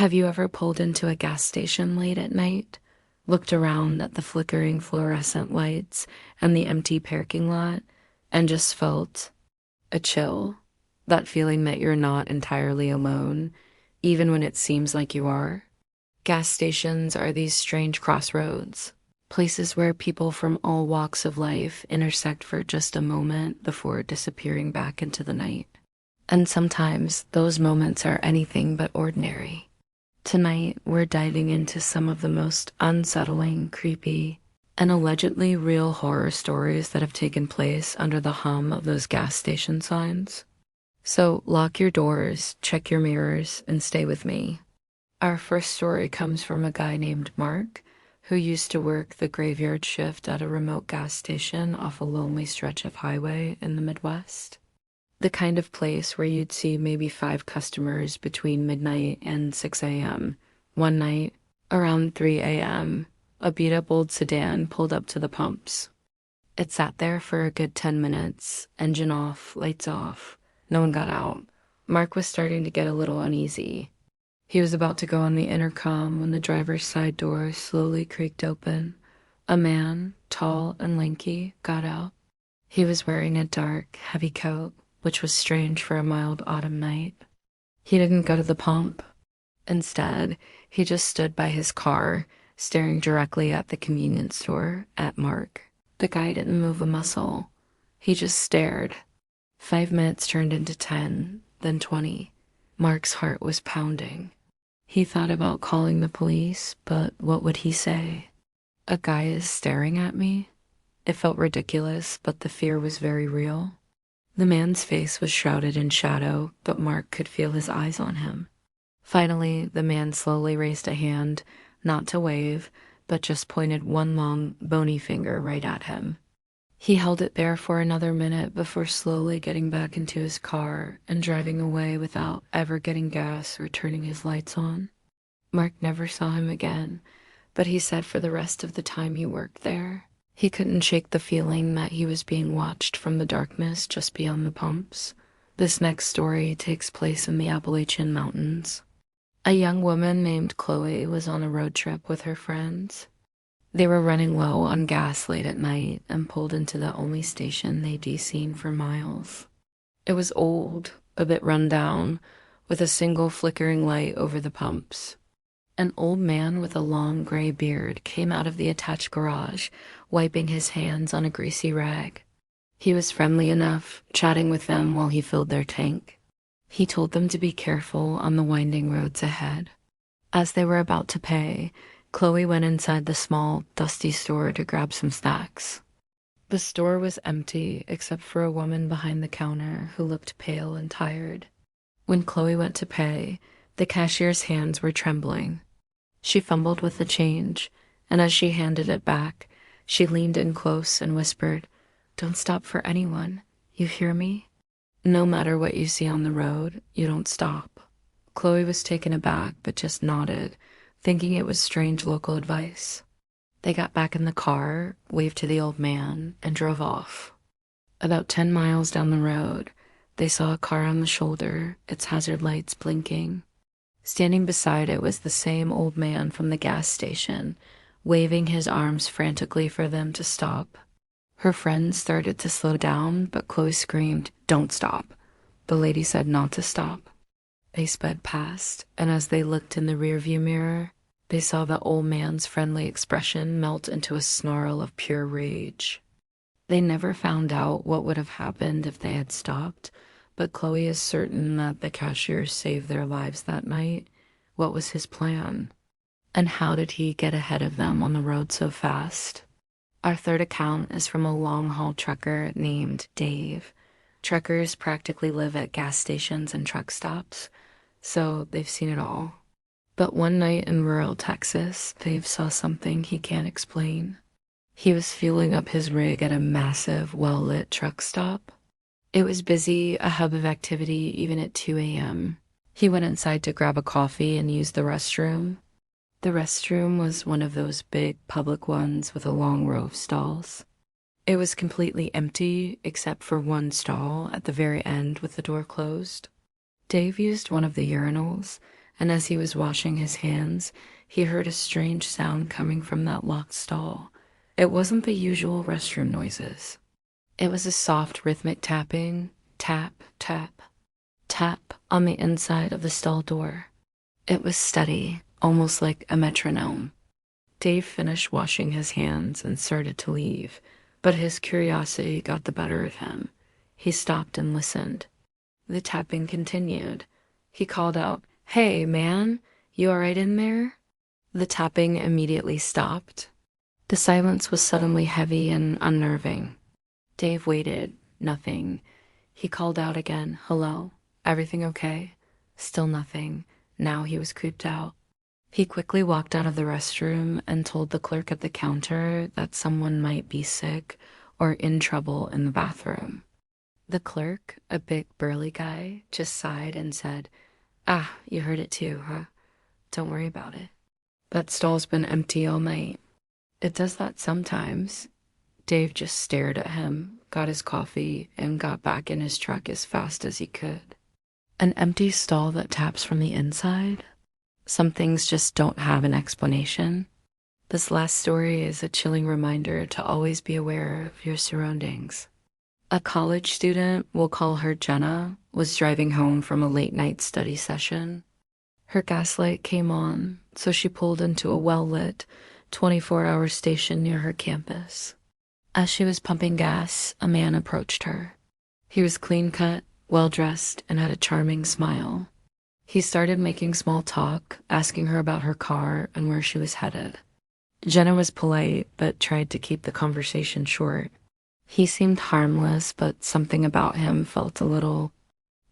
Have you ever pulled into a gas station late at night, looked around at the flickering fluorescent lights and the empty parking lot, and just felt a chill? That feeling that you're not entirely alone, even when it seems like you are? Gas stations are these strange crossroads, places where people from all walks of life intersect for just a moment before disappearing back into the night. And sometimes those moments are anything but ordinary. Tonight, we're diving into some of the most unsettling, creepy, and allegedly real horror stories that have taken place under the hum of those gas station signs. So lock your doors, check your mirrors, and stay with me. Our first story comes from a guy named Mark, who used to work the graveyard shift at a remote gas station off a lonely stretch of highway in the Midwest. The kind of place where you'd see maybe 5 customers between midnight and 6 a.m. One night, around 3 a.m., a beat-up old sedan pulled up to the pumps. It sat there for a good 10 minutes, engine off, lights off. No one got out. Mark was starting to get a little uneasy. He was about to go on the intercom when the driver's side door slowly creaked open. A man, tall and lanky, got out. He was wearing a dark, heavy coat, which was strange for a mild autumn night. He didn't go to the pump. Instead, he just stood by his car, staring directly at the convenience store, at Mark. The guy didn't move a muscle. He just stared. 5 minutes turned into 10, then 20. Mark's heart was pounding. He thought about calling the police, but what would he say? A guy is staring at me? It felt ridiculous, but the fear was very real. The man's face was shrouded in shadow, but Mark could feel his eyes on him. Finally, the man slowly raised a hand, not to wave, but just pointed one long, bony finger right at him. He held it there for another minute before slowly getting back into his car and driving away without ever getting gas or turning his lights on. Mark never saw him again, but he said for the rest of the time he worked there, he couldn't shake the feeling that he was being watched from the darkness just beyond the pumps. This next story takes place in the Appalachian Mountains. A young woman named Chloe was on a road trip with her friends. They were running low on gas late at night and pulled into the only station they'd seen for miles. It was old, a bit run down, with a single flickering light over the pumps. An old man with a long gray beard came out of the attached garage, wiping his hands on a greasy rag. He was friendly enough, chatting with them while he filled their tank. He told them to be careful on the winding roads ahead. As they were about to pay, Chloe went inside the small, dusty store to grab some snacks. The store was empty except for a woman behind the counter who looked pale and tired. When Chloe went to pay, the cashier's hands were trembling. She fumbled with the change, and as she handed it back, she leaned in close and whispered, "Don't stop for anyone. You hear me? No matter what you see on the road, you don't stop." Chloe was taken aback but just nodded, thinking it was strange local advice. They got back in the car, waved to the old man, and drove off. About 10 miles down the road, they saw a car on the shoulder, its hazard lights blinking. Standing beside it was the same old man from the gas station, waving his arms frantically for them to stop. Her friends started to slow down, but Chloe screamed, "Don't stop." The lady said not to stop. They sped past, and as they looked in the rearview mirror, they saw the old man's friendly expression melt into a snarl of pure rage. They never found out what would have happened if they had stopped, but Chloe is certain that the cashier saved their lives that night. What was his plan? And how did he get ahead of them on the road so fast? Our third account is from a long-haul trucker named Dave. Truckers practically live at gas stations and truck stops, so they've seen it all. But one night in rural Texas, Dave saw something he can't explain. He was fueling up his rig at a massive, well-lit truck stop. It was busy, a hub of activity even at 2 a.m. He went inside to grab a coffee and use the restroom. The restroom was one of those big public ones with a long row of stalls. It was completely empty except for one stall at the very end with the door closed. Dave used one of the urinals, and as he was washing his hands, he heard a strange sound coming from that locked stall. It wasn't the usual restroom noises. It was a soft, rhythmic tapping, tap, tap, tap on the inside of the stall door. It was steady, almost like a metronome. Dave finished washing his hands and started to leave, but his curiosity got the better of him. He stopped and listened. The tapping continued. He called out, "Hey, man, you all right in there?" The tapping immediately stopped. The silence was suddenly heavy and unnerving. Dave waited. Nothing. He called out again, "Hello? Everything okay?" Still nothing. Now he was creeped out. He quickly walked out of the restroom and told the clerk at the counter that someone might be sick or in trouble in the bathroom. The clerk, a big burly guy, just sighed and said, "Ah, you heard it too, huh? Don't worry about it. That stall's been empty all night." "It does that sometimes." Dave just stared at him, got his coffee, and got back in his truck as fast as he could. An empty stall that taps from the inside? Some things just don't have an explanation. This last story is a chilling reminder to always be aware of your surroundings. A college student, we'll call her Jenna, was driving home from a late-night study session. Her gas light came on, so she pulled into a well-lit, 24-hour station near her campus. As she was pumping gas, a man approached her. He was clean-cut, well-dressed, and had a charming smile. He started making small talk, asking her about her car and where she was headed. Jenna was polite, but tried to keep the conversation short. He seemed harmless, but something about him felt a little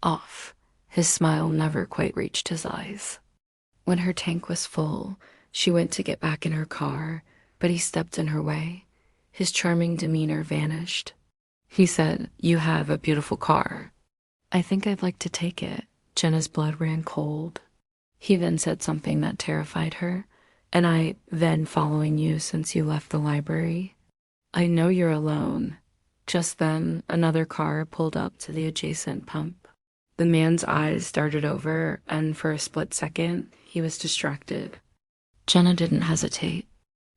off. His smile never quite reached his eyes. When her tank was full, she went to get back in her car, but he stepped in her way. His charming demeanor vanished. He said, "You have a beautiful car." "I think I'd like to take it." Jenna's blood ran cold. He then said something that terrified her. "And I've been following you since you left the library. I know you're alone." Just then, another car pulled up to the adjacent pump. The man's eyes darted over, and for a split second, he was distracted. Jenna didn't hesitate.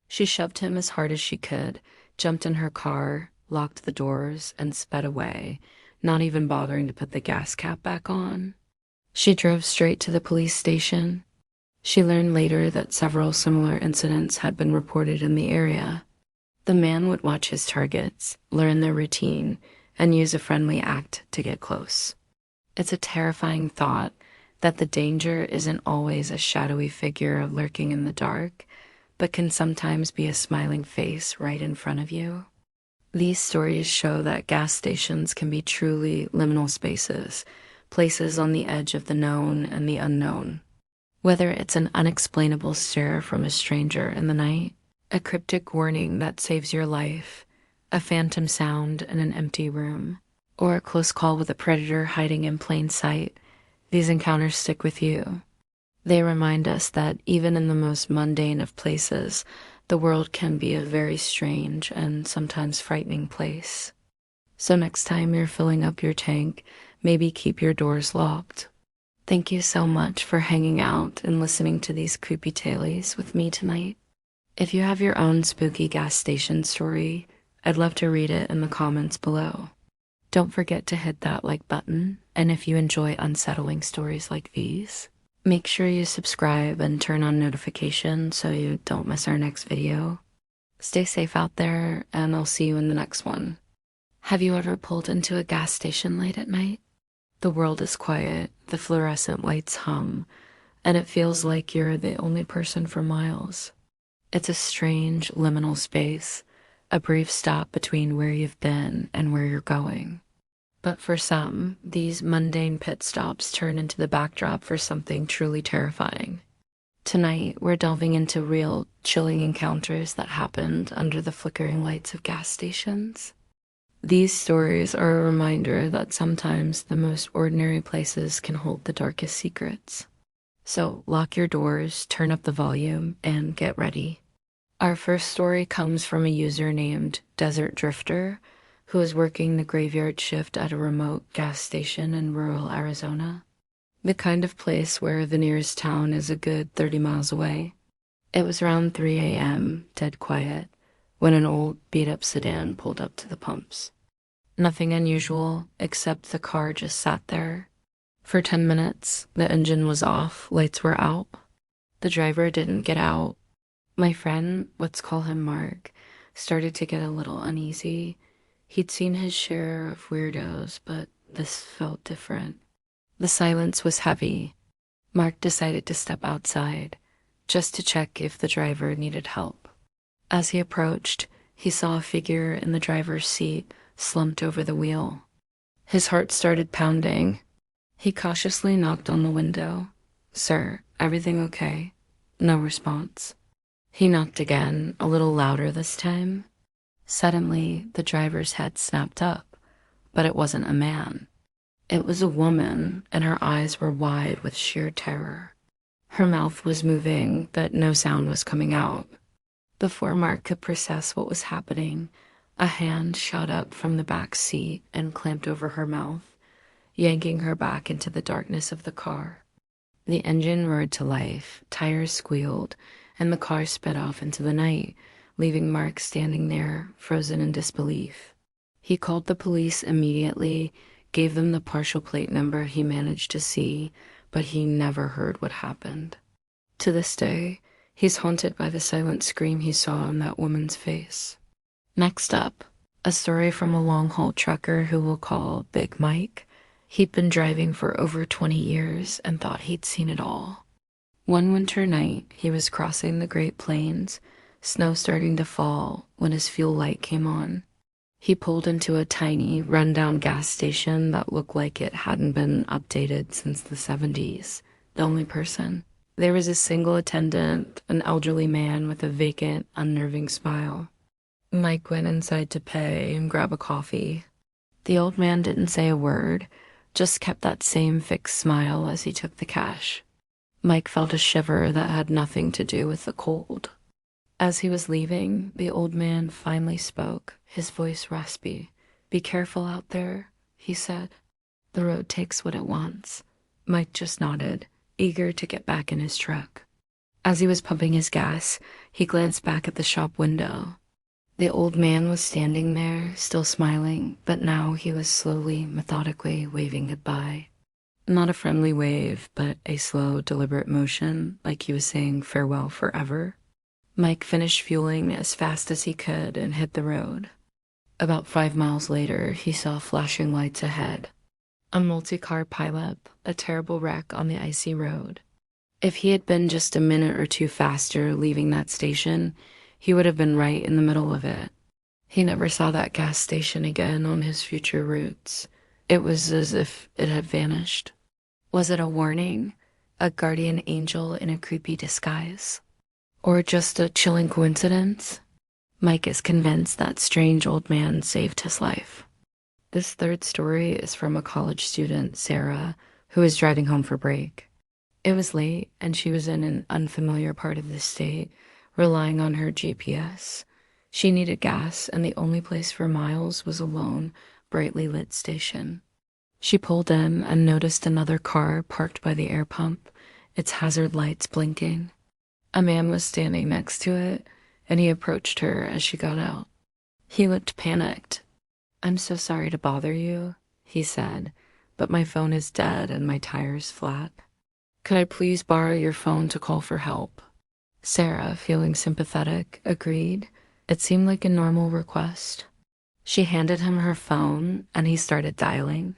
She shoved him as hard as she could, jumped in her car, locked the doors, and sped away, not even bothering to put the gas cap back on. She drove straight to the police station. She learned later that several similar incidents had been reported in the area. The man would watch his targets, learn their routine, and use a friendly act to get close. It's a terrifying thought that the danger isn't always a shadowy figure lurking in the dark, but can sometimes be a smiling face right in front of you. These stories show that gas stations can be truly liminal spaces, places on the edge of the known and the unknown. Whether it's an unexplainable stare from a stranger in the night, a cryptic warning that saves your life, a phantom sound in an empty room, or a close call with a predator hiding in plain sight, these encounters stick with you. They remind us that even in the most mundane of places, the world can be a very strange and sometimes frightening place. So next time you're filling up your tank, maybe keep your doors locked. Thank you so much for hanging out and listening to these creepy tales with me tonight. If you have your own spooky gas station story, I'd love to read it in the comments below. Don't forget to hit that like button, and if you enjoy unsettling stories like these, make sure you subscribe and turn on notifications so you don't miss our next video. Stay safe out there, and I'll see you in the next one. Have you ever pulled into a gas station late at night? The world is quiet, the fluorescent lights hum, and it feels like you're the only person for miles. It's a strange, liminal space, a brief stop between where you've been and where you're going. But for some, these mundane pit stops turn into the backdrop for something truly terrifying. Tonight, we're delving into real, chilling encounters that happened under the flickering lights of gas stations. These stories are a reminder that sometimes the most ordinary places can hold the darkest secrets. So lock your doors, turn up the volume, and get ready. Our first story comes from a user named Desert Drifter, who is working the graveyard shift at a remote gas station in rural Arizona. The kind of place where the nearest town is a good 30 miles away. It was around 3 a.m., dead quiet, when an old, beat-up sedan pulled up to the pumps. Nothing unusual, except the car just sat there. For 10 minutes, the engine was off, lights were out. The driver didn't get out. My friend, let's call him Mark, started to get a little uneasy. He'd seen his share of weirdos, but this felt different. The silence was heavy. Mark decided to step outside, just to check if the driver needed help. As he approached, he saw a figure in the driver's seat, slumped over the wheel. His heart started pounding. He cautiously knocked on the window. "Sir, everything okay?" No response. He knocked again, a little louder this time. Suddenly, the driver's head snapped up, but it wasn't a man. It was a woman, and her eyes were wide with sheer terror. Her mouth was moving, but no sound was coming out. Before Mark could process what was happening, a hand shot up from the back seat and clamped over her mouth, yanking her back into the darkness of the car. The engine roared to life, tires squealed, and the car sped off into the night, leaving Mark standing there, frozen in disbelief. He called the police immediately, gave them the partial plate number he managed to see, but he never heard what happened. To this day, he's haunted by the silent scream he saw in that woman's face. Next up, a story from a long-haul trucker who we'll call Big Mike. He'd been driving for over 20 years and thought he'd seen it all. One winter night, he was crossing the Great Plains, snow starting to fall, when his fuel light came on. He pulled into a tiny, run-down gas station that looked like it hadn't been updated since the 70s. The only person. There was a single attendant, an elderly man with a vacant, unnerving smile. Mike went inside to pay and grab a coffee. The old man didn't say a word, just kept that same fixed smile as he took the cash. Mike felt a shiver that had nothing to do with the cold. As he was leaving, the old man finally spoke, his voice raspy. "Be careful out there," he said. "The road takes what it wants." Mike just nodded, eager to get back in his truck. As he was pumping his gas, he glanced back at the shop window. The old man was standing there, still smiling, but now he was slowly, methodically waving goodbye. Not a friendly wave, but a slow, deliberate motion, like he was saying farewell forever. Mike finished fueling as fast as he could and hit the road. About 5 miles later, he saw flashing lights ahead. A multi-car pileup, a terrible wreck on the icy road. If he had been just a minute or two faster leaving that station, he would have been right in the middle of it. He never saw that gas station again on his future routes. It was as if it had vanished. Was it a warning? A guardian angel in a creepy disguise? Or just a chilling coincidence? Mike is convinced that strange old man saved his life. This third story is from a college student, Sarah, who was driving home for break. It was late, and she was in an unfamiliar part of the state, relying on her GPS. She needed gas, and the only place for miles was a lone, brightly lit station. She pulled in and noticed another car parked by the air pump, its hazard lights blinking. A man was standing next to it, and he approached her as she got out. He looked panicked. "I'm so sorry to bother you," he said, "but my phone is dead and my tire's flat. Could I please borrow your phone to call for help?" Sarah, feeling sympathetic, agreed. It seemed like a normal request. She handed him her phone, and he started dialing.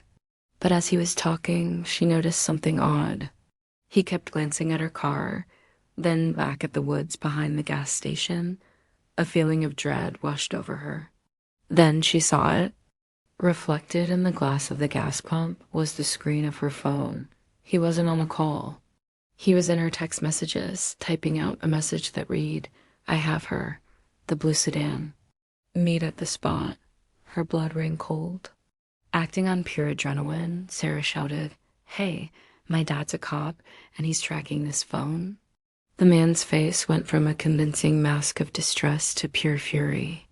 But as he was talking, she noticed something odd. He kept glancing at her car, then back at the woods behind the gas station. A feeling of dread washed over her. Then she saw it. Reflected in the glass of the gas pump was the screen of her phone. He wasn't on a call. He was in her text messages, typing out a message that read, "I have her, the blue sedan. Meet at the spot." Her blood ran cold. Acting on pure adrenaline, Sarah shouted, "Hey, my dad's a cop, and he's tracking this phone." The man's face went from a convincing mask of distress to pure fury.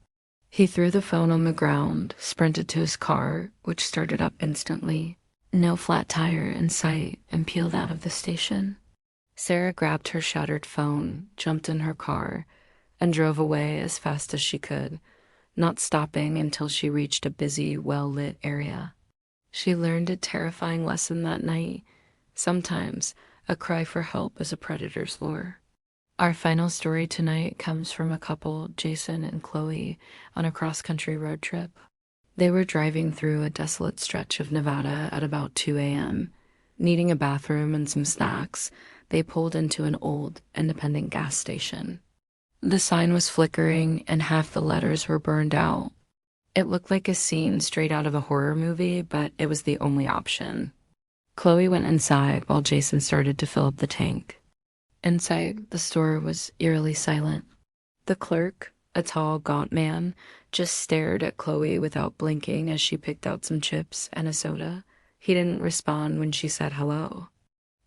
He threw the phone on the ground, sprinted to his car, which started up instantly. No flat tire in sight, and peeled out of the station. Sarah grabbed her shattered phone, jumped in her car, and drove away as fast as she could, not stopping until she reached a busy, well-lit area. She learned a terrifying lesson that night. Sometimes a cry for help is a predator's lure. Our final story tonight comes from a couple, Jason and Chloe, on a cross-country road trip. They were driving through a desolate stretch of Nevada at about 2 a.m. Needing a bathroom and some snacks, they pulled into an old, independent gas station. The sign was flickering and half the letters were burned out. It looked like a scene straight out of a horror movie, but it was the only option. Chloe went inside while Jason started to fill up the tank. Inside, the store was eerily silent. The clerk, a tall, gaunt man, just stared at Chloe without blinking as she picked out some chips and a soda. He didn't respond when she said hello.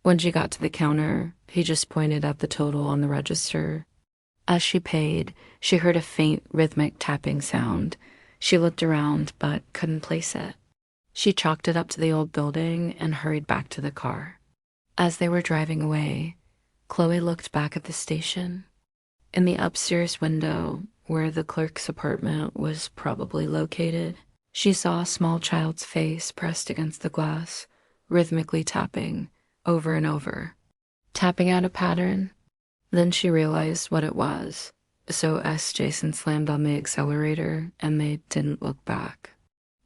When she got to the counter, he just pointed at the total on the register. As she paid, she heard a faint, rhythmic tapping sound. She looked around, but couldn't place it. She chalked it up to the old building and hurried back to the car. As they were driving away, Chloe looked back at the station. In the upstairs window, where the clerk's apartment was probably located, she saw a small child's face pressed against the glass, rhythmically tapping, over and over. Tapping out a pattern. Then she realized what it was. So Jason slammed on the accelerator, and they didn't look back.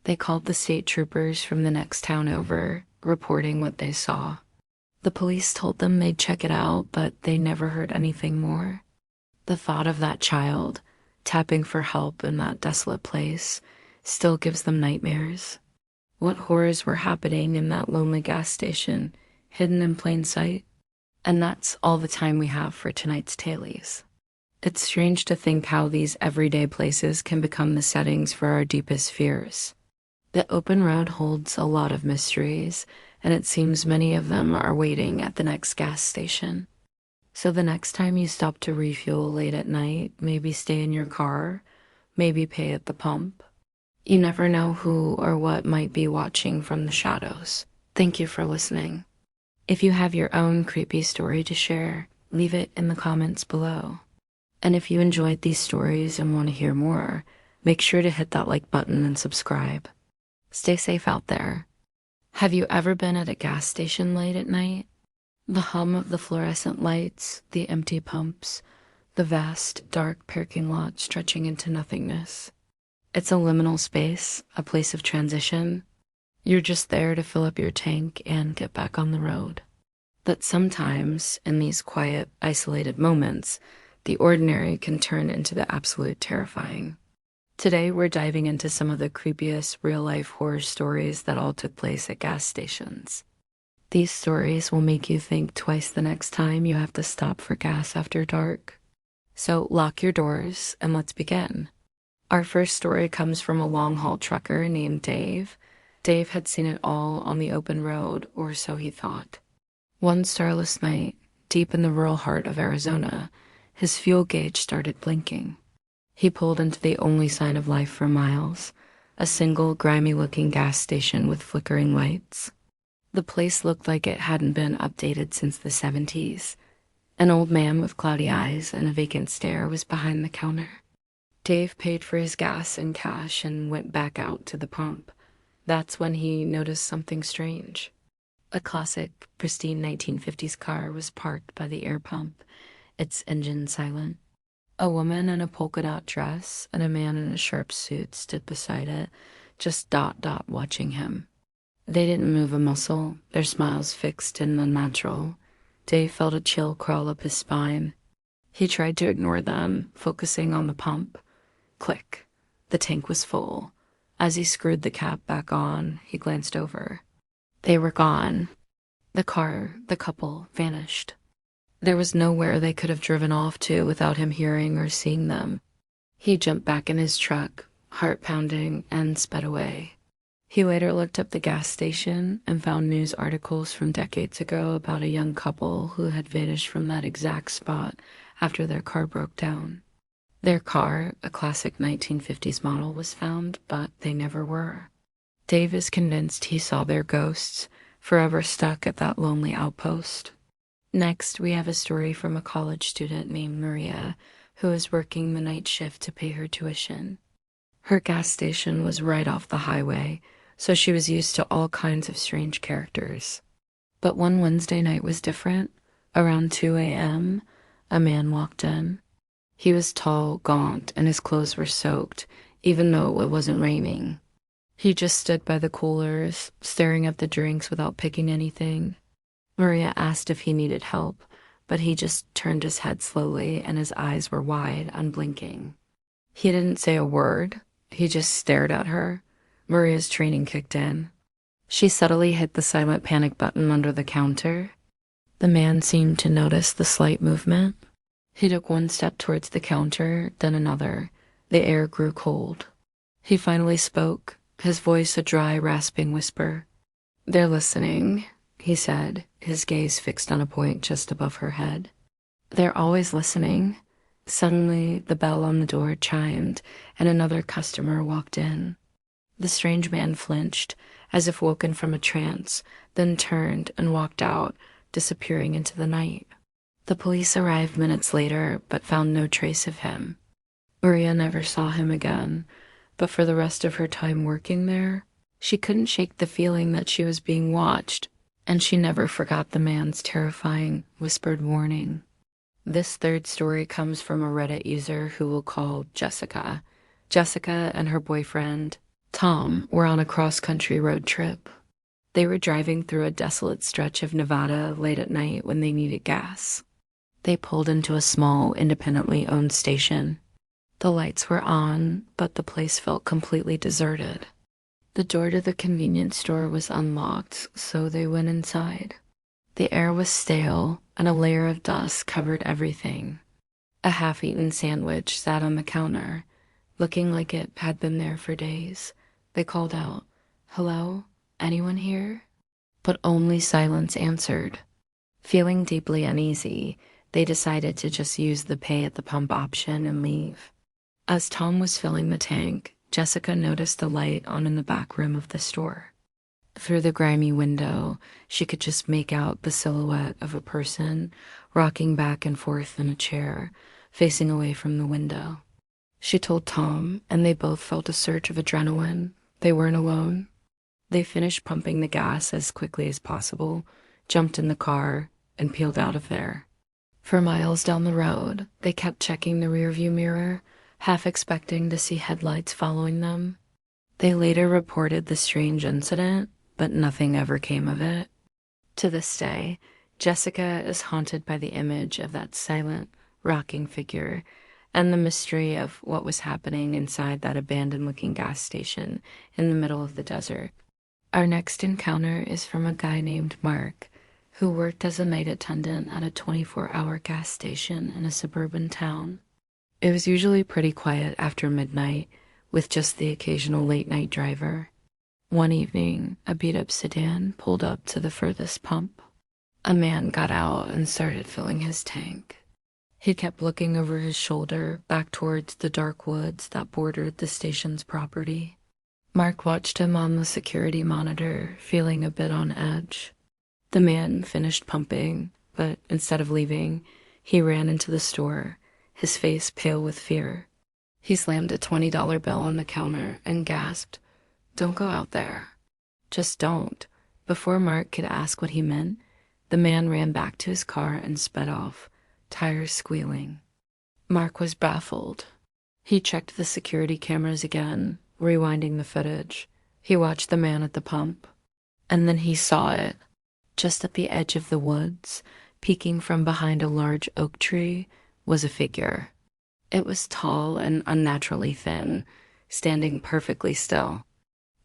They called the state troopers from the next town over, reporting what they saw. The police told them they'd check it out, but they never heard anything more. The thought of that child, tapping for help in that desolate place, still gives them nightmares. What horrors were happening in that lonely gas station, hidden in plain sight? And that's all the time we have for tonight's Tales. It's strange to think how these everyday places can become the settings for our deepest fears. The open road holds a lot of mysteries, and it seems many of them are waiting at the next gas station. So the next time you stop to refuel late at night, maybe stay in your car, maybe pay at the pump. You never know who or what might be watching from the shadows. Thank you for listening. If you have your own creepy story to share, leave it in the comments below. And if you enjoyed these stories and want to hear more, make sure to hit that like button and subscribe. Stay safe out there. Have you ever been at a gas station late at night? The hum of the fluorescent lights, the empty pumps, the vast, dark parking lot stretching into nothingness. It's a liminal space, a place of transition. You're just there to fill up your tank and get back on the road. But sometimes, in these quiet, isolated moments, the ordinary can turn into the absolute terrifying. Today, we're diving into some of the creepiest real-life horror stories that all took place at gas stations. These stories will make you think twice the next time you have to stop for gas after dark. So lock your doors and let's begin. Our first story comes from a long-haul trucker named Dave. Dave had seen it all on the open road, or so he thought. One starless night, deep in the rural heart of Arizona, his fuel gauge started blinking. He pulled into the only sign of life for miles, a single grimy-looking gas station with flickering lights. The place looked like it hadn't been updated since the 70s. An old man with cloudy eyes and a vacant stare was behind the counter. Dave paid for his gas in cash and went back out to the pump. That's when he noticed something strange. A classic, pristine 1950s car was parked by the air pump, its engine silent. A woman in a polka dot dress and a man in a sharp suit stood beside it, just watching him. They didn't move a muscle, their smiles fixed and unnatural. Dave felt a chill crawl up his spine. He tried to ignore them, focusing on the pump. Click. The tank was full. As he screwed the cap back on, he glanced over. They were gone. The car, the couple, vanished. There was nowhere they could have driven off to without him hearing or seeing them. He jumped back in his truck, heart pounding, and sped away. He later looked up the gas station and found news articles from decades ago about a young couple who had vanished from that exact spot after their car broke down. Their car, a classic 1950s model, was found, but they never were. Dave is convinced he saw their ghosts, forever stuck at that lonely outpost. Next, we have a story from a college student named Maria, who was working the night shift to pay her tuition. Her gas station was right off the highway, so she was used to all kinds of strange characters. But one Wednesday night was different. Around 2 a.m., a man walked in. He was tall, gaunt, and his clothes were soaked, even though it wasn't raining. He just stood by the coolers, staring at the drinks without picking anything. Maria asked if he needed help, but he just turned his head slowly and his eyes were wide, unblinking. He didn't say a word. He just stared at her. Maria's training kicked in. She subtly hit the silent panic button under the counter. The man seemed to notice the slight movement. He took one step towards the counter, then another. The air grew cold. He finally spoke, his voice a dry, rasping whisper. "They're listening," he said, his gaze fixed on a point just above her head. "They're always listening." Suddenly, the bell on the door chimed, and another customer walked in. The strange man flinched, as if woken from a trance, then turned and walked out, disappearing into the night. The police arrived minutes later, but found no trace of him. Maria never saw him again, but for the rest of her time working there, she couldn't shake the feeling that she was being watched, and she never forgot the man's terrifying, whispered warning. This third story comes from a Reddit user who we'll call Jessica. Jessica and her boyfriend, Tom, were on a cross-country road trip. They were driving through a desolate stretch of Nevada late at night when they needed gas. They pulled into a small, independently owned station. The lights were on, but the place felt completely deserted. The door to the convenience store was unlocked, so they went inside. The air was stale, and a layer of dust covered everything. A half-eaten sandwich sat on the counter, looking like it had been there for days. They called out, "Hello? Anyone here?" But only silence answered. Feeling deeply uneasy, they decided to just use the pay at the pump option and leave. As Tom was filling the tank, Jessica noticed the light on in the back room of the store. Through the grimy window, she could just make out the silhouette of a person rocking back and forth in a chair, facing away from the window. She told Tom, and they both felt a surge of adrenaline. They weren't alone. They finished pumping the gas as quickly as possible, jumped in the car, and peeled out of there. For miles down the road, they kept checking the rearview mirror, half expecting to see headlights following them. They later reported the strange incident, but nothing ever came of it. To this day, Jessica is haunted by the image of that silent, rocking figure and the mystery of what was happening inside that abandoned-looking gas station in the middle of the desert. Our next encounter is from a guy named Mark, who worked as a night attendant at a 24-hour gas station in a suburban town. It was usually pretty quiet after midnight, with just the occasional late-night driver. One evening, a beat-up sedan pulled up to the furthest pump. A man got out and started filling his tank. He kept looking over his shoulder back towards the dark woods that bordered the station's property. Mark watched him on the security monitor, feeling a bit on edge. The man finished pumping, but instead of leaving, he ran into the store, his face pale with fear. He slammed a $20 bill on the counter and gasped, "Don't go out there. Just don't." Before Mark could ask what he meant, the man ran back to his car and sped off, tires squealing. Mark was baffled. He checked the security cameras again, rewinding the footage. He watched the man at the pump. And then he saw it. Just at the edge of the woods, peeking from behind a large oak tree, was a figure. It was tall and unnaturally thin, standing perfectly still.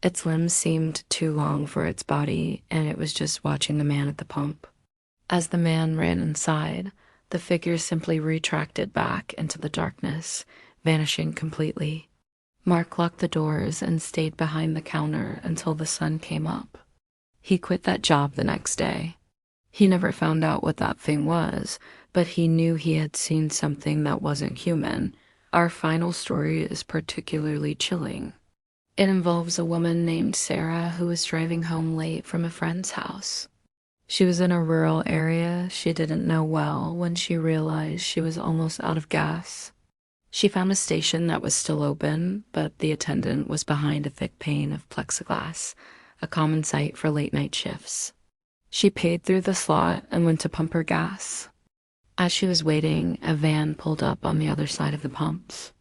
Its limbs seemed too long for its body, and it was just watching the man at the pump. As the man ran inside, the figure simply retracted back into the darkness, vanishing completely. Mark locked the doors and stayed behind the counter until the sun came up. He quit that job the next day. He never found out what that thing was, but he knew he had seen something that wasn't human. Our final story is particularly chilling. It involves a woman named Sarah who was driving home late from a friend's house. She was in a rural area she didn't know well when she realized she was almost out of gas. She found a station that was still open, but the attendant was behind a thick pane of plexiglass, a common sight for late-night shifts. She paid through the slot and went to pump her gas. As she was waiting, a van pulled up on the other side of the pumps.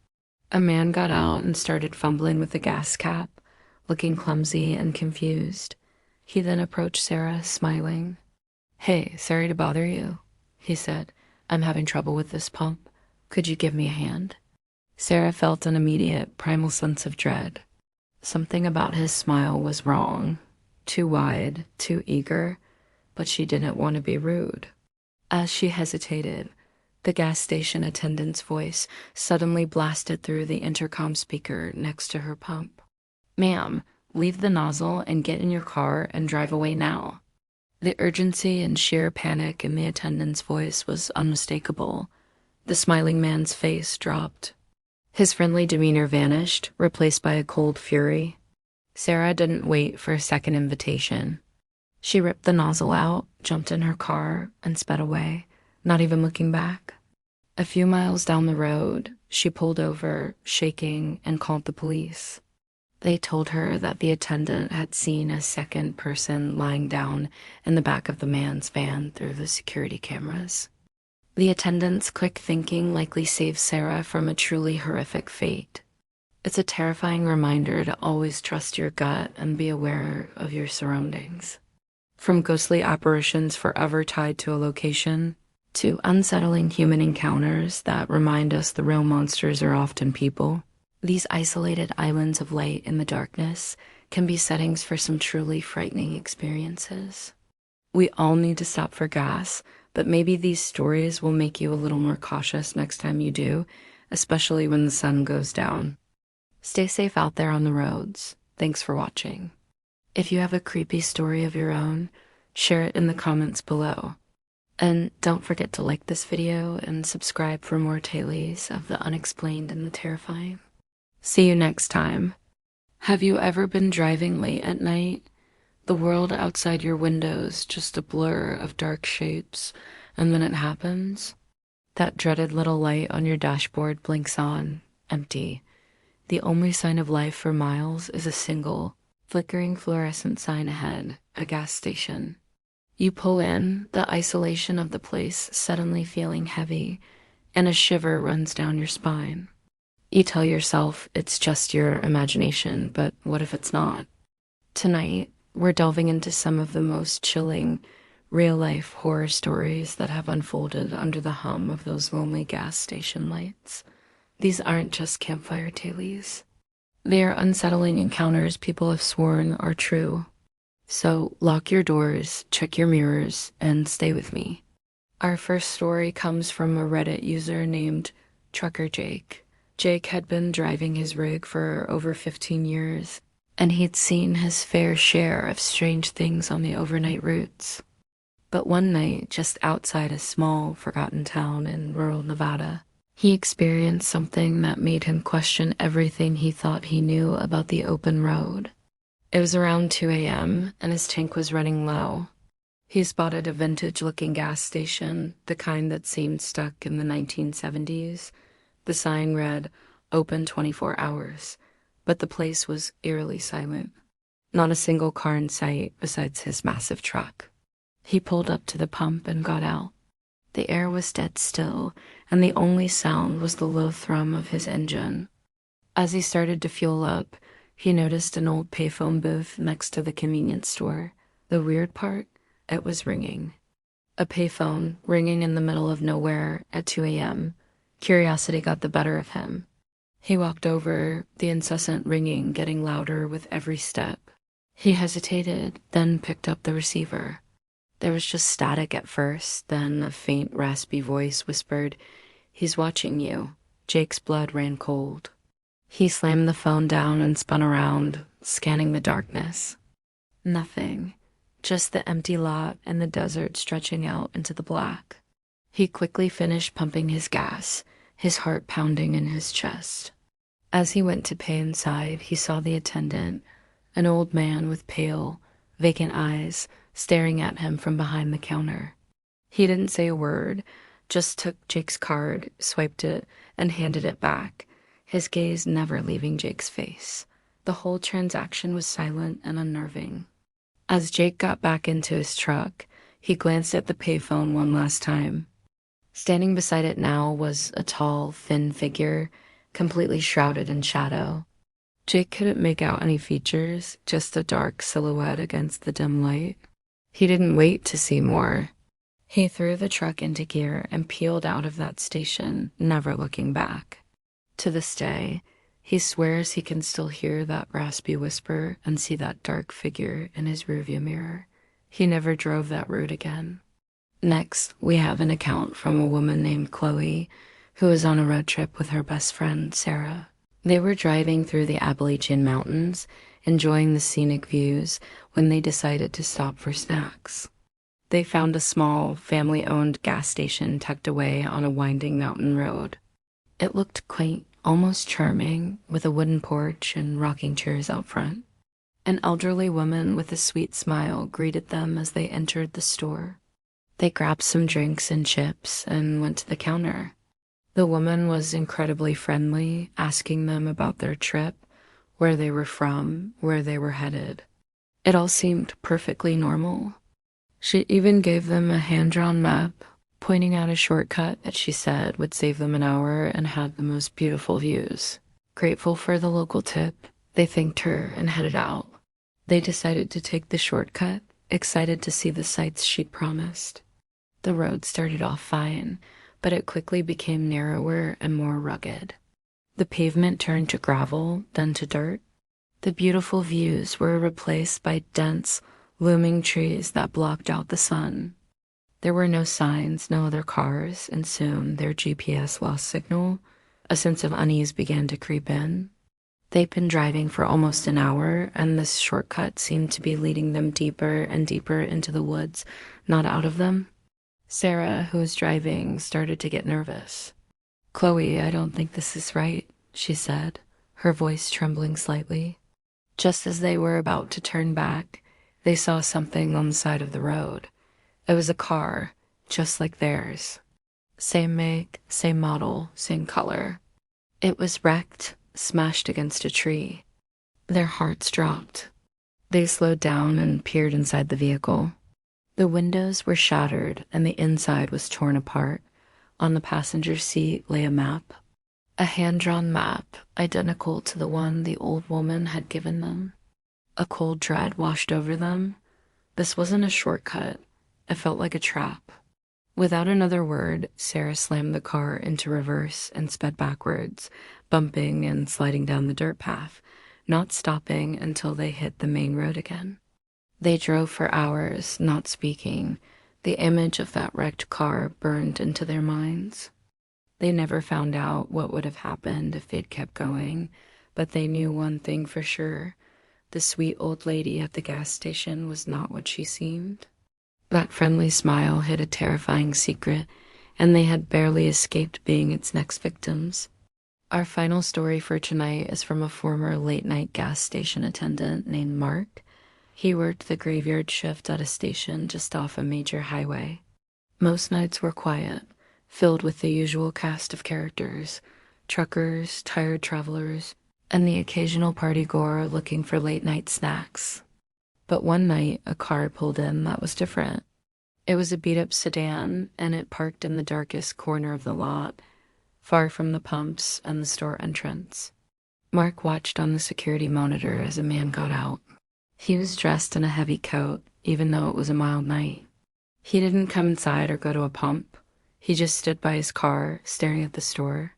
A man got out and started fumbling with the gas cap, looking clumsy and confused. He then approached Sarah, smiling. "Hey, sorry to bother you," he said. "I'm having trouble with this pump. Could you give me a hand?" Sarah felt an immediate, primal sense of dread. Something about his smile was wrong. Too wide, too eager, but she didn't want to be rude. As she hesitated, the gas station attendant's voice suddenly blasted through the intercom speaker next to her pump. "Ma'am, leave the nozzle and get in your car and drive away now." The urgency and sheer panic in the attendant's voice was unmistakable. The smiling man's face dropped. His friendly demeanor vanished, replaced by a cold fury. Sarah didn't wait for a second invitation. She ripped the nozzle out, jumped in her car, and sped away, not even looking back. A few miles down the road, she pulled over, shaking, and called the police. They told her that the attendant had seen a second person lying down in the back of the man's van through the security cameras. The attendant's quick thinking likely saved Sarah from a truly horrific fate. It's a terrifying reminder to always trust your gut and be aware of your surroundings. From ghostly apparitions forever tied to a location, to unsettling human encounters that remind us the real monsters are often people, these isolated islands of light in the darkness can be settings for some truly frightening experiences. We all need to stop for gas, but maybe these stories will make you a little more cautious next time you do, especially when the sun goes down. Stay safe out there on the roads. Thanks for watching. If you have a creepy story of your own, share it in the comments below. And don't forget to like this video and subscribe for more tales of the unexplained and the terrifying. See you next time. Have you ever been driving late at night? The world outside your windows just a blur of dark shapes, and then it happens. That dreaded little light on your dashboard blinks on, empty. The only sign of life for miles is a single, flickering fluorescent sign ahead, a gas station. You pull in, the isolation of the place suddenly feeling heavy, and a shiver runs down your spine. You tell yourself it's just your imagination, but what if it's not? Tonight, we're delving into some of the most chilling, real-life horror stories that have unfolded under the hum of those lonely gas station lights. These aren't just campfire tales. They are unsettling encounters people have sworn are true. So lock your doors, check your mirrors, and stay with me. Our first story comes from a Reddit user named Trucker Jake. Jake had been driving his rig for over 15 years, and he'd seen his fair share of strange things on the overnight routes. But one night, just outside a small, forgotten town in rural Nevada, he experienced something that made him question everything he thought he knew about the open road. It was around 2 a.m., and his tank was running low. He spotted a vintage-looking gas station, the kind that seemed stuck in the 1970s. The sign read, "Open 24 hours," but the place was eerily silent. Not a single car in sight besides his massive truck. He pulled up to the pump and got out. The air was dead still, and the only sound was the low thrum of his engine. As he started to fuel up, he noticed an old payphone booth next to the convenience store. The weird part? It was ringing. A payphone ringing in the middle of nowhere at 2 a.m. Curiosity got the better of him. He walked over, the incessant ringing getting louder with every step. He hesitated, then picked up the receiver. There was just static at first, then a faint, raspy voice whispered, "He's watching you." Jake's blood ran cold. He slammed the phone down and spun around, scanning the darkness. Nothing. Just the empty lot and the desert stretching out into the black. He quickly finished pumping his gas, his heart pounding in his chest. As he went to pay inside, he saw the attendant, an old man with pale, vacant eyes, staring at him from behind the counter. He didn't say a word, just took Jake's card, swiped it, and handed it back, his gaze never leaving Jake's face. The whole transaction was silent and unnerving. As Jake got back into his truck, he glanced at the payphone one last time. Standing beside it now was a tall, thin figure, completely shrouded in shadow. Jake couldn't make out any features, just a dark silhouette against the dim light. He didn't wait to see more. He threw the truck into gear and peeled out of that station, never looking back. To this day, he swears he can still hear that raspy whisper and see that dark figure in his rearview mirror. He never drove that route again. Next, we have an account from a woman named Chloe, who was on a road trip with her best friend, Sarah. They were driving through the Appalachian Mountains, enjoying the scenic views, when they decided to stop for snacks. They found a small, family-owned gas station tucked away on a winding mountain road. It looked quaint, almost charming, with a wooden porch and rocking chairs out front. An elderly woman with a sweet smile greeted them as they entered the store. They grabbed some drinks and chips and went to the counter. The woman was incredibly friendly, asking them about their trip, where they were from, where they were headed. It all seemed perfectly normal. She even gave them a hand-drawn map, pointing out a shortcut that she said would save them an hour and had the most beautiful views. Grateful for the local tip, they thanked her and headed out. They decided to take the shortcut, excited to see the sights she'd promised. The road started off fine, but it quickly became narrower and more rugged. The pavement turned to gravel, then to dirt. The beautiful views were replaced by dense, looming trees that blocked out the sun. There were no signs, no other cars, and soon their GPS lost signal. A sense of unease began to creep in. They'd been driving for almost an hour, and this shortcut seemed to be leading them deeper and deeper into the woods, not out of them. Sarah, who was driving, started to get nervous. "Chloe, I don't think this is right," she said, her voice trembling slightly. Just as they were about to turn back, they saw something on the side of the road. It was a car, just like theirs. Same make, same model, same color. It was wrecked, smashed against a tree. Their hearts dropped. They slowed down and peered inside the vehicle. The windows were shattered and the inside was torn apart. On the passenger seat lay a map. A hand-drawn map, identical to the one the old woman had given them. A cold dread washed over them. This wasn't a shortcut. It felt like a trap. Without another word, Sarah slammed the car into reverse and sped backwards, bumping and sliding down the dirt path, not stopping until they hit the main road again. They drove for hours, not speaking. The image of that wrecked car burned into their minds. They never found out what would have happened if they'd kept going, but they knew one thing for sure. The sweet old lady at the gas station was not what she seemed. That friendly smile hid a terrifying secret, and they had barely escaped being its next victims. Our final story for tonight is from a former late-night gas station attendant named Mark. He worked the graveyard shift at a station just off a major highway. Most nights were quiet, filled with the usual cast of characters, truckers, tired travelers, and the occasional party-goer looking for late-night snacks. But one night, a car pulled in that was different. It was a beat-up sedan, and it parked in the darkest corner of the lot, far from the pumps and the store entrance. Mark watched on the security monitor as a man got out. He was dressed in a heavy coat, even though it was a mild night. He didn't come inside or go to a pump. He just stood by his car, staring at the store.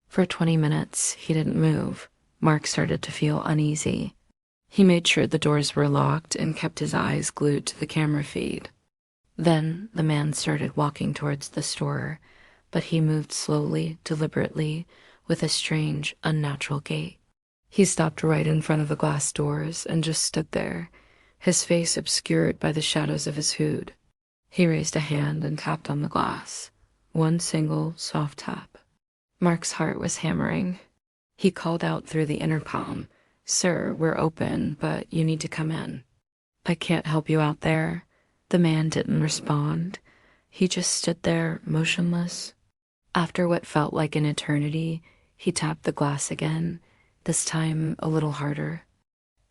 For 20 minutes, he didn't move. Mark started to feel uneasy. He made sure the doors were locked and kept his eyes glued to the camera feed. Then the man started walking towards the store, but he moved slowly, deliberately, with a strange, unnatural gait. He stopped right in front of the glass doors and just stood there, his face obscured by the shadows of his hood. He raised a hand and tapped on the glass. One single, soft tap. Mark's heart was hammering. He called out through the intercom, "Sir, we're open, but you need to come in." "I can't help you out there." The man didn't respond. He just stood there, motionless. After what felt like an eternity, he tapped the glass again, this time a little harder.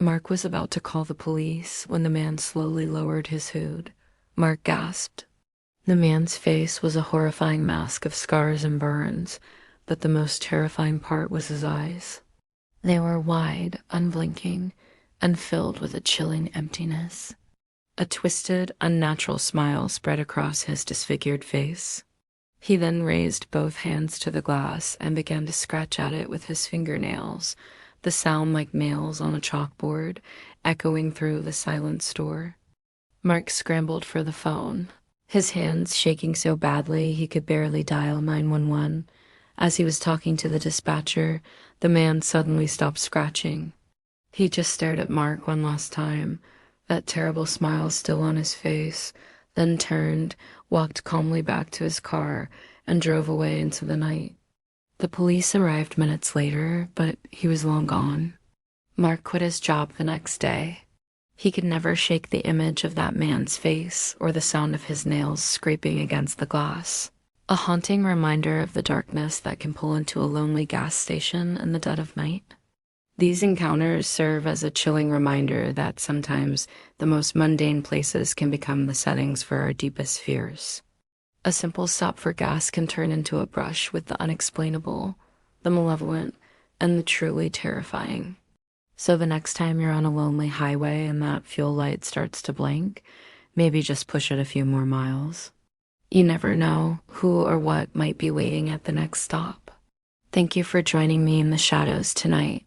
Mark was about to call the police when the man slowly lowered his hood. Mark gasped. The man's face was a horrifying mask of scars and burns, but the most terrifying part was his eyes. They were wide, unblinking, and filled with a chilling emptiness. A twisted, unnatural smile spread across his disfigured face. He then raised both hands to the glass and began to scratch at it with his fingernails, the sound like nails on a chalkboard, echoing through the silent store. Mark scrambled for the phone, his hands shaking so badly he could barely dial 911. As he was talking to the dispatcher, the man suddenly stopped scratching. He just stared at Mark one last time, that terrible smile still on his face, then turned, walked calmly back to his car, and drove away into the night. The police arrived minutes later, but he was long gone. Mark quit his job the next day. He could never shake the image of that man's face or the sound of his nails scraping against the glass. A haunting reminder of the darkness that can pull into a lonely gas station in the dead of night. These encounters serve as a chilling reminder that sometimes the most mundane places can become the settings for our deepest fears. A simple stop for gas can turn into a brush with the unexplainable, the malevolent, and the truly terrifying. So the next time you're on a lonely highway and that fuel light starts to blink, maybe just push it a few more miles. You never know who or what might be waiting at the next stop. Thank you for joining me in the shadows tonight.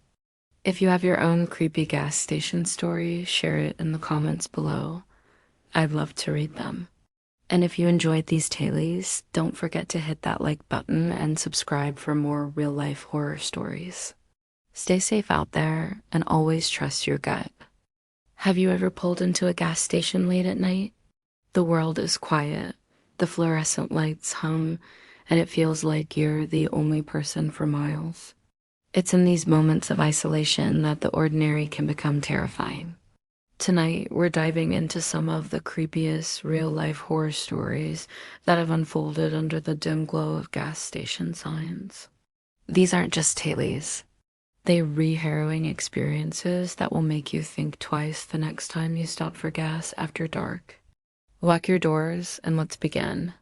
If you have your own creepy gas station story, share it in the comments below. I'd love to read them. And if you enjoyed these tales, don't forget to hit that like button and subscribe for more real-life horror stories. Stay safe out there and always trust your gut. Have you ever pulled into a gas station late at night? The world is quiet, the fluorescent lights hum, and it feels like you're the only person for miles. It's in these moments of isolation that the ordinary can become terrifying. Tonight, we're diving into some of the creepiest real-life horror stories that have unfolded under the dim glow of gas station signs. These aren't just tales. They're re-harrowing experiences that will make you think twice the next time you stop for gas after dark. Lock your doors and let's begin.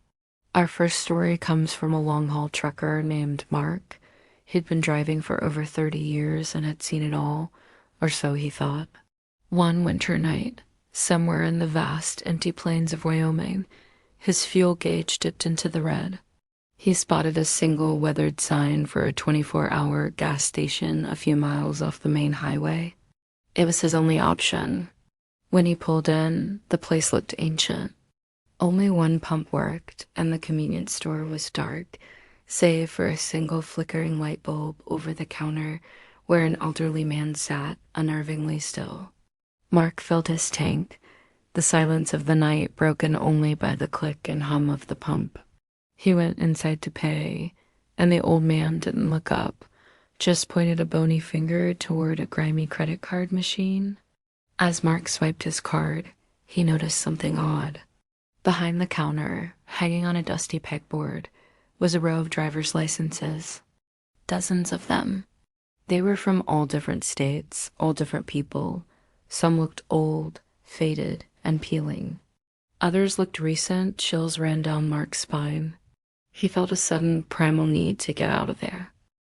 Our first story comes from a long-haul trucker named Mark. He'd been driving for over 30 years and had seen it all, or so he thought. One winter night, somewhere in the vast, empty plains of Wyoming, his fuel gauge dipped into the red. He spotted a single weathered sign for a 24-hour gas station a few miles off the main highway. It was his only option. When he pulled in, the place looked ancient. Only one pump worked, and the convenience store was dark, save for a single flickering light bulb over the counter where an elderly man sat, unnervingly still. Mark filled his tank, the silence of the night broken only by the click and hum of the pump. He went inside to pay, and the old man didn't look up, just pointed a bony finger toward a grimy credit card machine. As Mark swiped his card, he noticed something odd. Behind the counter, hanging on a dusty pegboard, was a row of driver's licenses. Dozens of them. They were from all different states, all different people. Some looked old, faded, and peeling. Others looked recent. Chills ran down Mark's spine. He felt a sudden primal need to get out of there.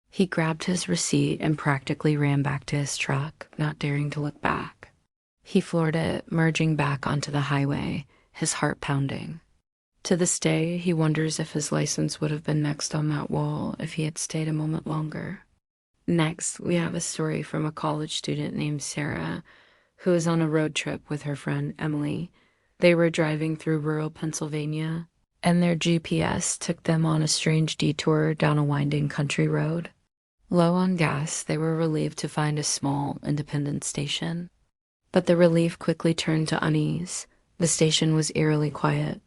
He grabbed his receipt and practically ran back to his truck, not daring to look back. He floored it, merging back onto the highway, his heart pounding. To this day, he wonders if his license would have been next on that wall if he had stayed a moment longer. Next, we have a story from a college student named Sarah, who was on a road trip with her friend Emily. They were driving through rural Pennsylvania, and their GPS took them on a strange detour down a winding country road. Low on gas, they were relieved to find a small, independent station. But the relief quickly turned to unease. The station was eerily quiet.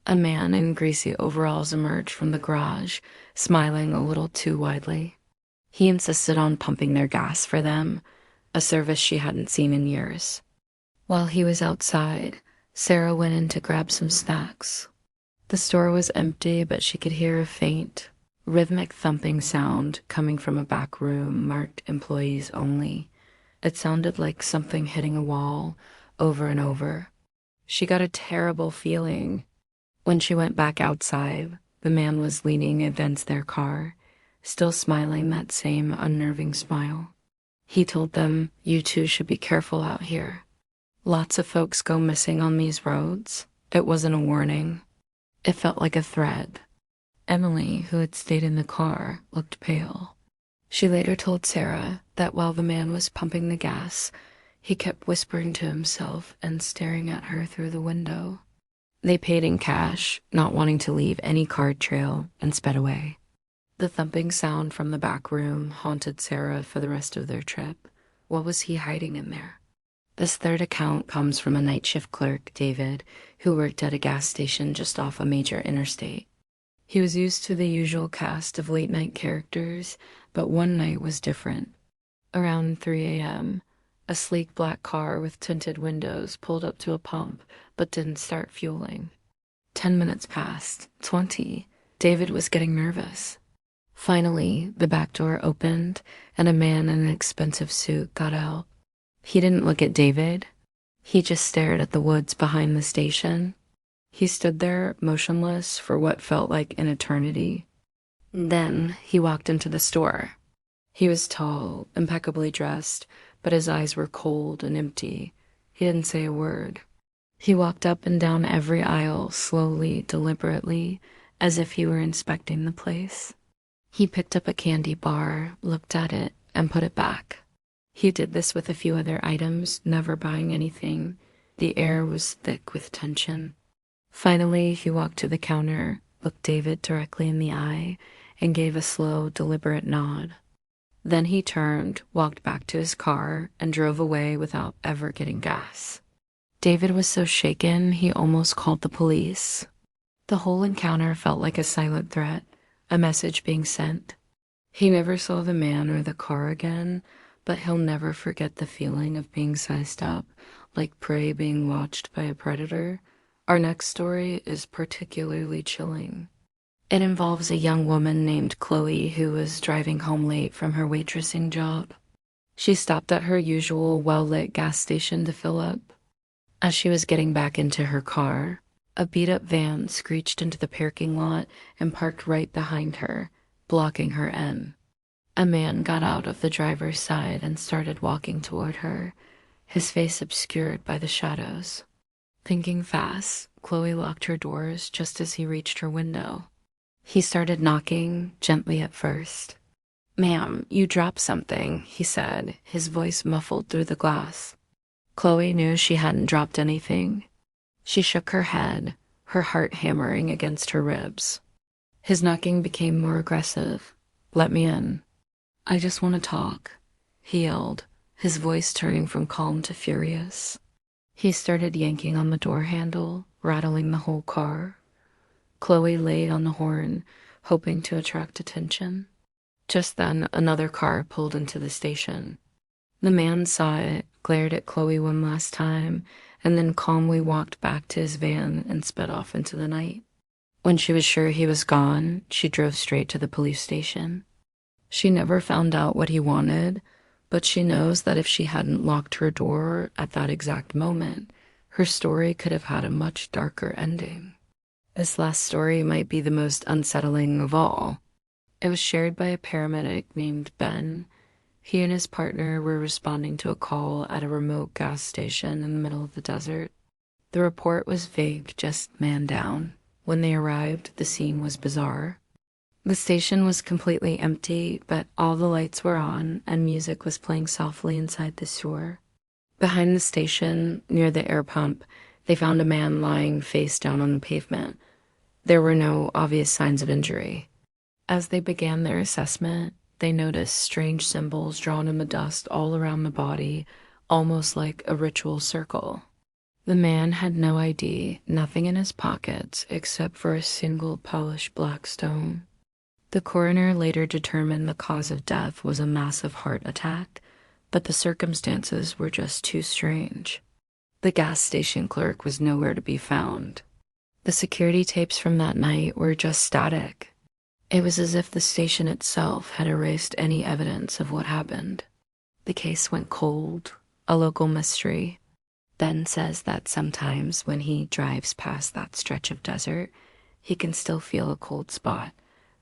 A man in greasy overalls emerged from the garage, smiling a little too widely. He insisted on pumping their gas for them, a service she hadn't seen in years. While he was outside, Sarah went in to grab some snacks. The store was empty, but she could hear a faint, rhythmic thumping sound coming from a back room marked employees only. It sounded like something hitting a wall over and over. She got a terrible feeling. When she went back outside, the man was leaning against their car, still smiling that same unnerving smile. He told them, "You two should be careful out here. Lots of folks go missing on these roads." It wasn't a warning. It felt like a threat. Emily, who had stayed in the car, looked pale. She later told Sarah that while the man was pumping the gas, he kept whispering to himself and staring at her through the window. They paid in cash, not wanting to leave any card trail, and sped away. The thumping sound from the back room haunted Sarah for the rest of their trip. What was he hiding in there? This third account comes from a night shift clerk, David, who worked at a gas station just off a major interstate. He was used to the usual cast of late-night characters, but one night was different. Around 3 a.m., a sleek black car with tinted windows pulled up to a pump, but didn't start fueling. 10 minutes passed, 20. David was getting nervous. Finally, the back door opened, and a man in an expensive suit got out. He didn't look at David. He just stared at the woods behind the station. He stood there, motionless, for what felt like an eternity. Then he walked into the store. He was tall, impeccably dressed, but his eyes were cold and empty. He didn't say a word. He walked up and down every aisle, slowly, deliberately, as if he were inspecting the place. He picked up a candy bar, looked at it, and put it back. He did this with a few other items, never buying anything. The air was thick with tension. Finally, he walked to the counter, looked David directly in the eye, and gave a slow, deliberate nod. Then he turned, walked back to his car, and drove away without ever getting gas. David was so shaken, he almost called the police. The whole encounter felt like a silent threat, a message being sent. He never saw the man or the car again, but he'll never forget the feeling of being sized up, like prey being watched by a predator. Our next story is particularly chilling. It involves a young woman named Chloe who was driving home late from her waitressing job. She stopped at her usual well-lit gas station to fill up. As she was getting back into her car, a beat-up van screeched into the parking lot and parked right behind her, blocking her in. A man got out of the driver's side and started walking toward her, his face obscured by the shadows. Thinking fast, Chloe locked her doors just as he reached her window. He started knocking, gently at first. "Ma'am, you dropped something," he said, his voice muffled through the glass. Chloe knew she hadn't dropped anything. She shook her head, her heart hammering against her ribs. His knocking became more aggressive. "Let me in." "I just want to talk," he yelled, his voice turning from calm to furious. He started yanking on the door handle, rattling the whole car. Chloe laid on the horn, hoping to attract attention. Just then, another car pulled into the station. The man saw it, glared at Chloe one last time, and then calmly walked back to his van and sped off into the night. When she was sure he was gone, she drove straight to the police station. She never found out what he wanted, but she knows that if she hadn't locked her door at that exact moment, her story could have had a much darker ending. This last story might be the most unsettling of all. It was shared by a paramedic named Ben. He and his partner were responding to a call at a remote gas station in the middle of the desert. The report was vague, just "man down." When they arrived, the scene was bizarre. The station was completely empty, but all the lights were on and music was playing softly inside the store. Behind the station, near the air pump, they found a man lying face down on the pavement. There were no obvious signs of injury. As they began their assessment, they noticed strange symbols drawn in the dust all around the body, almost like a ritual circle. The man had no ID, nothing in his pockets except for a single polished black stone. The coroner later determined the cause of death was a massive heart attack, but the circumstances were just too strange. The gas station clerk was nowhere to be found. The security tapes from that night were just static. It was as if the station itself had erased any evidence of what happened. The case went cold, a local mystery. Ben says that sometimes when he drives past that stretch of desert, he can still feel a cold spot,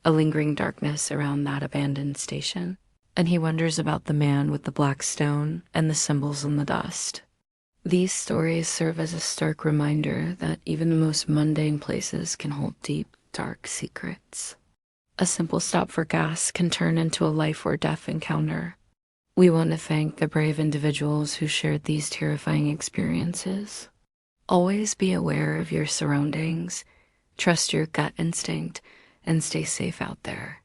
a lingering darkness around that abandoned station, and he wonders about the man with the black stone and the symbols in the dust. These stories serve as a stark reminder that even the most mundane places can hold deep, dark secrets. A simple stop for gas can turn into a life or death encounter. We want to thank the brave individuals who shared these terrifying experiences. Always be aware of your surroundings, trust your gut instinct, and stay safe out there.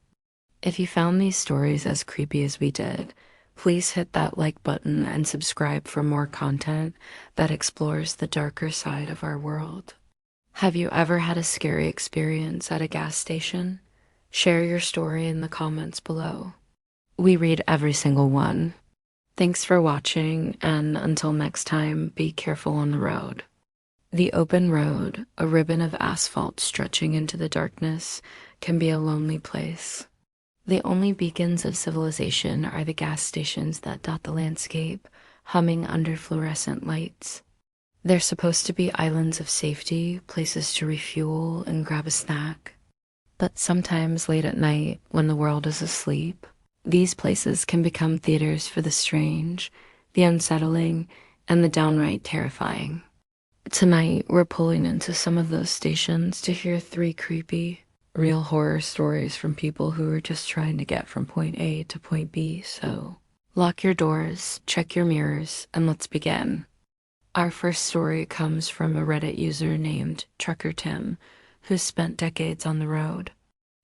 If you found these stories as creepy as we did, please hit that like button and subscribe for more content that explores the darker side of our world. Have you ever had a scary experience at a gas station? Share your story in the comments below. We read every single one. Thanks for watching, and until next time, be careful on the road. The open road, a ribbon of asphalt stretching into the darkness, can be a lonely place. The only beacons of civilization are the gas stations that dot the landscape, humming under fluorescent lights. They're supposed to be islands of safety, places to refuel and grab a snack. But sometimes late at night, when the world is asleep, these places can become theaters for the strange, the unsettling, and the downright terrifying. Tonight, we're pulling into some of those stations to hear 3 creepy, real horror stories from people who are just trying to get from point A to point B, so lock your doors, check your mirrors, and let's begin. Our first story comes from a Reddit user named Trucker Tim, who spent decades on the road.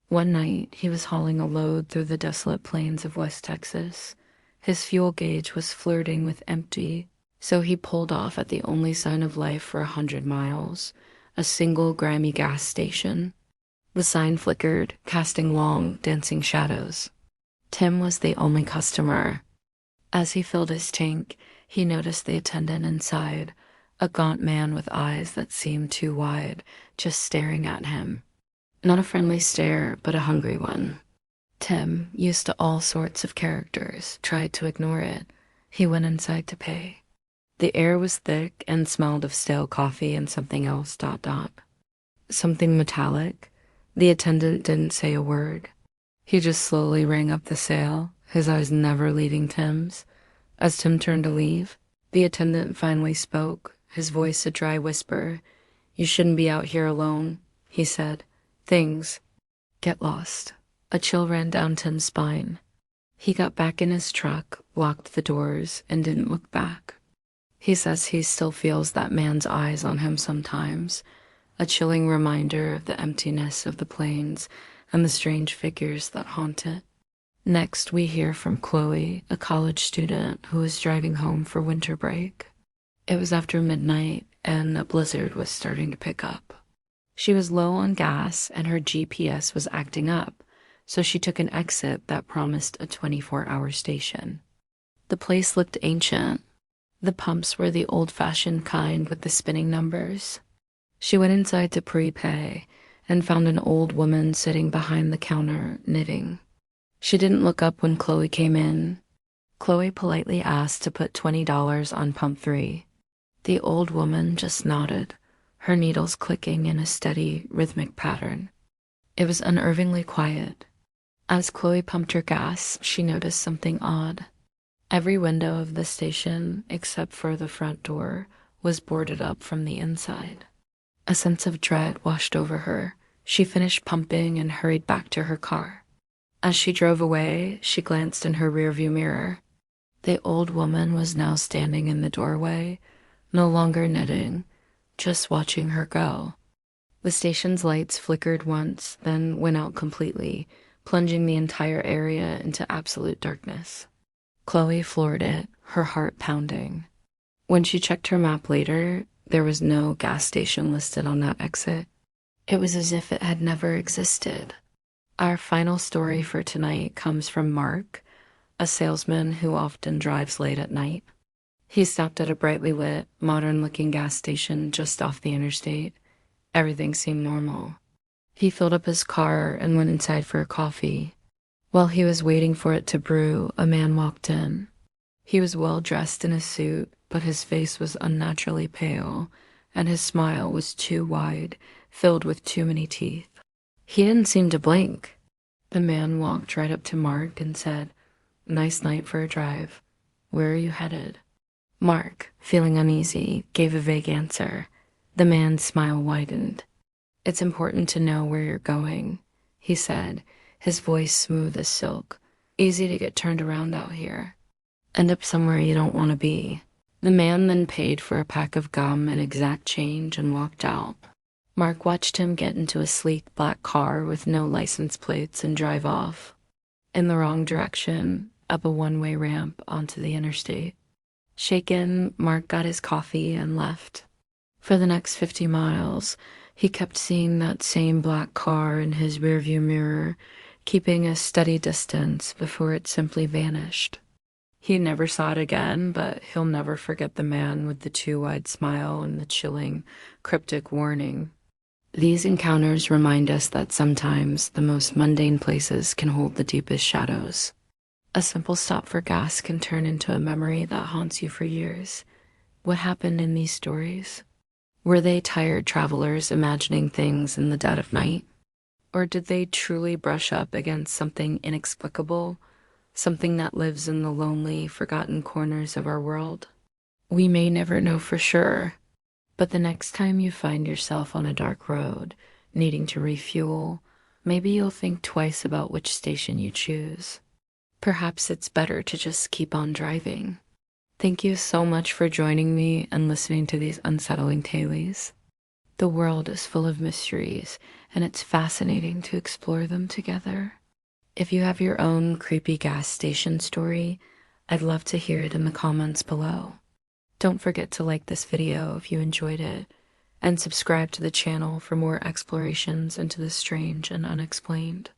One night, he was hauling a load through the desolate plains of West Texas. His fuel gauge was flirting with empty, so he pulled off at the only sign of life for 100 miles, a single grimy gas station. The sign flickered, casting long, dancing shadows. Tim was the only customer. As he filled his tank, he noticed the attendant inside, a gaunt man with eyes that seemed too wide, just staring at him. Not a friendly stare, but a hungry one. Tim, used to all sorts of characters, tried to ignore it. He went inside to pay. The air was thick and smelled of stale coffee and something else, ... Something metallic. The attendant didn't say a word. He just slowly rang up the sale, his eyes never leaving Tim's. As Tim turned to leave, the attendant finally spoke, his voice a dry whisper. "You shouldn't be out here alone," he said. "Things get lost." A chill ran down Tim's spine. He got back in his truck, locked the doors, and didn't look back. He says he still feels that man's eyes on him sometimes, a chilling reminder of the emptiness of the plains and the strange figures that haunt it. Next, we hear from Chloe, a college student who was driving home for winter break. It was after midnight, and a blizzard was starting to pick up. She was low on gas, and her GPS was acting up, so she took an exit that promised a 24-hour station. The place looked ancient. The pumps were the old-fashioned kind with the spinning numbers. She went inside to prepay and found an old woman sitting behind the counter, knitting. She didn't look up when Chloe came in. Chloe politely asked to put $20 on pump 3. The old woman just nodded, her needles clicking in a steady, rhythmic pattern. It was unnervingly quiet. As Chloe pumped her gas, she noticed something odd. Every window of the station, except for the front door, was boarded up from the inside. A sense of dread washed over her. She finished pumping and hurried back to her car. As she drove away, she glanced in her rearview mirror. The old woman was now standing in the doorway, no longer knitting, just watching her go. The station's lights flickered once, then went out completely, plunging the entire area into absolute darkness. Chloe floored it, her heart pounding. When she checked her map later, there was no gas station listed on that exit. It was as if it had never existed. Our final story for tonight comes from Mark, a salesman who often drives late at night. He stopped at a brightly lit, modern-looking gas station just off the interstate. Everything seemed normal. He filled up his car and went inside for a coffee. While he was waiting for it to brew, a man walked in. He was well dressed in a suit, but his face was unnaturally pale, and his smile was too wide, filled with too many teeth. He didn't seem to blink. The man walked right up to Mark and said, "Nice night for a drive. Where are you headed?" Mark, feeling uneasy, gave a vague answer. The man's smile widened. "It's important to know where you're going," he said, his voice smooth as silk. "Easy to get turned around out here. End up somewhere you don't want to be." The man then paid for a pack of gum and exact change and walked out. Mark watched him get into a sleek black car with no license plates and drive off. In the wrong direction, up a one-way ramp onto the interstate. Shaken, Mark got his coffee and left. For the next 50 miles, he kept seeing that same black car in his rearview mirror, keeping a steady distance before it simply vanished. He never saw it again, but he'll never forget the man with the too wide smile and the chilling, cryptic warning. These encounters remind us that sometimes the most mundane places can hold the deepest shadows. A simple stop for gas can turn into a memory that haunts you for years. What happened in these stories? Were they tired travelers imagining things in the dead of night? Or did they truly brush up against something inexplicable, something that lives in the lonely, forgotten corners of our world? We may never know for sure, but the next time you find yourself on a dark road, needing to refuel, maybe you'll think twice about which station you choose. Perhaps it's better to just keep on driving. Thank you so much for joining me and listening to these unsettling tales. The world is full of mysteries, and it's fascinating to explore them together. If you have your own creepy gas station story, I'd love to hear it in the comments below. Don't forget to like this video if you enjoyed it, and subscribe to the channel for more explorations into the strange and unexplained.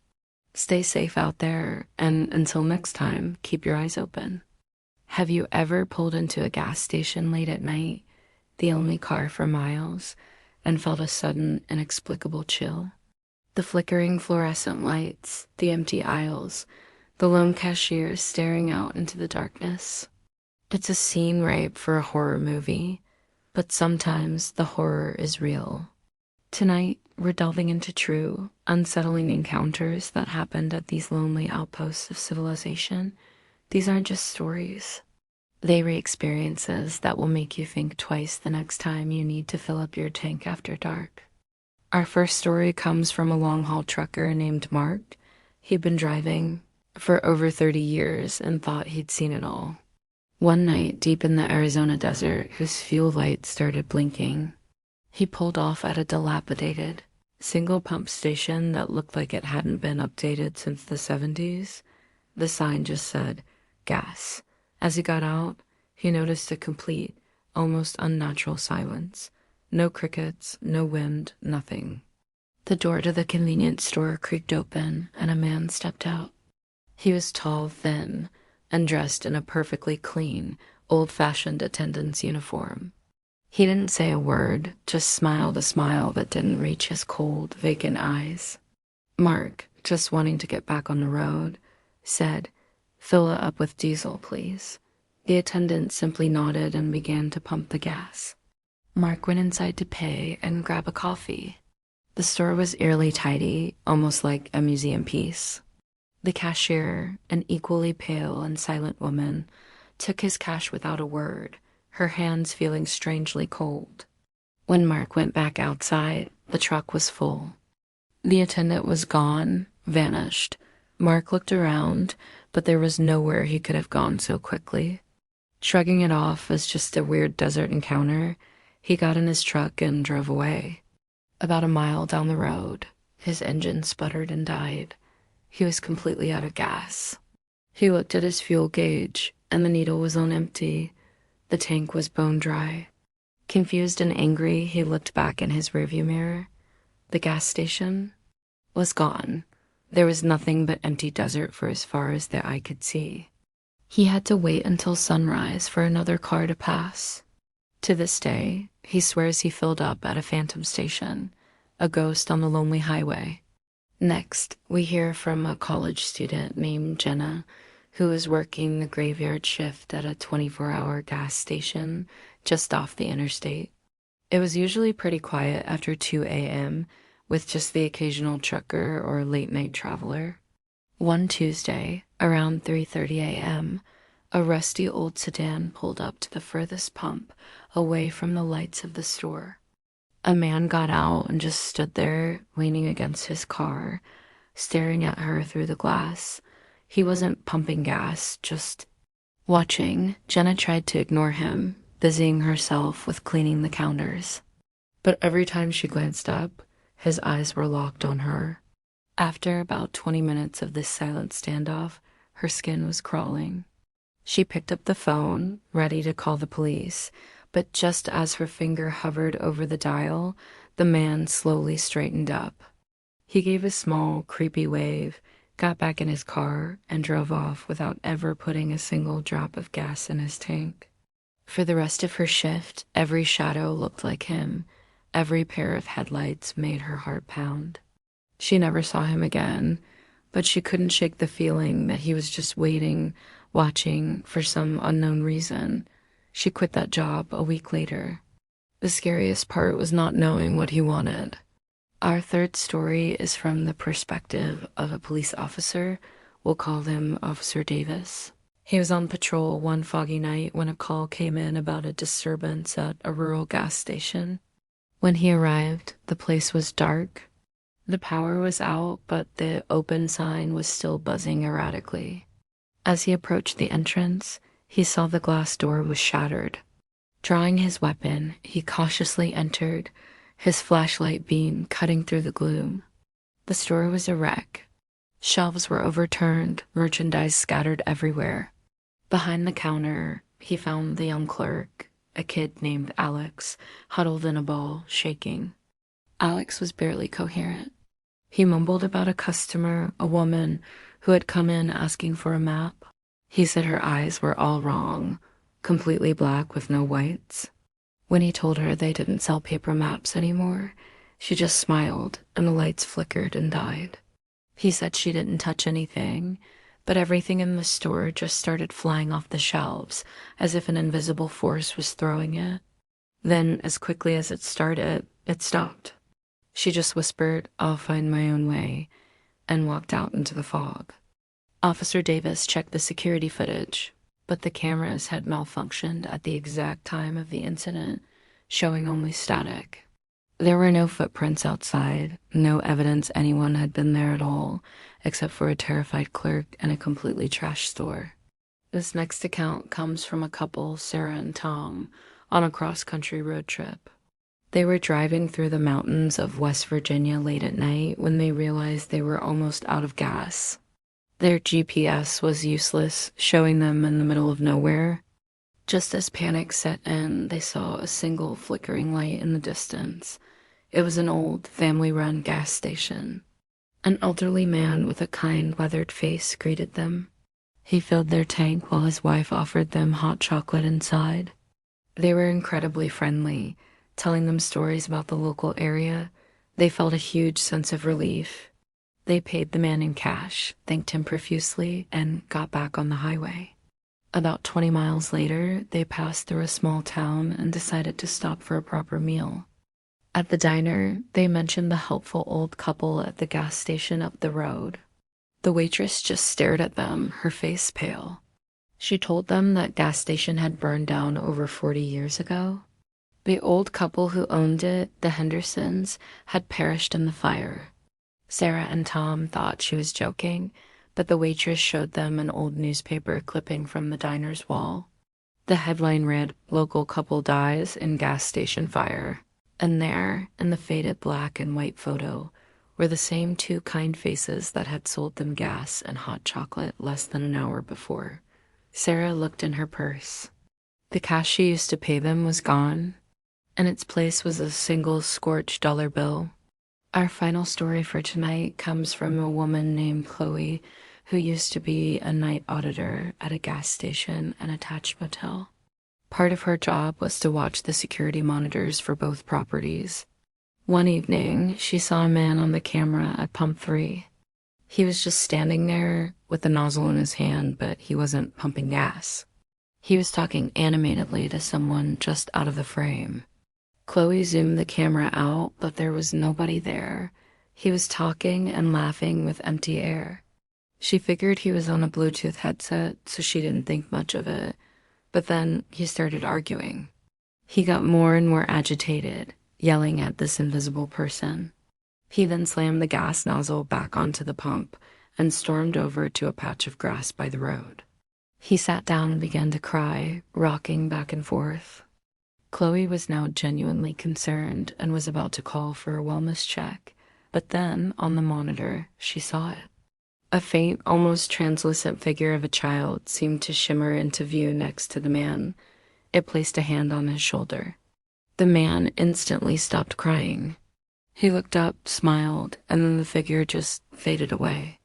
Stay safe out there, and until next time, keep your eyes open. Have you ever pulled into a gas station late at night, the only car for miles, and felt a sudden, inexplicable chill? The flickering fluorescent lights, the empty aisles, the lone cashier staring out into the darkness. It's a scene ripe for a horror movie, but sometimes the horror is real. Tonight, we're delving into true, unsettling encounters that happened at these lonely outposts of civilization. These aren't just stories. They are experiences that will make you think twice the next time you need to fill up your tank after dark. Our first story comes from a long-haul trucker named Mark. He'd been driving for over 30 years and thought he'd seen it all. One night, deep in the Arizona desert, his fuel light started blinking. He pulled off at a dilapidated, single-pump station that looked like it hadn't been updated since the 70s. The sign just said, "Gas." As he got out, he noticed a complete, almost unnatural silence. No crickets, no wind, nothing. The door to the convenience store creaked open, and a man stepped out. He was tall, thin, and dressed in a perfectly clean, old-fashioned attendant's uniform. He didn't say a word, just smiled a smile that didn't reach his cold, vacant eyes. Mark, just wanting to get back on the road, said, "Fill it up with diesel, please." The attendant simply nodded and began to pump the gas. Mark went inside to pay and grab a coffee. The store was eerily tidy, almost like a museum piece. The cashier, an equally pale and silent woman, took his cash without a word, her hands feeling strangely cold. When Mark went back outside, the truck was full. The attendant was gone, vanished. Mark looked around, but there was nowhere he could have gone so quickly. Shrugging it off as just a weird desert encounter, he got in his truck and drove away. About a mile down the road, his engine sputtered and died. He was completely out of gas. He looked at his fuel gauge, and the needle was on empty. The tank was bone dry. Confused and angry, he looked back in his rearview mirror. The gas station was gone. There was nothing but empty desert for as far as the eye could see. He had to wait until sunrise for another car to pass. To this day, he swears he filled up at a phantom station, a ghost on the lonely highway. Next, we hear from a college student named Jenna, who was working the graveyard shift at a 24-hour gas station just off the interstate. It was usually pretty quiet after 2 a.m., with just the occasional trucker or late-night traveler. One Tuesday, around 3:30 a.m., a rusty old sedan pulled up to the furthest pump away from the lights of the store. A man got out and just stood there, leaning against his car, staring at her through the glass. He wasn't pumping gas, just watching. Jenna tried to ignore him, busying herself with cleaning the counters. But every time she glanced up, his eyes were locked on her. After about 20 minutes of this silent standoff, her skin was crawling. She picked up the phone, ready to call the police, but just as her finger hovered over the dial, the man slowly straightened up. He gave a small, creepy wave, got back in his car, and drove off without ever putting a single drop of gas in his tank. For the rest of her shift, every shadow looked like him. Every pair of headlights made her heart pound. She never saw him again, but she couldn't shake the feeling that he was just waiting, watching for some unknown reason. She quit that job a week later. The scariest part was not knowing what he wanted. Our third story is from the perspective of a police officer. We'll call him Officer Davis. He was on patrol one foggy night when a call came in about a disturbance at a rural gas station. When he arrived, the place was dark. The power was out, but the open sign was still buzzing erratically. As he approached the entrance, he saw the glass door was shattered. Drawing his weapon, he cautiously entered, his flashlight beam cutting through the gloom. The store was a wreck. Shelves were overturned, merchandise scattered everywhere. Behind the counter, he found the young clerk, a kid named Alex, huddled in a ball, shaking. Alex was barely coherent. He mumbled about a customer, a woman, who had come in asking for a map. He said her eyes were all wrong, completely black with no whites. When he told her they didn't sell paper maps anymore, she just smiled and the lights flickered and died. He said she didn't touch anything, but everything in the store just started flying off the shelves as if an invisible force was throwing it. Then, as quickly as it started, it stopped. She just whispered, "I'll find my own way," and walked out into the fog. Officer Davis checked the security footage, but the cameras had malfunctioned at the exact time of the incident, showing only static. There were no footprints outside, no evidence anyone had been there at all, except for a terrified clerk and a completely trashed store. This next account comes from a couple, Sarah and Tom, on a cross-country road trip. They were driving through the mountains of West Virginia late at night when they realized they were almost out of gas. Their GPS was useless, showing them in the middle of nowhere. Just as panic set in, they saw a single flickering light in the distance. It was an old, family-run gas station. An elderly man with a kind, weathered face greeted them. He filled their tank while his wife offered them hot chocolate inside. They were incredibly friendly, telling them stories about the local area. They felt a huge sense of relief. They paid the man in cash, thanked him profusely, and got back on the highway. About 20 miles later, they passed through a small town and decided to stop for a proper meal. At the diner, they mentioned the helpful old couple at the gas station up the road. The waitress just stared at them, her face pale. She told them that gas station had burned down over 40 years ago. The old couple who owned it, the Hendersons, had perished in the fire. Sarah and Tom thought she was joking, but the waitress showed them an old newspaper clipping from the diner's wall. The headline read, "Local couple dies in gas station fire." And there, in the faded black and white photo, were the same two kind faces that had sold them gas and hot chocolate less than an hour before. Sarah looked in her purse. The cash she used to pay them was gone. In its place was a single scorched dollar bill. Our final story for tonight comes from a woman named Chloe, who used to be a night auditor at a gas station and attached motel. Part of her job was to watch the security monitors for both properties. One evening, she saw a man on the camera at pump 3. He was just standing there with the nozzle in his hand, but he wasn't pumping gas. He was talking animatedly to someone just out of the frame. Chloe zoomed the camera out, but there was nobody there. He was talking and laughing with empty air. She figured he was on a Bluetooth headset, so she didn't think much of it. But then he started arguing. He got more and more agitated, yelling at this invisible person. He then slammed the gas nozzle back onto the pump and stormed over to a patch of grass by the road. He sat down and began to cry, rocking back and forth. Chloe was now genuinely concerned and was about to call for a wellness check, but then, on the monitor, she saw it. A faint, almost translucent figure of a child seemed to shimmer into view next to the man. It placed a hand on his shoulder. The man instantly stopped crying. He looked up, smiled, and then the figure just faded away.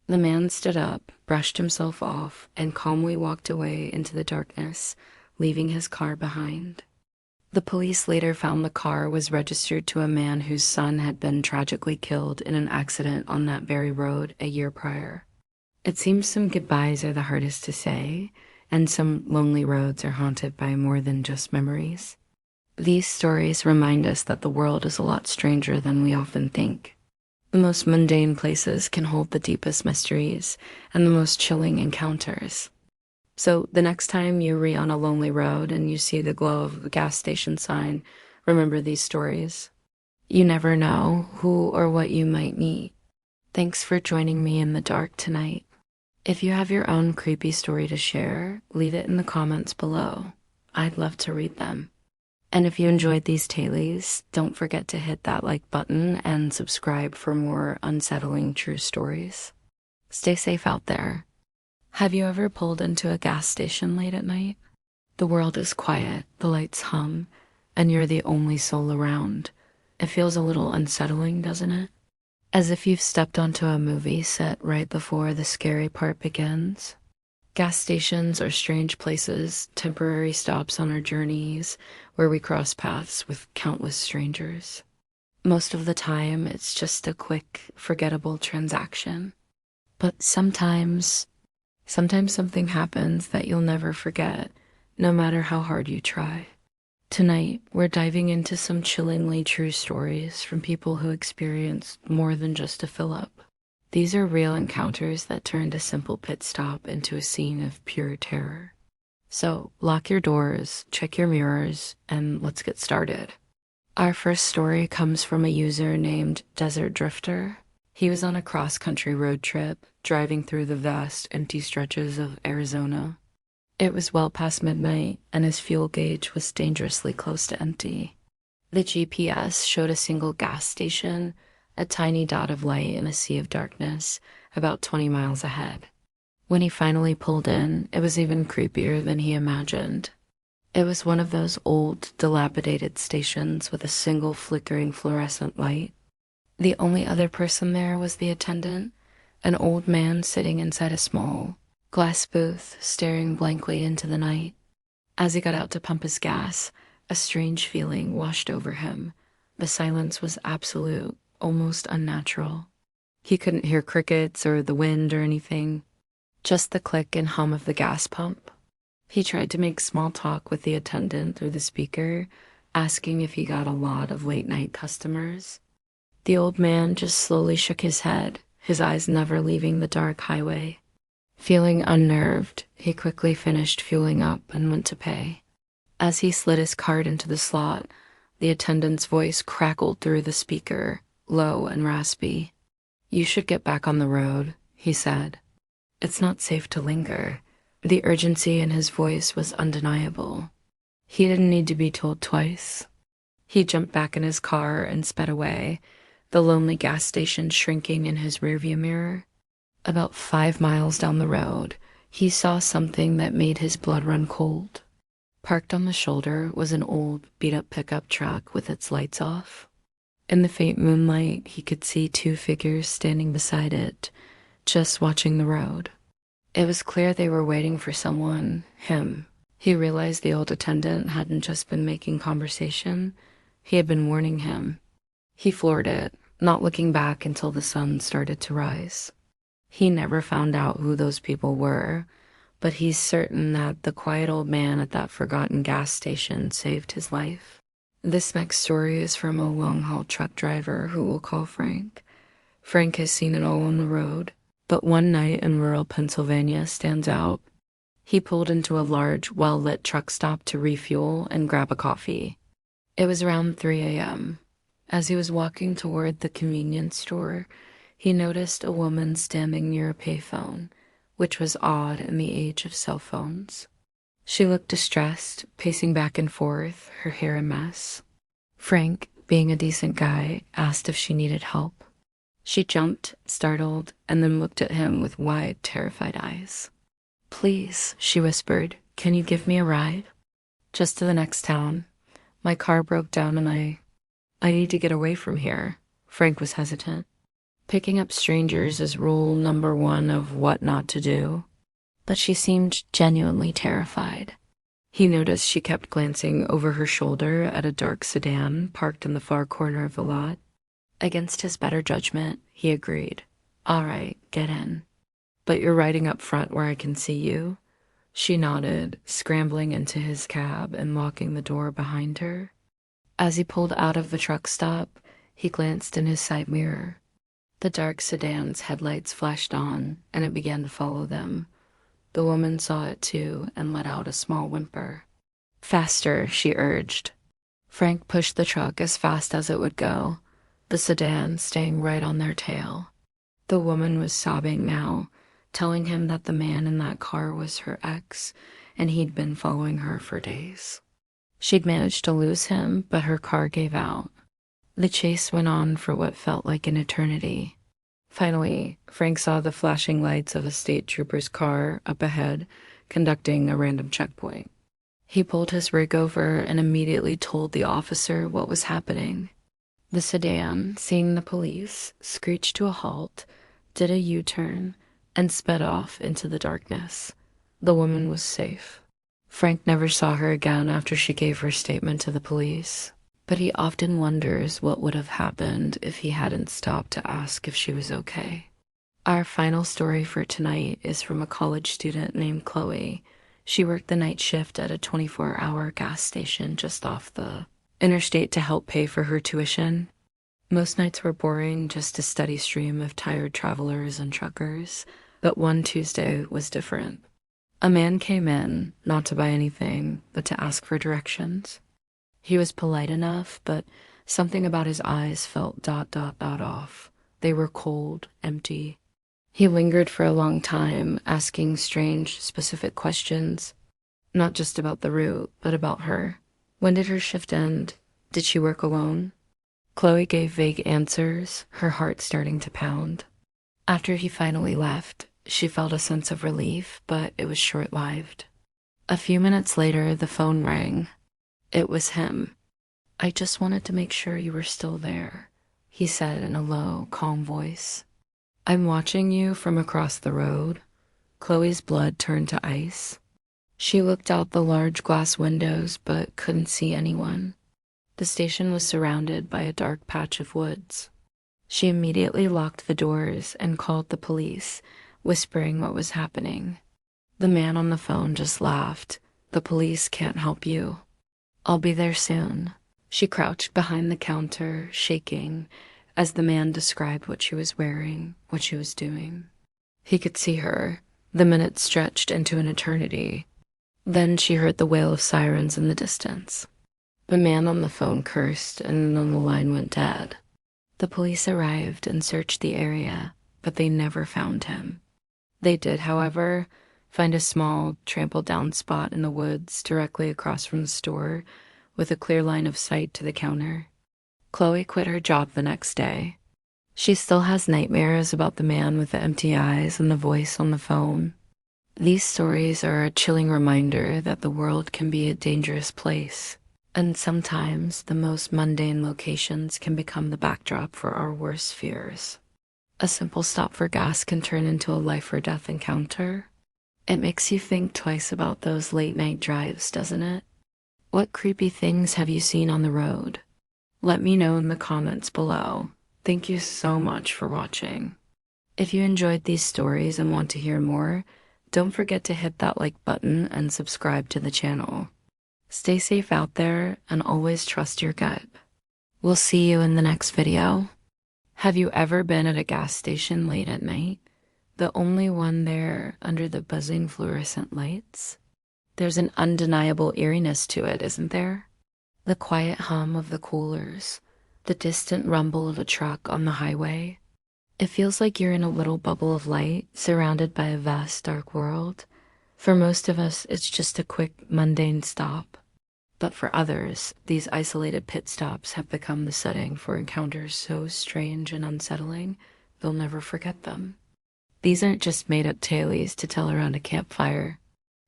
The man stood up, brushed himself off, and calmly walked away into the darkness, leaving his car behind. The police later found the car was registered to a man whose son had been tragically killed in an accident on that very road a year prior. It seems some goodbyes are the hardest to say, and some lonely roads are haunted by more than just memories. These stories remind us that the world is a lot stranger than we often think. The most mundane places can hold the deepest mysteries and the most chilling encounters. So the next time you're on a lonely road and you see the glow of the gas station sign, remember these stories. You never know who or what you might meet. Thanks for joining me in the dark tonight. If you have your own creepy story to share, leave it in the comments below. I'd love to read them. And if you enjoyed these tales, don't forget to hit that like button and subscribe for more unsettling true stories. Stay safe out there. Have you ever pulled into a gas station late at night? The world is quiet, the lights hum, and you're the only soul around. It feels a little unsettling, doesn't it? As if you've stepped onto a movie set right before the scary part begins. Gas stations are strange places, temporary stops on our journeys, where we cross paths with countless strangers. Most of the time, it's just a quick, forgettable transaction. But sometimes something happens that you'll never forget, no matter how hard you try. Tonight, we're diving into some chillingly true stories from people who experienced more than just a fill-up. These are real encounters that turned a simple pit stop into a scene of pure terror. So, lock your doors, check your mirrors, and let's get started. Our first story comes from a user named Desert Drifter. He was on a cross-country road trip, driving through the vast, empty stretches of Arizona. It was well past midnight, and his fuel gauge was dangerously close to empty. The GPS showed a single gas station, a tiny dot of light in a sea of darkness, about 20 miles ahead. When he finally pulled in, it was even creepier than he imagined. It was one of those old, dilapidated stations with a single flickering fluorescent light. The only other person there was the attendant, an old man sitting inside a small glass booth, staring blankly into the night. As he got out to pump his gas, a strange feeling washed over him. The silence was absolute, almost unnatural. He couldn't hear crickets or the wind or anything, just the click and hum of the gas pump. He tried to make small talk with the attendant through the speaker, asking if he got a lot of late-night customers. The old man just slowly shook his head, his eyes never leaving the dark highway. Feeling unnerved, he quickly finished fueling up and went to pay. As he slid his card into the slot, the attendant's voice crackled through the speaker, low and raspy. "You should get back on the road," he said. "It's not safe to linger." The urgency in his voice was undeniable. He didn't need to be told twice. He jumped back in his car and sped away, the lonely gas station shrinking in his rearview mirror. About 5 miles down the road, he saw something that made his blood run cold. Parked on the shoulder was an old, beat-up pickup truck with its lights off. In the faint moonlight, he could see two figures standing beside it, just watching the road. It was clear they were waiting for someone, him. He realized the old attendant hadn't just been making conversation, he had been warning him. He floored it, not looking back until the sun started to rise. He never found out who those people were, but he's certain that the quiet old man at that forgotten gas station saved his life. This next story is from a long-haul truck driver who we'll call Frank. Frank has seen it all on the road, but one night in rural Pennsylvania stands out. He pulled into a large, well-lit truck stop to refuel and grab a coffee. It was around 3 a.m. As he was walking toward the convenience store, he noticed a woman standing near a payphone, which was odd in the age of cell phones. She looked distressed, pacing back and forth, her hair a mess. Frank, being a decent guy, asked if she needed help. She jumped, startled, and then looked at him with wide, terrified eyes. "Please," she whispered, "can you give me a ride?" "Just to the next town. My car broke down and I need to get away from here." Frank was hesitant. Picking up strangers is rule number 1 of what not to do. But she seemed genuinely terrified. He noticed she kept glancing over her shoulder at a dark sedan parked in the far corner of the lot. Against his better judgment, he agreed. "All right, get in. But you're riding up front where I can see you?" She nodded, scrambling into his cab and locking the door behind her. As he pulled out of the truck stop, he glanced in his side mirror. The dark sedan's headlights flashed on, and it began to follow them. The woman saw it too and let out a small whimper. "Faster," she urged. Frank pushed the truck as fast as it would go, the sedan staying right on their tail. The woman was sobbing now, telling him that the man in that car was her ex, and he'd been following her for days. She'd managed to lose him, but her car gave out. The chase went on for what felt like an eternity. Finally, Frank saw the flashing lights of a state trooper's car up ahead, conducting a random checkpoint. He pulled his rig over and immediately told the officer what was happening. The sedan, seeing the police, screeched to a halt, did a U-turn, and sped off into the darkness. The woman was safe. Frank never saw her again after she gave her statement to the police. But he often wonders what would have happened if he hadn't stopped to ask if she was okay. Our final story for tonight is from a college student named Chloe. She worked the night shift at a 24-hour gas station just off the interstate to help pay for her tuition. Most nights were boring, just a steady stream of tired travelers and truckers, but one Tuesday was different. A man came in, not to buy anything, but to ask for directions. He was polite enough, but something about his eyes felt ... off. They were cold, empty. He lingered for a long time, asking strange, specific questions, not just about the route, but about her. When did her shift end? Did she work alone? Chloe gave vague answers, her heart starting to pound. After he finally left, she felt a sense of relief, but it was short-lived. A few minutes later, the phone rang. It was him. "I just wanted to make sure you were still there," he said in a low, calm voice. "I'm watching you from across the road." Chloe's blood turned to ice. She looked out the large glass windows but couldn't see anyone. The station was surrounded by a dark patch of woods. She immediately locked the doors and called the police, whispering what was happening. The man on the phone just laughed. "The police can't help you. I'll be there soon." She crouched behind the counter, shaking, as the man described what she was wearing, what she was doing. He could see her. The minutes stretched into an eternity. Then she heard the wail of sirens in the distance. The man on the phone cursed, and then the line went dead. The police arrived and searched the area, but they never found him. They did, however, find a small, trampled-down spot in the woods directly across from the store, with a clear line of sight to the counter. Chloe quit her job the next day. She still has nightmares about the man with the empty eyes and the voice on the phone. These stories are a chilling reminder that the world can be a dangerous place, And sometimes the most mundane locations can become the backdrop for our worst fears. A simple stop for gas can turn into a life or death encounter. It makes you think twice about those late night drives, doesn't it? What creepy things have you seen on the road? Let me know in the comments below. Thank you so much for watching. If you enjoyed these stories and want to hear more, don't forget to hit that like button and subscribe to the channel. Stay safe out there and always trust your gut. We'll see you in the next video. Have you ever been at a gas station late at night? The only one there under the buzzing fluorescent lights? There's an undeniable eeriness to it, isn't there? The quiet hum of the coolers, the distant rumble of a truck on the highway. It feels like you're in a little bubble of light surrounded by a vast dark world. For most of us, it's just a quick, mundane stop. But for others, these isolated pit stops have become the setting for encounters so strange and unsettling, they'll never forget them. These aren't just made-up tales to tell around a campfire.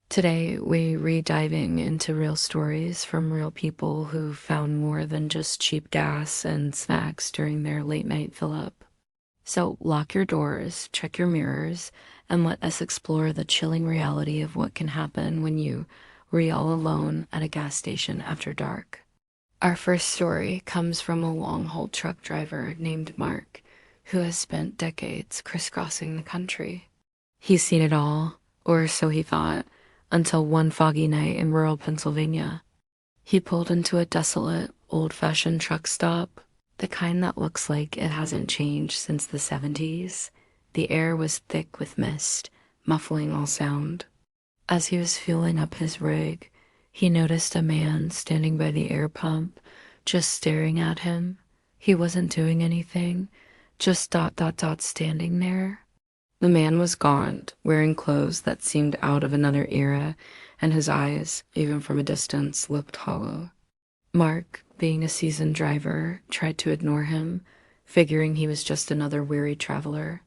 Today, we're re-diving into real stories from real people who found more than just cheap gas and snacks during their late-night fill-up. So lock your doors, check your mirrors, and let us explore the chilling reality of what can happen when you are all alone at a gas station after dark. Our first story comes from a long-haul truck driver named Mark, who has spent decades crisscrossing the country. He's seen it all, or so he thought, until one foggy night in rural Pennsylvania. He pulled into a desolate, old-fashioned truck stop, the kind that looks like it hasn't changed since the 70s. The air was thick with mist, muffling all sound. As he was fueling up his rig, he noticed a man standing by the air pump, just staring at him. He wasn't doing anything, just standing there. The man was gaunt, wearing clothes that seemed out of another era, and his eyes, even from a distance, looked hollow. Mark, being a seasoned driver, tried to ignore him, figuring he was just another weary traveler.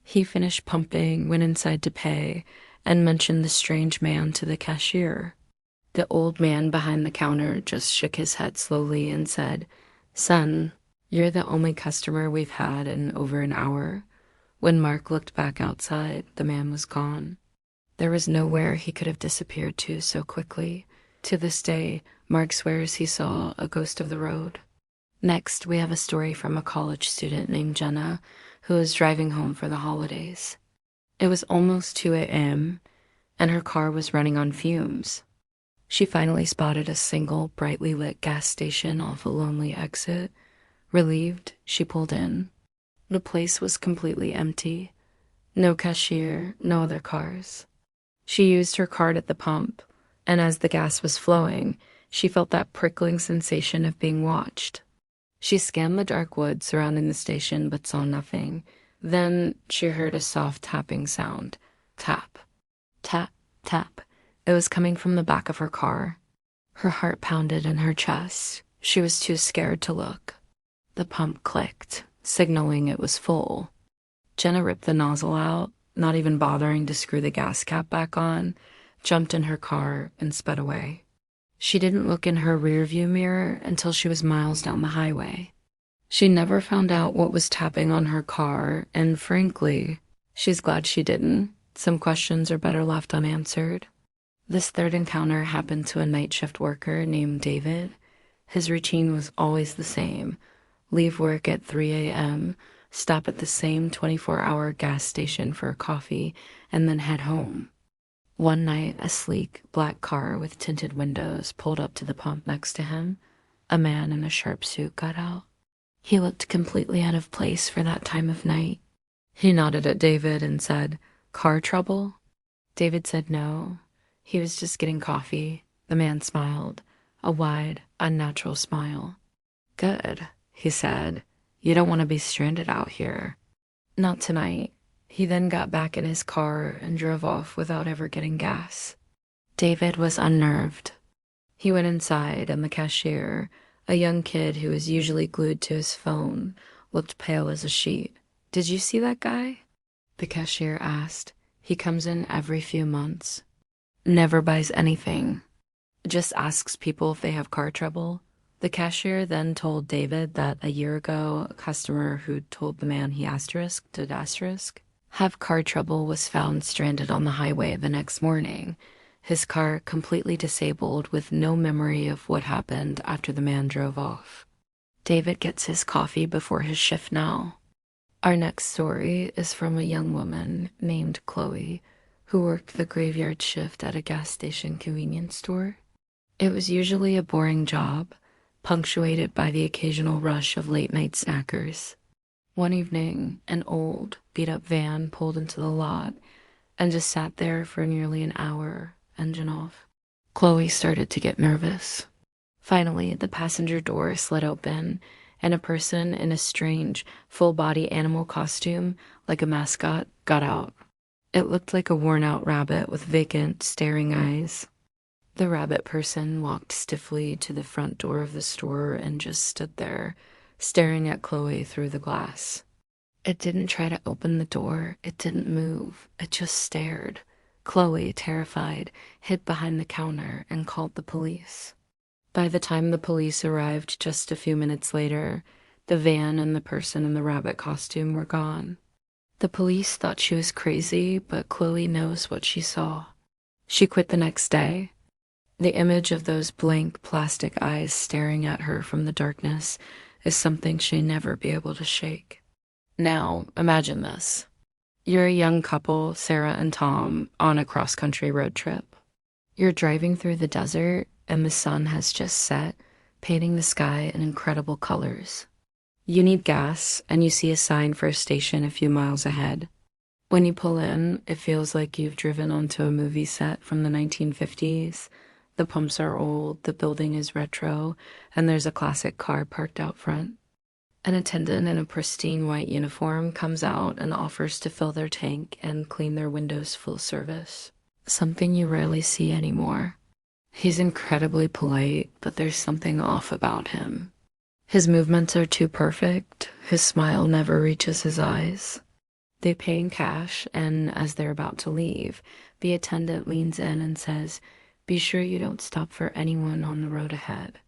He finished pumping, went inside to pay, and mentioned the strange man to the cashier. The old man behind the counter just shook his head slowly and said, "Son, you're the only customer we've had in over an hour." When Mark looked back outside, the man was gone. There was nowhere he could have disappeared to so quickly. To this day, Mark swears he saw a ghost of the road. Next, we have a story from a college student named Jenna, who was driving home for the holidays. It was almost 2 a.m., and her car was running on fumes. She finally spotted a single, brightly lit gas station off a lonely exit. Relieved, she pulled in. The place was completely empty. No cashier, no other cars. She used her card at the pump, and as the gas was flowing, she felt that prickling sensation of being watched. She scanned the dark woods surrounding the station but saw nothing. Then she heard a soft tapping sound. Tap. Tap, tap. It was coming from the back of her car. Her heart pounded in her chest. She was too scared to look. The pump clicked, signaling it was full. Jenna ripped the nozzle out, not even bothering to screw the gas cap back on, jumped in her car, and sped away. She didn't look in her rearview mirror until she was miles down the highway. She never found out what was tapping on her car, and frankly, she's glad she didn't. Some questions are better left unanswered. This third encounter happened to a night shift worker named David. His routine was always the same. Leave work at 3 a.m., stop at the same 24-hour gas station for a coffee, and then head home. One night, a sleek, black car with tinted windows pulled up to the pump next to him. A man in a sharp suit got out. He looked completely out of place for that time of night. He nodded at David and said, "Car trouble?" David said no. He was just getting coffee. The man smiled, a wide, unnatural smile. "Good," he said. "You don't want to be stranded out here." "Not tonight." He then got back in his car and drove off without ever getting gas. David was unnerved. He went inside, and the cashier, a young kid who was usually glued to his phone, looked pale as a sheet. "Did you see that guy?" the cashier asked. "He comes in every few months. Never buys anything." just asks people if they have car trouble. The cashier then told David that a year ago, a customer who told the man he did have car trouble was found stranded on the highway the next morning, his car completely disabled with no memory of what happened after the man drove off. David gets his coffee before his shift now. Our next story is from a young woman named Chloe, who worked the graveyard shift at a gas station convenience store. It was usually a boring job, punctuated by the occasional rush of late-night snackers. One evening, an old, beat-up van pulled into the lot and just sat there for nearly an hour, engine off. Chloe started to get nervous. Finally, the passenger door slid open, and a person in a strange, full-body animal costume, like a mascot, got out. It looked like a worn-out rabbit with vacant, staring eyes. The rabbit person walked stiffly to the front door of the store and just stood there, staring at Chloe through the glass. It didn't try to open the door. It didn't move. It just stared. Chloe, terrified, hid behind the counter and called the police. By the time the police arrived just a few minutes later, the van and the person in the rabbit costume were gone. The police thought she was crazy, but Chloe knows what she saw. She quit the next day. The image of those blank plastic eyes staring at her from the darkness is something she'll never be able to shake. Now, imagine this. You're a young couple, Sarah and Tom, on a cross-country road trip. You're driving through the desert, and the sun has just set, painting the sky in incredible colors. You need gas, and you see a sign for a station a few miles ahead. When you pull in, it feels like you've driven onto a movie set from the 1950s. The pumps are old, the building is retro, and there's a classic car parked out front. An attendant in a pristine white uniform comes out and offers to fill their tank and clean their windows full service. Something you rarely see anymore. He's incredibly polite, but there's something off about him. His movements are too perfect. His smile never reaches his eyes. They pay in cash, and as they're about to leave, the attendant leans in and says, "Be sure you don't stop for anyone on the road ahead."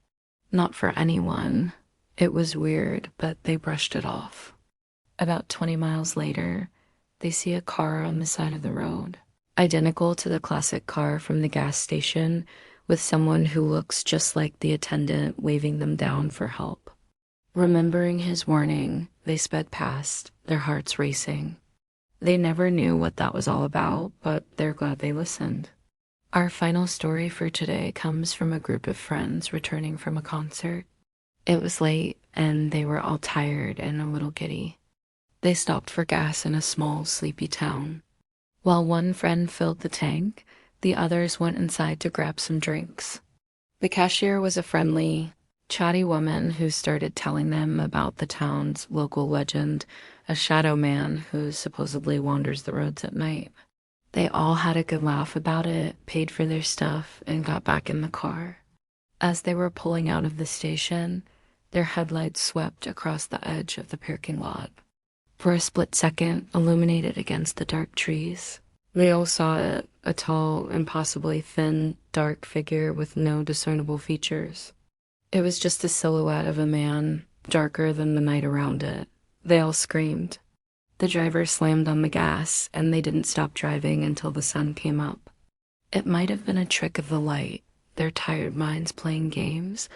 Not for anyone. It was weird, but they brushed it off. About 20 miles later, they see a car on the side of the road, identical to the classic car from the gas station, with someone who looks just like the attendant waving them down for help. Remembering his warning, they sped past, their hearts racing. They never knew what that was all about, but they're glad they listened. Our final story for today comes from a group of friends returning from a concert. It was late, and they were all tired and a little giddy. They stopped for gas in a small, sleepy town. While one friend filled the tank, the others went inside to grab some drinks. The cashier was a friendly, chatty woman who started telling them about the town's local legend, a shadow man who supposedly wanders the roads at night. They all had a good laugh about it, paid for their stuff, and got back in the car. As they were pulling out of the station, their headlights swept across the edge of the parking lot. For a split second, illuminated against the dark trees, they all saw it, a tall, impossibly thin, dark figure with no discernible features. It was just a silhouette of a man, darker than the night around it. They all screamed. The driver slammed on the gas, and they didn't stop driving until the sun came up. It might have been a trick of the light, their tired minds playing games,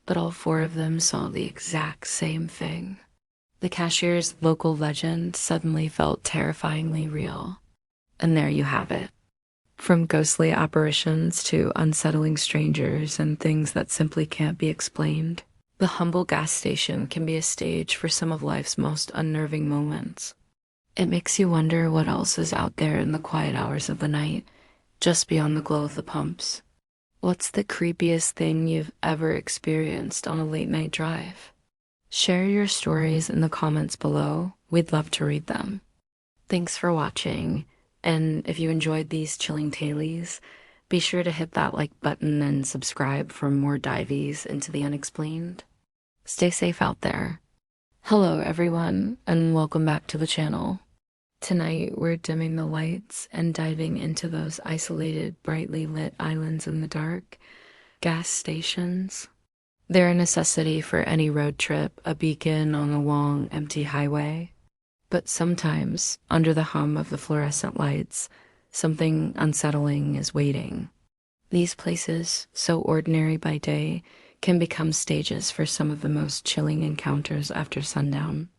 but all four of them saw the exact same thing. The cashier's local legend suddenly felt terrifyingly real. And there you have it. From ghostly apparitions to unsettling strangers and things that simply can't be explained, the humble gas station can be a stage for some of life's most unnerving moments. It makes you wonder what else is out there in the quiet hours of the night, just beyond the glow of the pumps. What's the creepiest thing you've ever experienced on a late-night drive? Share your stories in the comments below. We'd love to read them. Thanks for watching, and if you enjoyed these chilling tales, be sure to hit that like button and subscribe for more dives into the unexplained. Stay safe out there. Hello everyone, and welcome back to the channel. Tonight we're dimming the lights and diving into those isolated, brightly lit islands in the dark, Gas stations. They're a necessity for any road trip, a beacon on a long, empty highway. But sometimes, under the hum of the fluorescent lights, something unsettling is waiting. These places, so ordinary by day, can become stages for some of the most chilling encounters after sundown.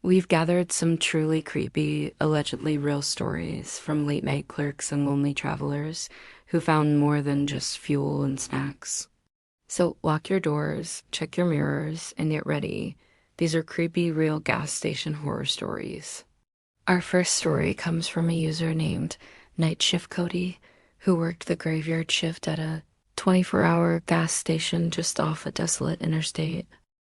We've gathered some truly creepy, allegedly real stories from late night clerks and lonely travelers who found more than just fuel and snacks. So lock your doors, check your mirrors, and get ready. These are creepy, real gas station horror stories. Our first story comes from a user named Night Shift Cody, who worked the graveyard shift at a 24-hour gas station just off a desolate interstate.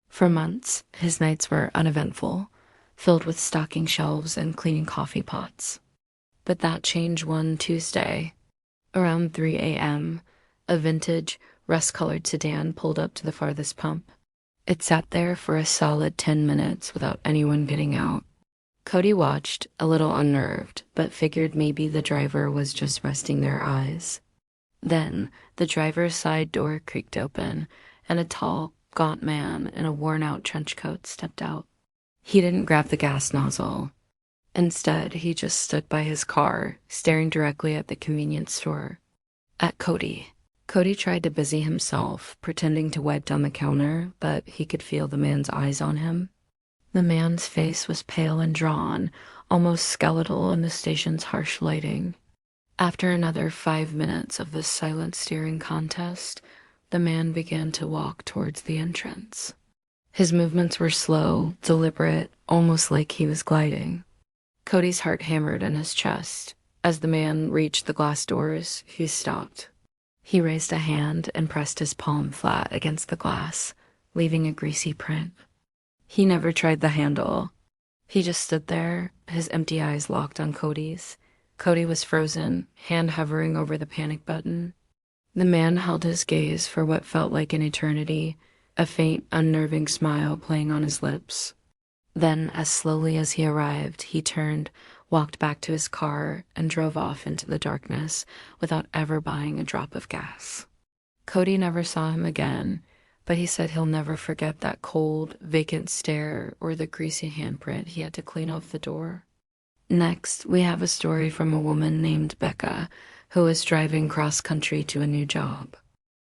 For months, his nights were uneventful, filled with stocking shelves and cleaning coffee pots. But that changed one Tuesday. Around 3 a.m., a vintage, rust-colored sedan pulled up to the farthest pump. It sat there for a solid 10 minutes without anyone getting out. Cody watched, a little unnerved, but figured maybe the driver was just resting their eyes. Then, the driver's side door creaked open, and a tall, gaunt man in a worn-out trench coat stepped out. He didn't grab the gas nozzle. Instead, he just stood by his car, staring directly at the convenience store. At Cody. Cody tried to busy himself, pretending to wipe down the counter, but he could feel the man's eyes on him. The man's face was pale and drawn, almost skeletal in the station's harsh lighting. After another 5 minutes of this silent staring contest, the man began to walk towards the entrance. His movements were slow, deliberate, almost like he was gliding. Cody's heart hammered in his chest. As the man reached the glass doors, he stopped. He raised a hand and pressed his palm flat against the glass, leaving a greasy print. He never tried the handle. He just stood there, his empty eyes locked on Cody's. Cody was frozen, hand hovering over the panic button. The man held his gaze for what felt like an eternity, a faint, unnerving smile playing on his lips. Then, as slowly as he arrived, he turned, walked back to his car, and drove off into the darkness without ever buying a drop of gas. Cody never saw him again, but he said he'll never forget that cold, vacant stare or the greasy handprint he had to clean off the door. Next, we have a story from a woman named Becca, who was driving cross-country to a new job.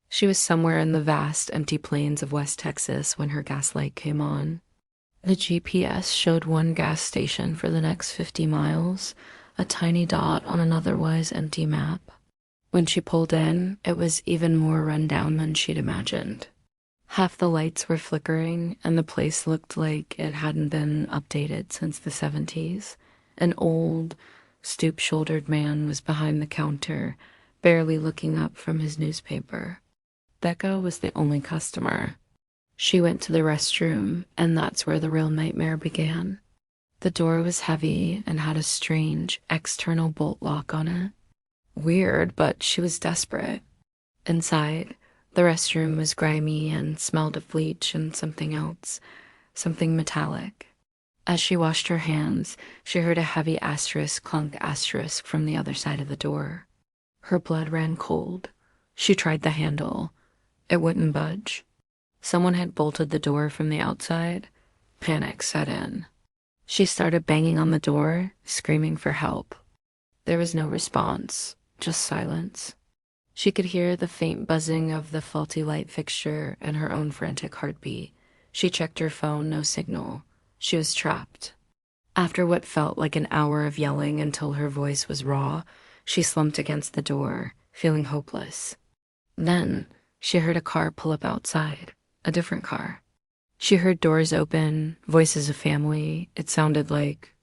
She was somewhere in the vast, empty plains of West Texas when her gas light came on. The GPS showed one gas station for the next 50 miles, a tiny dot on an otherwise empty map. When she pulled in, it was even more run down than she'd imagined. Half the lights were flickering, and the place looked like it hadn't been updated since the 70s. An old, stoop-shouldered man was behind the counter, barely looking up from his newspaper. Becca was the only customer. She went to the restroom, and that's where the real nightmare began. The door was heavy and had a strange, external bolt lock on it. Weird, but she was desperate. Inside, the restroom was grimy and smelled of bleach and something else, something metallic. As she washed her hands, she heard a heavy asterisk clunk asterisk from the other side of the door. Her blood ran cold. She tried the handle. It wouldn't budge. Someone had bolted the door from the outside. Panic set in. She started banging on the door, screaming for help. There was no response, just silence. She could hear the faint buzzing of the faulty light fixture and her own frantic heartbeat. She checked her phone, no signal. She was trapped. After what felt like an hour of yelling until her voice was raw, she slumped against the door, feeling hopeless. Then, she heard a car pull up outside. A different car. She heard doors open, voices of family. It sounded like...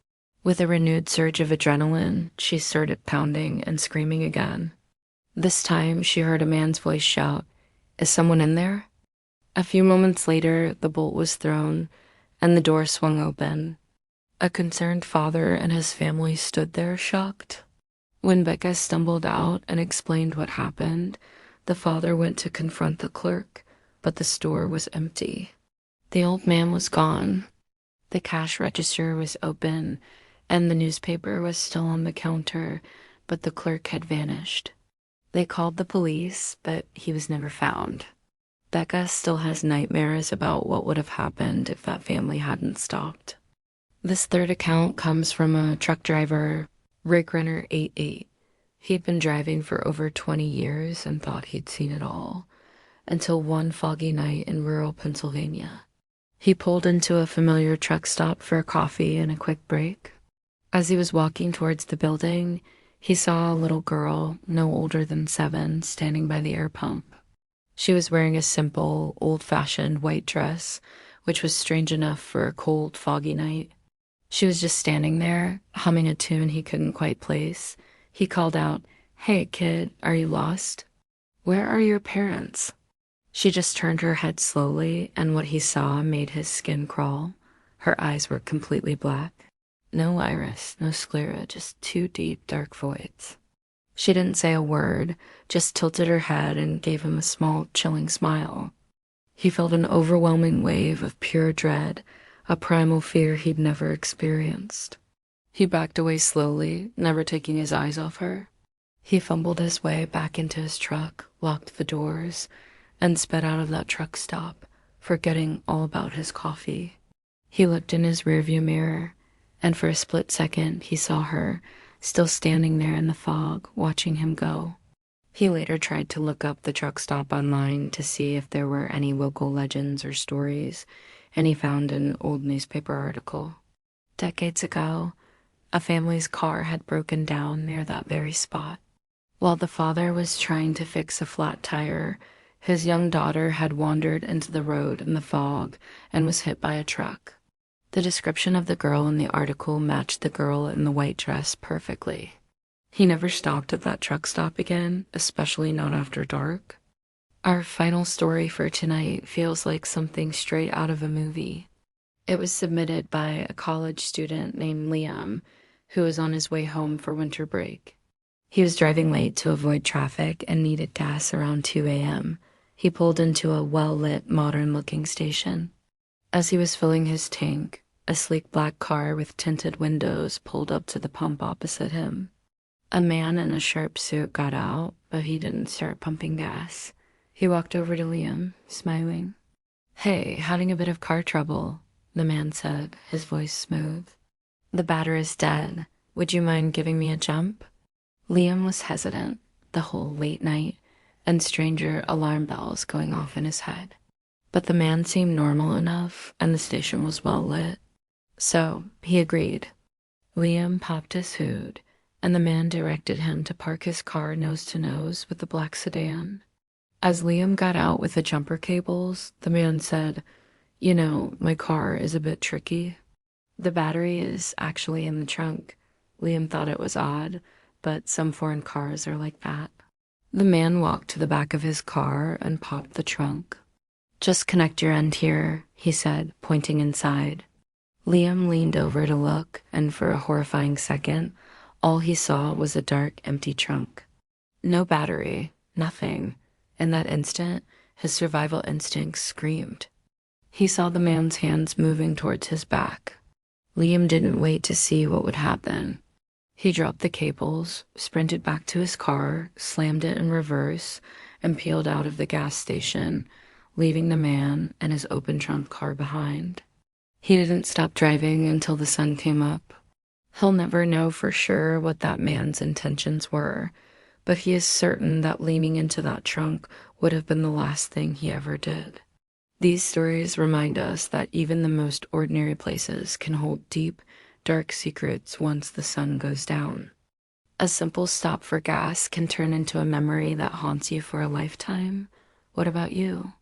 With a renewed surge of adrenaline, she started pounding and screaming again. This time, she heard a man's voice shout, "Is someone in there?" A few moments later, the bolt was thrown, and the door swung open. A concerned father and his family stood there, shocked. When Becca stumbled out and explained what happened, the father went to confront the clerk, but the store was empty. The old man was gone. The cash register was open, and the newspaper was still on the counter, but the clerk had vanished. They called the police, but he was never found. Becca still has nightmares about what would have happened if that family hadn't stopped. This third account comes from a truck driver, Rig Runner 88. He'd been driving for over 20 years and thought he'd seen it all, until one foggy night in rural Pennsylvania. He pulled into a familiar truck stop for a coffee and a quick break. As he was walking towards the building, he saw a little girl, no older than 7, standing by the air pump. She was wearing a simple, old-fashioned white dress, which was strange enough for a cold, foggy night. She was just standing there, humming a tune he couldn't quite place. He called out, "Hey, kid, are you lost? Where are your parents?" She just turned her head slowly, and what he saw made his skin crawl. Her eyes were completely black. No iris, no sclera, just 2 deep, dark voids. She didn't say a word, just tilted her head and gave him a small, chilling smile. He felt an overwhelming wave of pure dread, a primal fear he'd never experienced. He backed away slowly, never taking his eyes off her. He fumbled his way back into his truck, locked the doors, and sped out of that truck stop, forgetting all about his coffee. He looked in his rearview mirror, and for a split second he saw her, still standing there in the fog, watching him go. He later tried to look up the truck stop online to see if there were any local legends or stories, and he found an old newspaper article. Decades ago, a family's car had broken down near that very spot. While the father was trying to fix a flat tire, his young daughter had wandered into the road in the fog and was hit by a truck. The description of the girl in the article matched the girl in the white dress perfectly. He never stopped at that truck stop again, especially not after dark. Our final story for tonight feels like something straight out of a movie. It was submitted by a college student named Liam, who was on his way home for winter break. He was driving late to avoid traffic and needed gas around 2 a.m. He pulled into a well-lit, modern-looking station. As he was filling his tank, a sleek black car with tinted windows pulled up to the pump opposite him. A man in a sharp suit got out, but he didn't start pumping gas. He walked over to Liam, smiling. "Hey, having a bit of car trouble," the man said, his voice smooth. "The battery is dead. Would you mind giving me a jump?" Liam was hesitant, the whole late night, and stranger alarm bells going off in his head. But the man seemed normal enough, and the station was well lit. So he agreed. Liam popped his hood, and the man directed him to park his car nose to nose with the black sedan. As Liam got out with the jumper cables, the man said, "You know, my car is a bit tricky. The battery is actually in the trunk." Liam thought it was odd, but some foreign cars are like that. The man walked to the back of his car and popped the trunk. "Just connect your end here," he said, pointing inside. Liam leaned over to look, and for a horrifying second, all he saw was a dark, empty trunk. No battery, nothing. In that instant, his survival instincts screamed. He saw the man's hands moving towards his back. Liam didn't wait to see what would happen. He dropped the cables, sprinted back to his car, slammed it in reverse, and peeled out of the gas station, leaving the man and his open trunk car behind. He didn't stop driving until the sun came up. He'll never know for sure what that man's intentions were, but he is certain that leaning into that trunk would have been the last thing he ever did. These stories remind us that even the most ordinary places can hold deep, dark secrets once the sun goes down. A simple stop for gas can turn into a memory that haunts you for a lifetime. What about you?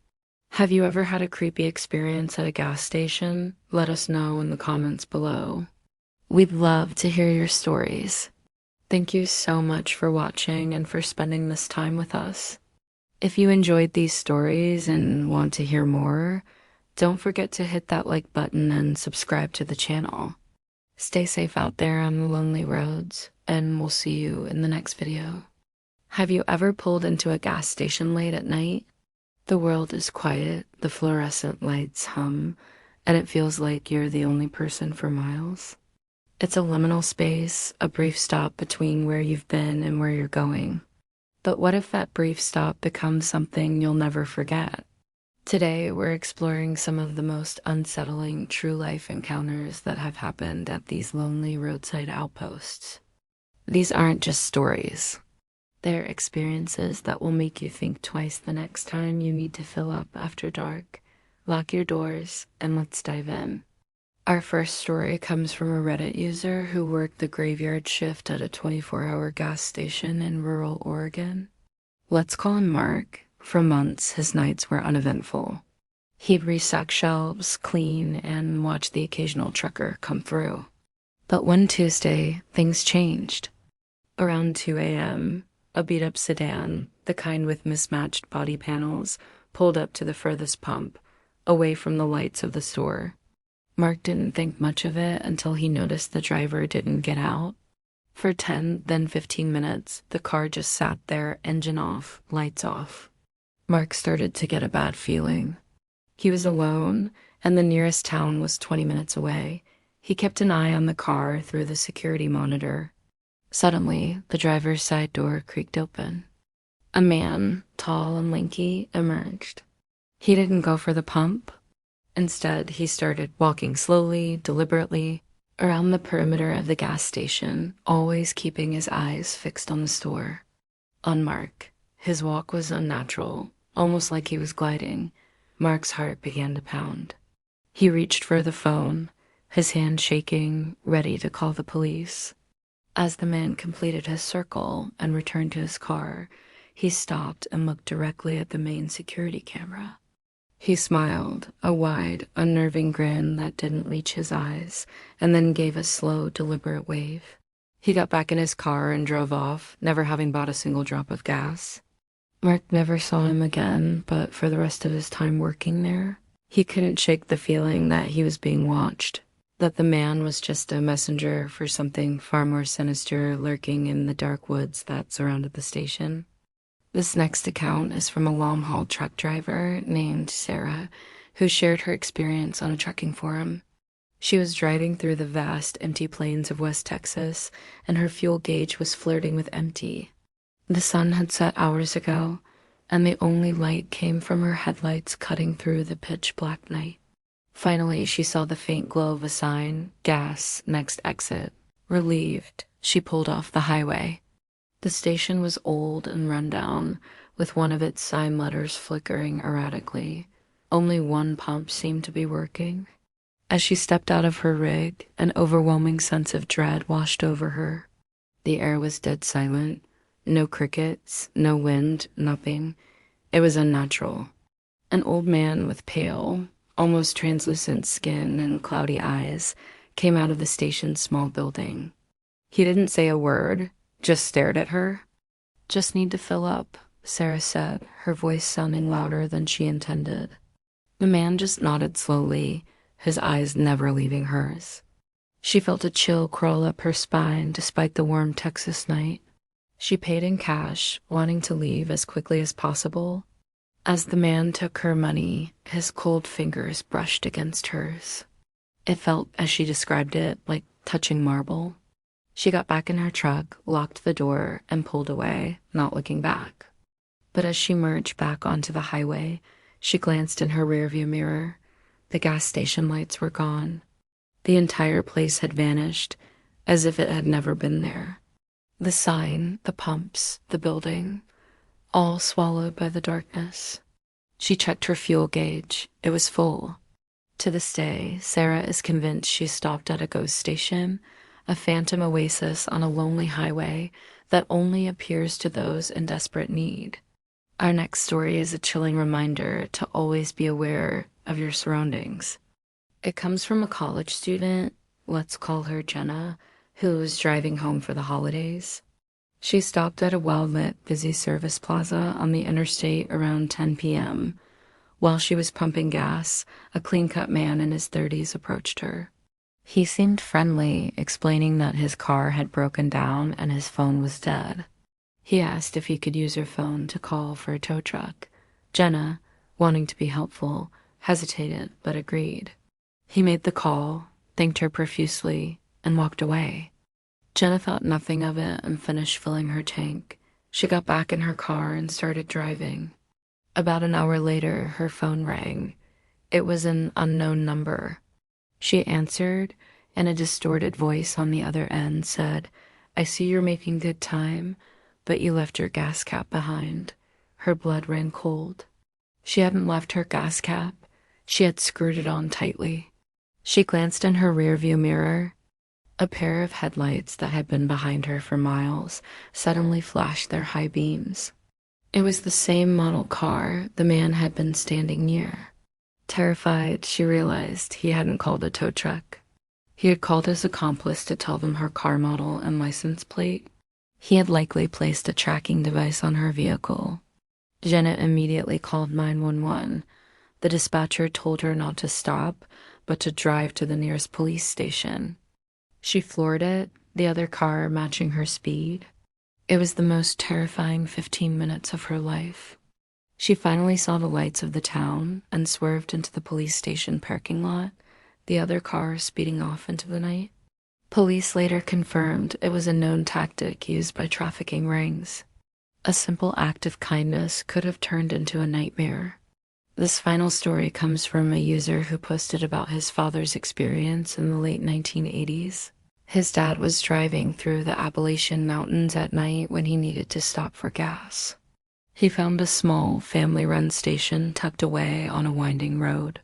Have you ever had a creepy experience at a gas station? Let us know in the comments below. We'd love to hear your stories. Thank you so much for watching and for spending this time with us. If you enjoyed these stories and want to hear more, don't forget to hit that like button and subscribe to the channel. Stay safe out there on the lonely roads, and we'll see you in the next video. Have you ever pulled into a gas station late at night? The world is quiet, the fluorescent lights hum, and it feels like you're the only person for miles. It's a liminal space, a brief stop between where you've been and where you're going. But what if that brief stop becomes something you'll never forget? Today, we're exploring some of the most unsettling true life encounters that have happened at these lonely roadside outposts. These aren't just stories. They're experiences that will make you think twice the next time you need to fill up after dark. Lock your doors and let's dive in. Our first story comes from a Reddit user who worked the graveyard shift at a 24-hour gas station in rural Oregon. Let's call him Mark. For months, his nights were uneventful. He'd restock shelves, clean, and watch the occasional trucker come through. But one Tuesday, things changed. Around 2 a.m., a beat-up sedan, the kind with mismatched body panels, pulled up to the furthest pump, away from the lights of the store. Mark didn't think much of it until he noticed the driver didn't get out. For 10, then 15 minutes, the car just sat there, engine off, lights off. Mark started to get a bad feeling. He was alone, and the nearest town was 20 minutes away. He kept an eye on the car through the security monitor. Suddenly, the driver's side door creaked open. A man, tall and lanky, emerged. He didn't go for the pump. Instead, he started walking slowly, deliberately, around the perimeter of the gas station, always keeping his eyes fixed on the store. On Mark, his walk was unnatural, almost like he was gliding. Mark's heart began to pound. He reached for the phone, his hand shaking, ready to call the police. As the man completed his circle and returned to his car, he stopped and looked directly at the main security camera. He smiled, a wide, unnerving grin that didn't reach his eyes, and then gave a slow, deliberate wave. He got back in his car and drove off, never having bought a single drop of gas. Mark never saw him again, but for the rest of his time working there, he couldn't shake the feeling that he was being watched, that the man was just a messenger for something far more sinister lurking in the dark woods that surrounded the station. This next account is from a long-haul truck driver named Sarah, who shared her experience on a trucking forum. She was driving through the vast, empty plains of West Texas, and her fuel gauge was flirting with empty. The sun had set hours ago, and the only light came from her headlights cutting through the pitch-black night. Finally, she saw the faint glow of a sign, gas, next exit. Relieved, she pulled off the highway. The station was old and run down, with one of its sign letters flickering erratically. Only one pump seemed to be working. As she stepped out of her rig, an overwhelming sense of dread washed over her. The air was dead silent. No crickets, no wind, nothing. It was unnatural. An old man with pale, almost translucent skin and cloudy eyes came out of the station's small building. He didn't say a word, just stared at her. "Just need to fill up," Sarah said, her voice sounding louder than she intended. The man just nodded slowly, his eyes never leaving hers. She felt a chill crawl up her spine despite the warm Texas night. She paid in cash, wanting to leave as quickly as possible. As the man took her money, his cold fingers brushed against hers. It felt, as she described it, like touching marble. She got back in her truck, locked the door, and pulled away, not looking back. But as she merged back onto the highway, she glanced in her rearview mirror. The gas station lights were gone. The entire place had vanished, as if it had never been there. The sign, the pumps, the building, all swallowed by the darkness. She checked her fuel gauge. It was full. To this day, Sarah is convinced she stopped at a ghost station, a phantom oasis on a lonely highway that only appears to those in desperate need. Our next story is a chilling reminder to always be aware of your surroundings. It comes from a college student, let's call her Jenna, who was driving home for the holidays. She stopped at a well-lit, busy service plaza on the interstate around 10 p.m. While she was pumping gas, a clean-cut man in his 30s approached her. He seemed friendly, explaining that his car had broken down and his phone was dead. He asked if he could use her phone to call for a tow truck. Jenna, wanting to be helpful, hesitated but agreed. He made the call, thanked her profusely, and walked away. Jenna thought nothing of it and finished filling her tank. She got back in her car and started driving. About an hour later, her phone rang. It was an unknown number. She answered, and a distorted voice on the other end said, "I see you're making good time, but you left your gas cap behind." Her blood ran cold. She hadn't left her gas cap. She had screwed it on tightly. She glanced in her rearview mirror. A pair of headlights that had been behind her for miles suddenly flashed their high beams. It was the same model car the man had been standing near. Terrified, she realized he hadn't called a tow truck. He had called his accomplice to tell them her car model and license plate. He had likely placed a tracking device on her vehicle. Janet immediately called 911. The dispatcher told her not to stop, but to drive to the nearest police station. She floored it, the other car matching her speed. It was the most terrifying 15 minutes of her life. She finally saw the lights of the town and swerved into the police station parking lot, the other car speeding off into the night. Police later confirmed it was a known tactic used by trafficking rings. A simple act of kindness could have turned into a nightmare. This final story comes from a user who posted about his father's experience in the late 1980s. His dad was driving through the Appalachian Mountains at night when he needed to stop for gas. He found a small, family-run station tucked away on a winding road.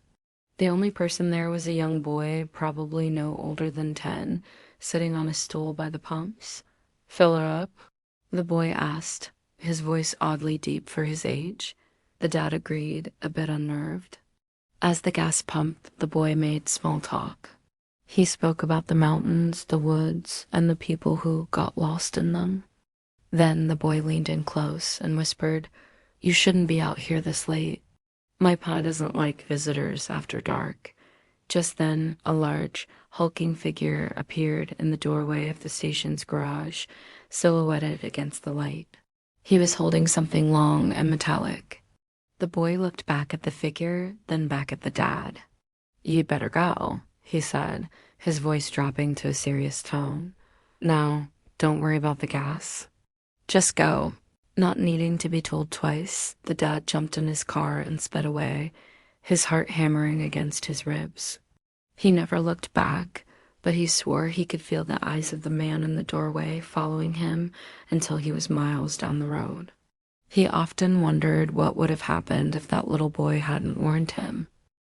The only person there was a young boy, probably no older than 10, sitting on a stool by the pumps. "Fill her up?" the boy asked, his voice oddly deep for his age. The dad agreed, a bit unnerved. As the gas pumped, the boy made small talk. He spoke about the mountains, the woods, and the people who got lost in them. Then the boy leaned in close and whispered, "You shouldn't be out here this late. My pa doesn't like visitors after dark." Just then, a large, hulking figure appeared in the doorway of the station's garage, silhouetted against the light. He was holding something long and metallic. The boy looked back at the figure, then back at the dad. "You'd better go," he said, his voice dropping to a serious tone. "Now, don't worry about the gas. Just go." Not needing to be told twice, the dad jumped in his car and sped away, his heart hammering against his ribs. He never looked back, but he swore he could feel the eyes of the man in the doorway following him until he was miles down the road. He often wondered what would have happened if that little boy hadn't warned him.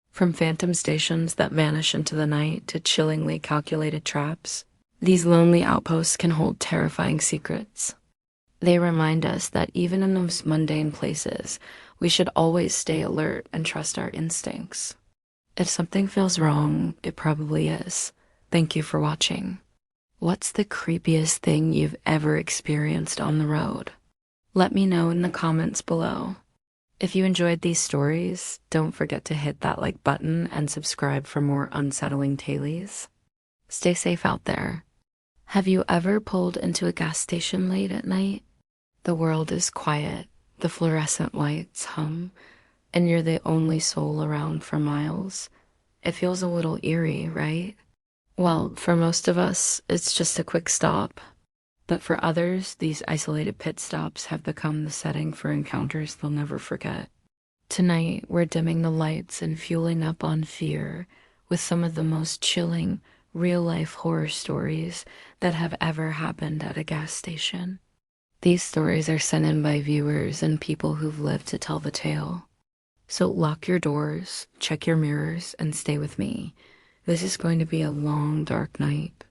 From phantom stations that vanish into the night to chillingly calculated traps, these lonely outposts can hold terrifying secrets. They remind us that even in the most mundane places, we should always stay alert and trust our instincts. If something feels wrong, it probably is. Thank you for watching. What's the creepiest thing you've ever experienced on the road? Let me know in the comments below. If you enjoyed these stories, don't forget to hit that like button and subscribe for more unsettling tales. Stay safe out there. Have you ever pulled into a gas station late at night? The world is quiet, the fluorescent lights hum, and you're the only soul around for miles. It feels a little eerie, right? Well, for most of us, it's just a quick stop. But for others, these isolated pit stops have become the setting for encounters they'll never forget. Tonight, we're dimming the lights and fueling up on fear with some of the most chilling, real-life horror stories that have ever happened at a gas station. These stories are sent in by viewers and people who've lived to tell the tale. So lock your doors, check your mirrors, and stay with me. This is going to be a long, dark night.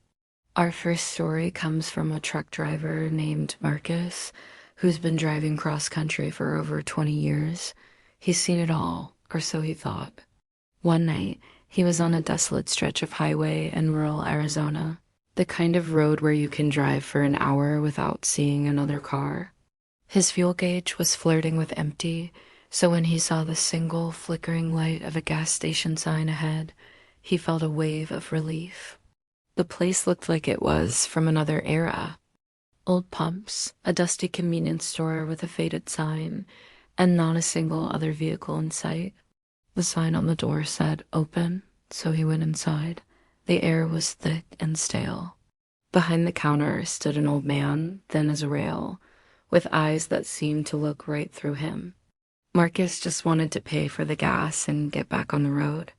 Our first story comes from a truck driver named Marcus, who's been driving cross-country for over 20 years. He's seen it all, or so he thought. One night, he was on a desolate stretch of highway in rural Arizona, the kind of road where you can drive for an hour without seeing another car. His fuel gauge was flirting with empty, so when he saw the single flickering light of a gas station sign ahead, he felt a wave of relief. The place looked like it was from another era. Old pumps, a dusty convenience store with a faded sign, and not a single other vehicle in sight. The sign on the door said "open," so he went inside. The air was thick and stale. Behind the counter stood an old man, thin as a rail, with eyes that seemed to look right through him. Marcus just wanted to pay for the gas and get back on the road.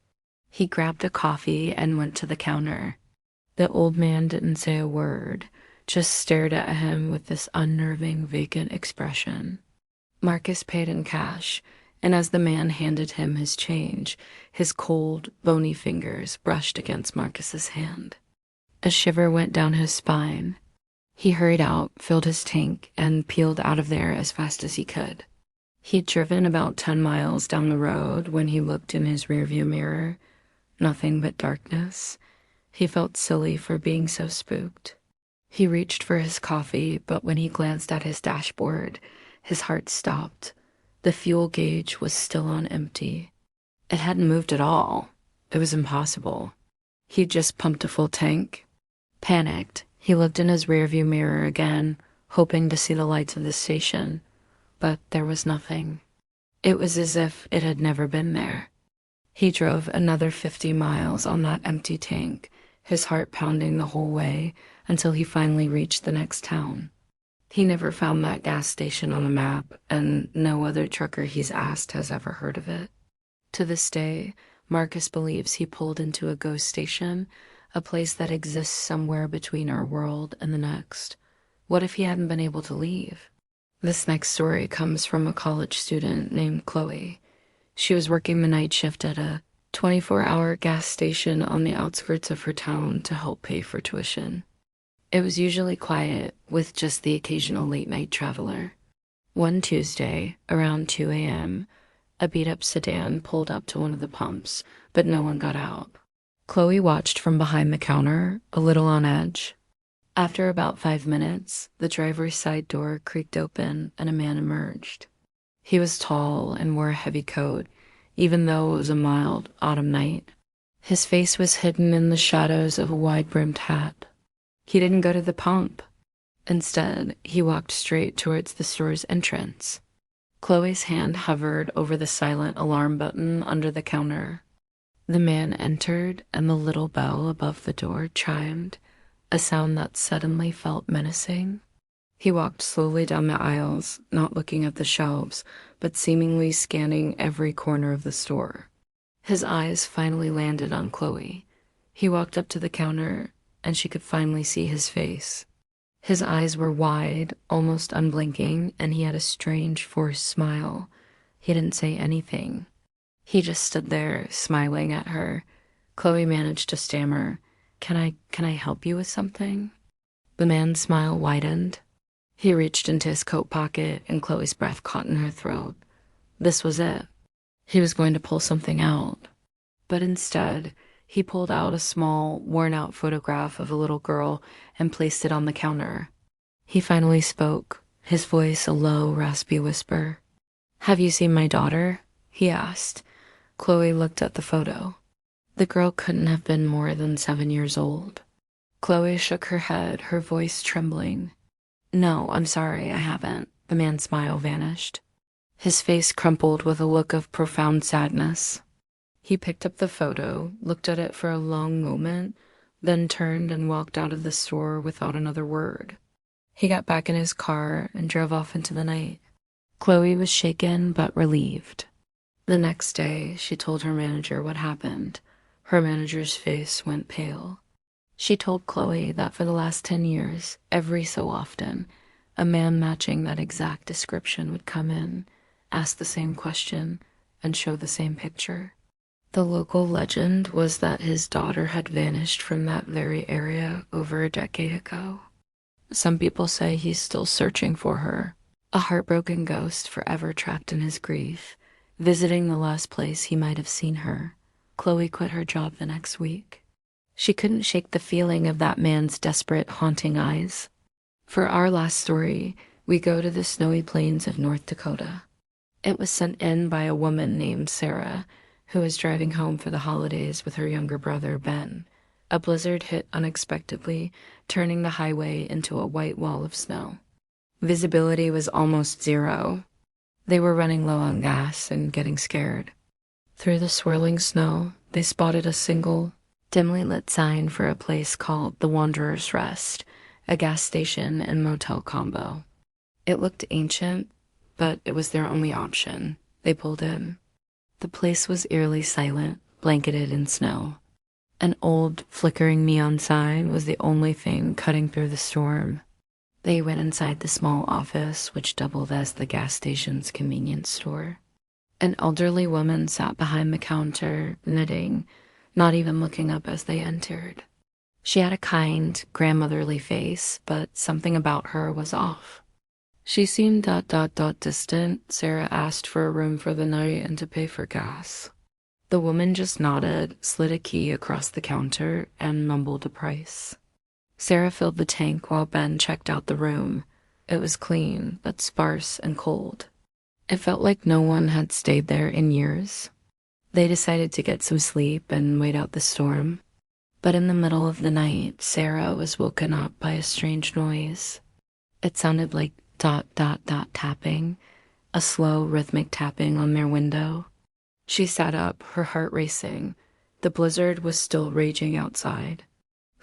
He grabbed a coffee and went to the counter. The old man didn't say a word, just stared at him with this unnerving, vacant expression. Marcus paid in cash, and as the man handed him his change, his cold, bony fingers brushed against Marcus's hand. A shiver went down his spine. He hurried out, filled his tank, and peeled out of there as fast as he could. He'd driven about 10 miles down the road when he looked in his rearview mirror. Nothing but darkness. He felt silly for being so spooked. He reached for his coffee, but when he glanced at his dashboard, his heart stopped. The fuel gauge was still on empty. It hadn't moved at all. It was impossible. He'd just pumped a full tank. Panicked, he looked in his rearview mirror again, hoping to see the lights of the station, but there was nothing. It was as if it had never been there. He drove another 50 miles on that empty tank, his heart pounding the whole way until he finally reached the next town. He never found that gas station on the map, and no other trucker he's asked has ever heard of it. To this day, Marcus believes he pulled into a ghost station, a place that exists somewhere between our world and the next. What if he hadn't been able to leave? This next story comes from a college student named Chloe. She was working the night shift at a 24-hour gas station on the outskirts of her town to help pay for tuition. It was usually quiet, with just the occasional late-night traveler. One Tuesday, around 2 a.m., a beat-up sedan pulled up to one of the pumps, but no one got out. Chloe watched from behind the counter, a little on edge. After about 5 minutes, the driver's side door creaked open and a man emerged. He was tall and wore a heavy coat, even though it was a mild autumn night. His face was hidden in the shadows of a wide-brimmed hat. He didn't go to the pump. Instead, he walked straight towards the store's entrance. Chloe's hand hovered over the silent alarm button under the counter. The man entered, and the little bell above the door chimed, a sound that suddenly felt menacing. He walked slowly down the aisles, not looking at the shelves, but seemingly scanning every corner of the store. His eyes finally landed on Chloe. He walked up to the counter, and she could finally see his face. His eyes were wide, almost unblinking, and he had a strange, forced smile. He didn't say anything. He just stood there, smiling at her. Chloe managed to stammer, Can I help you with something?" The man's smile widened. He reached into his coat pocket, and Chloe's breath caught in her throat. This was it. He was going to pull something out. But instead, he pulled out a small, worn-out photograph of a little girl and placed it on the counter. He finally spoke, his voice a low, raspy whisper. "Have you seen my daughter?" he asked. Chloe looked at the photo. The girl couldn't have been more than 7 years old. Chloe shook her head, her voice trembling. "No, I'm sorry, I haven't." The man's smile vanished. His face crumpled with a look of profound sadness. He picked up the photo, looked at it for a long moment, then turned and walked out of the store without another word. He got back in his car and drove off into the night. Chloe was shaken but relieved. The next day, she told her manager what happened. Her manager's face went pale. She told Chloe that for the last 10 years, every so often, a man matching that exact description would come in, ask the same question, and show the same picture. The local legend was that his daughter had vanished from that very area over a decade ago. Some people say he's still searching for her, a heartbroken ghost forever trapped in his grief, visiting the last place he might have seen her. Chloe quit her job the next week. She couldn't shake the feeling of that man's desperate, haunting eyes. For our last story, we go to the snowy plains of North Dakota. It was sent in by a woman named Sarah, who was driving home for the holidays with her younger brother, Ben. A blizzard hit unexpectedly, turning the highway into a white wall of snow. Visibility was almost zero. They were running low on gas and getting scared. Through the swirling snow, they spotted a single, dimly lit sign for a place called the Wanderer's Rest, a gas station and motel combo. It looked ancient, but it was their only option. They pulled in. The place was eerily silent, blanketed in snow. An old, flickering neon sign was the only thing cutting through the storm. They went inside the small office, which doubled as the gas station's convenience store. An elderly woman sat behind the counter, knitting, not even looking up as they entered. She had a kind, grandmotherly face, but something about her was off. She seemed distant. Sarah asked for a room for the night and to pay for gas. The woman just nodded, slid a key across the counter, and mumbled a price. Sarah filled the tank while Ben checked out the room. It was clean, but sparse and cold. It felt like no one had stayed there in years. They decided to get some sleep and wait out the storm. But in the middle of the night, Sarah was woken up by a strange noise. It sounded like ... tapping, a slow, rhythmic tapping on their window. She sat up, her heart racing. The blizzard was still raging outside.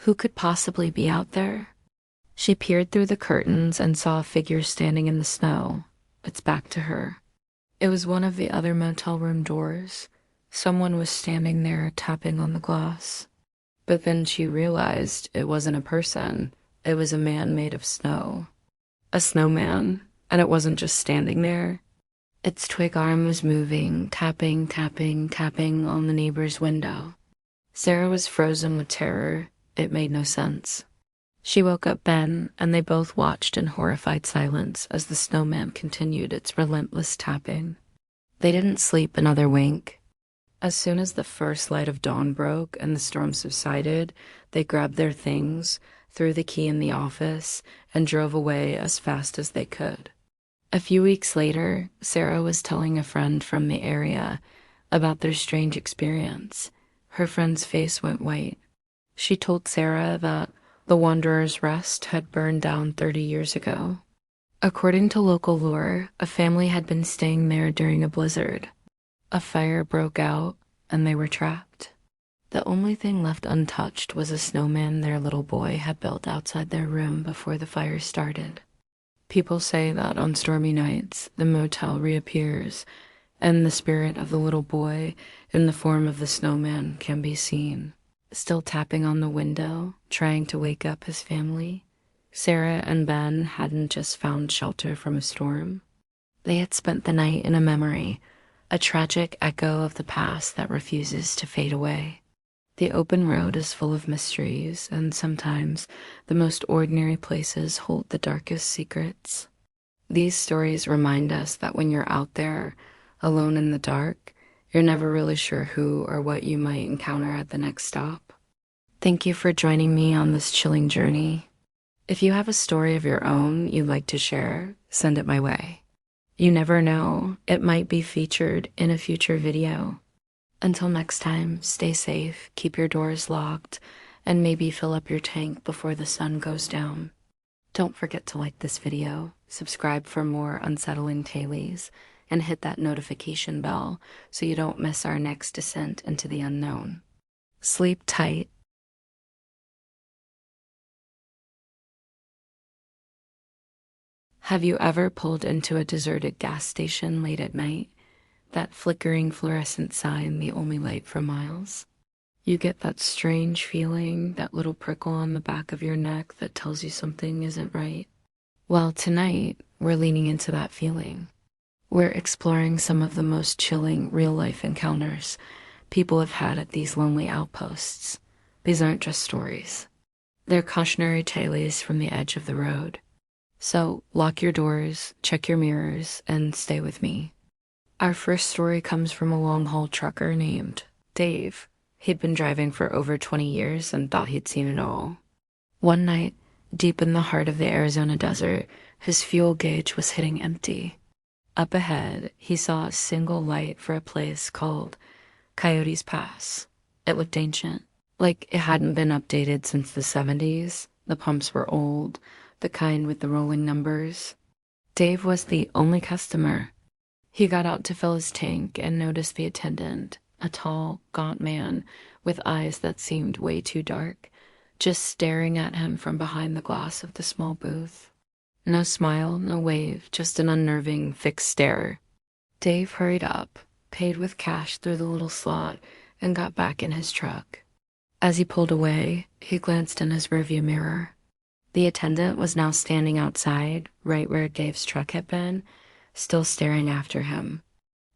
Who could possibly be out there? She peered through the curtains and saw a figure standing in the snow, its back to her. It was one of the other motel room doors. Someone was standing there, tapping on the glass. But then she realized it wasn't a person. It was a man made of snow. A snowman, and it wasn't just standing there. Its twig arm was moving, tapping on the neighbor's window. Sarah was frozen with terror. It made no sense. She woke up Ben, and they both watched in horrified silence as the snowman continued its relentless tapping. They didn't sleep another wink. As soon as the first light of dawn broke and the storm subsided, they grabbed their things, threw the key in the office, and drove away as fast as they could. A few weeks later, Sarah was telling a friend from the area about their strange experience. Her friend's face went white. She told Sarah that the Wanderer's Rest had burned down 30 years ago. According to local lore, a family had been staying there during a blizzard. A fire broke out, and they were trapped. The only thing left untouched was a snowman their little boy had built outside their room before the fire started. People say that on stormy nights, the motel reappears, and the spirit of the little boy, in the form of the snowman, can be seen, still tapping on the window, trying to wake up his family. Sarah and Ben hadn't just found shelter from a storm. They had spent the night in a memory, a tragic echo of the past that refuses to fade away. The open road is full of mysteries, and sometimes the most ordinary places hold the darkest secrets. These stories remind us that when you're out there, alone in the dark, you're never really sure who or what you might encounter at the next stop. Thank you for joining me on this chilling journey. If you have a story of your own you'd like to share, send it my way. You never know, it might be featured in a future video. Until next time, stay safe, keep your doors locked, and maybe fill up your tank before the sun goes down. Don't forget to like this video, subscribe for more unsettling tales, and hit that notification bell so you don't miss our next descent into the unknown. Sleep tight. Have you ever pulled into a deserted gas station late at night? That flickering fluorescent sign, the only light for miles. You get that strange feeling, that little prickle on the back of your neck that tells you something isn't right. Well, tonight, we're leaning into that feeling. We're exploring some of the most chilling real-life encounters people have had at these lonely outposts. These aren't just stories. They're cautionary tales from the edge of the road. So, lock your doors, check your mirrors, and stay with me. Our first story comes from a long-haul trucker named Dave. He'd been driving for over 20 years and thought he'd seen it all. One night, deep in the heart of the Arizona desert, his fuel gauge was hitting empty. Up ahead, he saw a single light for a place called Coyote's Pass. It looked ancient, like it hadn't been updated since the 70s. The pumps were old, the kind with the rolling numbers. Dave was the only customer. He got out to fill his tank and noticed the attendant, a tall, gaunt man with eyes that seemed way too dark, just staring at him from behind the glass of the small booth. No smile, no wave, just an unnerving, fixed stare. Dave hurried up, paid with cash through the little slot, and got back in his truck. As he pulled away, he glanced in his rearview mirror. The attendant was now standing outside, right where Dave's truck had been, still staring after him.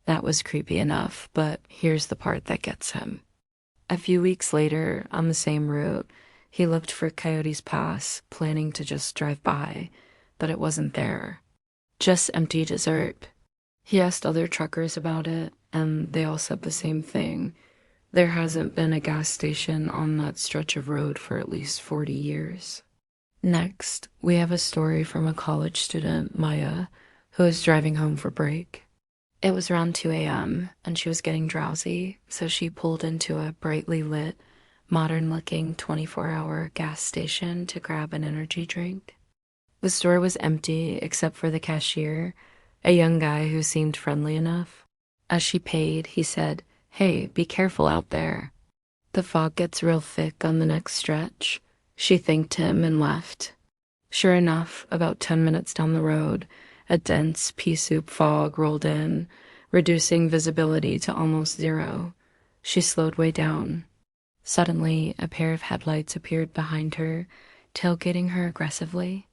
That was creepy enough, but here's the part that gets him. A few weeks later, on the same route, he looked for Coyote's Pass, planning to just drive by, but it wasn't there. Just empty desert. He asked other truckers about it, and they all said the same thing. There hasn't been a gas station on that stretch of road for at least 40 years. Next, we have a story from a college student, Maya, who was driving home for break. It was around 2 a.m., and she was getting drowsy, so she pulled into a brightly lit, modern-looking 24-hour gas station to grab an energy drink. The store was empty except for the cashier, a young guy who seemed friendly enough. As she paid, he said, "Hey, be careful out there." "The fog gets real thick on the next stretch." She thanked him and left. Sure enough, about 10 minutes down the road, a dense pea soup fog rolled in, reducing visibility to almost zero. She slowed way down. Suddenly, a pair of headlights appeared behind her, tailgating her aggressively.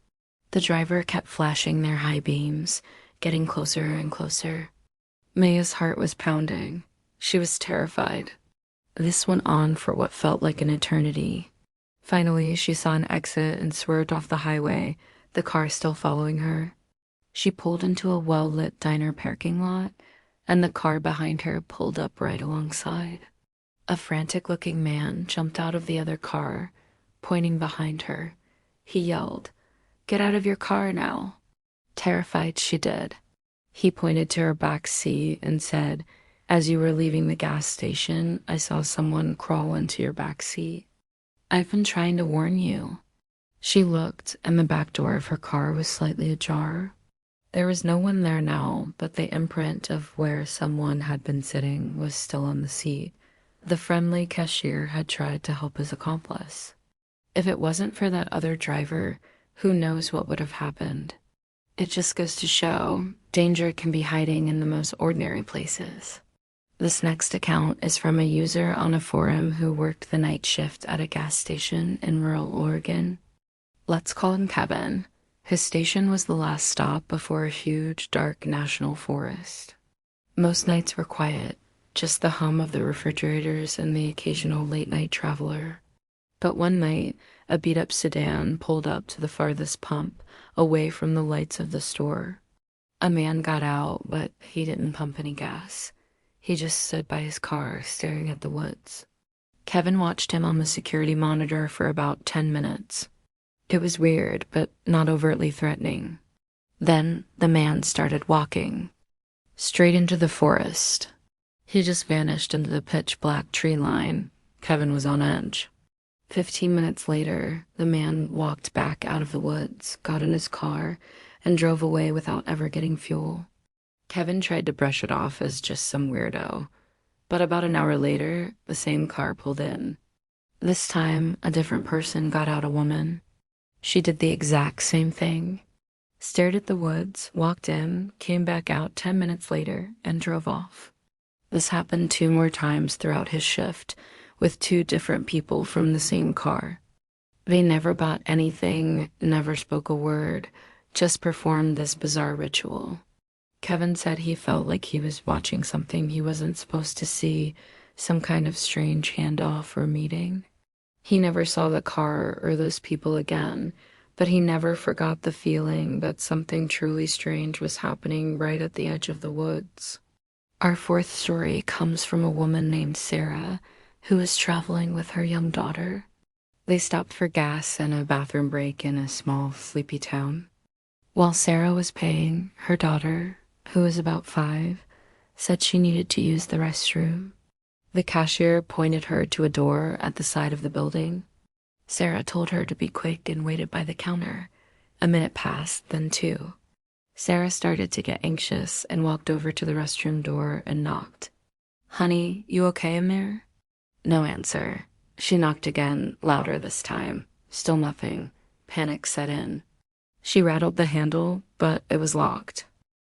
The driver kept flashing their high beams, getting closer and closer. Maya's heart was pounding. She was terrified. This went on for what felt like an eternity. Finally, she saw an exit and swerved off the highway, the car still following her. She pulled into a well-lit diner parking lot, and the car behind her pulled up right alongside. A frantic-looking man jumped out of the other car, pointing behind her. He yelled, "Get out of your car now." Terrified, she did. He pointed to her back seat and said, "As you were leaving the gas station, I saw someone crawl into your back seat. I've been trying to warn you." She looked, and the back door of her car was slightly ajar. There was no one there now, but the imprint of where someone had been sitting was still on the seat. The friendly cashier had tried to help his accomplice. If it wasn't for that other driver, who knows what would have happened. It just goes to show, danger can be hiding in the most ordinary places. This next account is from a user on a forum who worked the night shift at a gas station in rural Oregon. Let's call him Kevin. His station was the last stop before a huge, dark national forest. Most nights were quiet, just the hum of the refrigerators and the occasional late-night traveler. But one night, a beat-up sedan pulled up to the farthest pump, away from the lights of the store. A man got out, but he didn't pump any gas. He just stood by his car, staring at the woods. Kevin watched him on the security monitor for about 10 minutes. It was weird, but not overtly threatening. Then the man started walking, straight into the forest. He just vanished into the pitch-black tree line. Kevin was on edge. 15 minutes later, the man walked back out of the woods, got in his car, and drove away without ever getting fuel. Kevin tried to brush it off as just some weirdo, but about an hour later, the same car pulled in. This time, a different person got out, a woman. She did the exact same thing. Stared at the woods, walked in, came back out 10 minutes later, and drove off. This happened 2 more times throughout his shift, with 2 different people from the same car. They never bought anything, never spoke a word, just performed this bizarre ritual. Kevin said he felt like he was watching something he wasn't supposed to see, some kind of strange handoff or meeting. He never saw the car or those people again, but he never forgot the feeling that something truly strange was happening right at the edge of the woods. Our 4th story comes from a woman named Sarah, who was traveling with her young daughter. They stopped for gas and a bathroom break in a small, sleepy town. While Sarah was paying, her daughter, who was about 5, said she needed to use the restroom. The cashier pointed her to a door at the side of the building. Sarah told her to be quick and waited by the counter. A minute passed, then 2. Sarah started to get anxious and walked over to the restroom door and knocked. "Honey, you okay in there?" No answer. She knocked again, louder this time. Still nothing. Panic set in. She rattled the handle, but it was locked.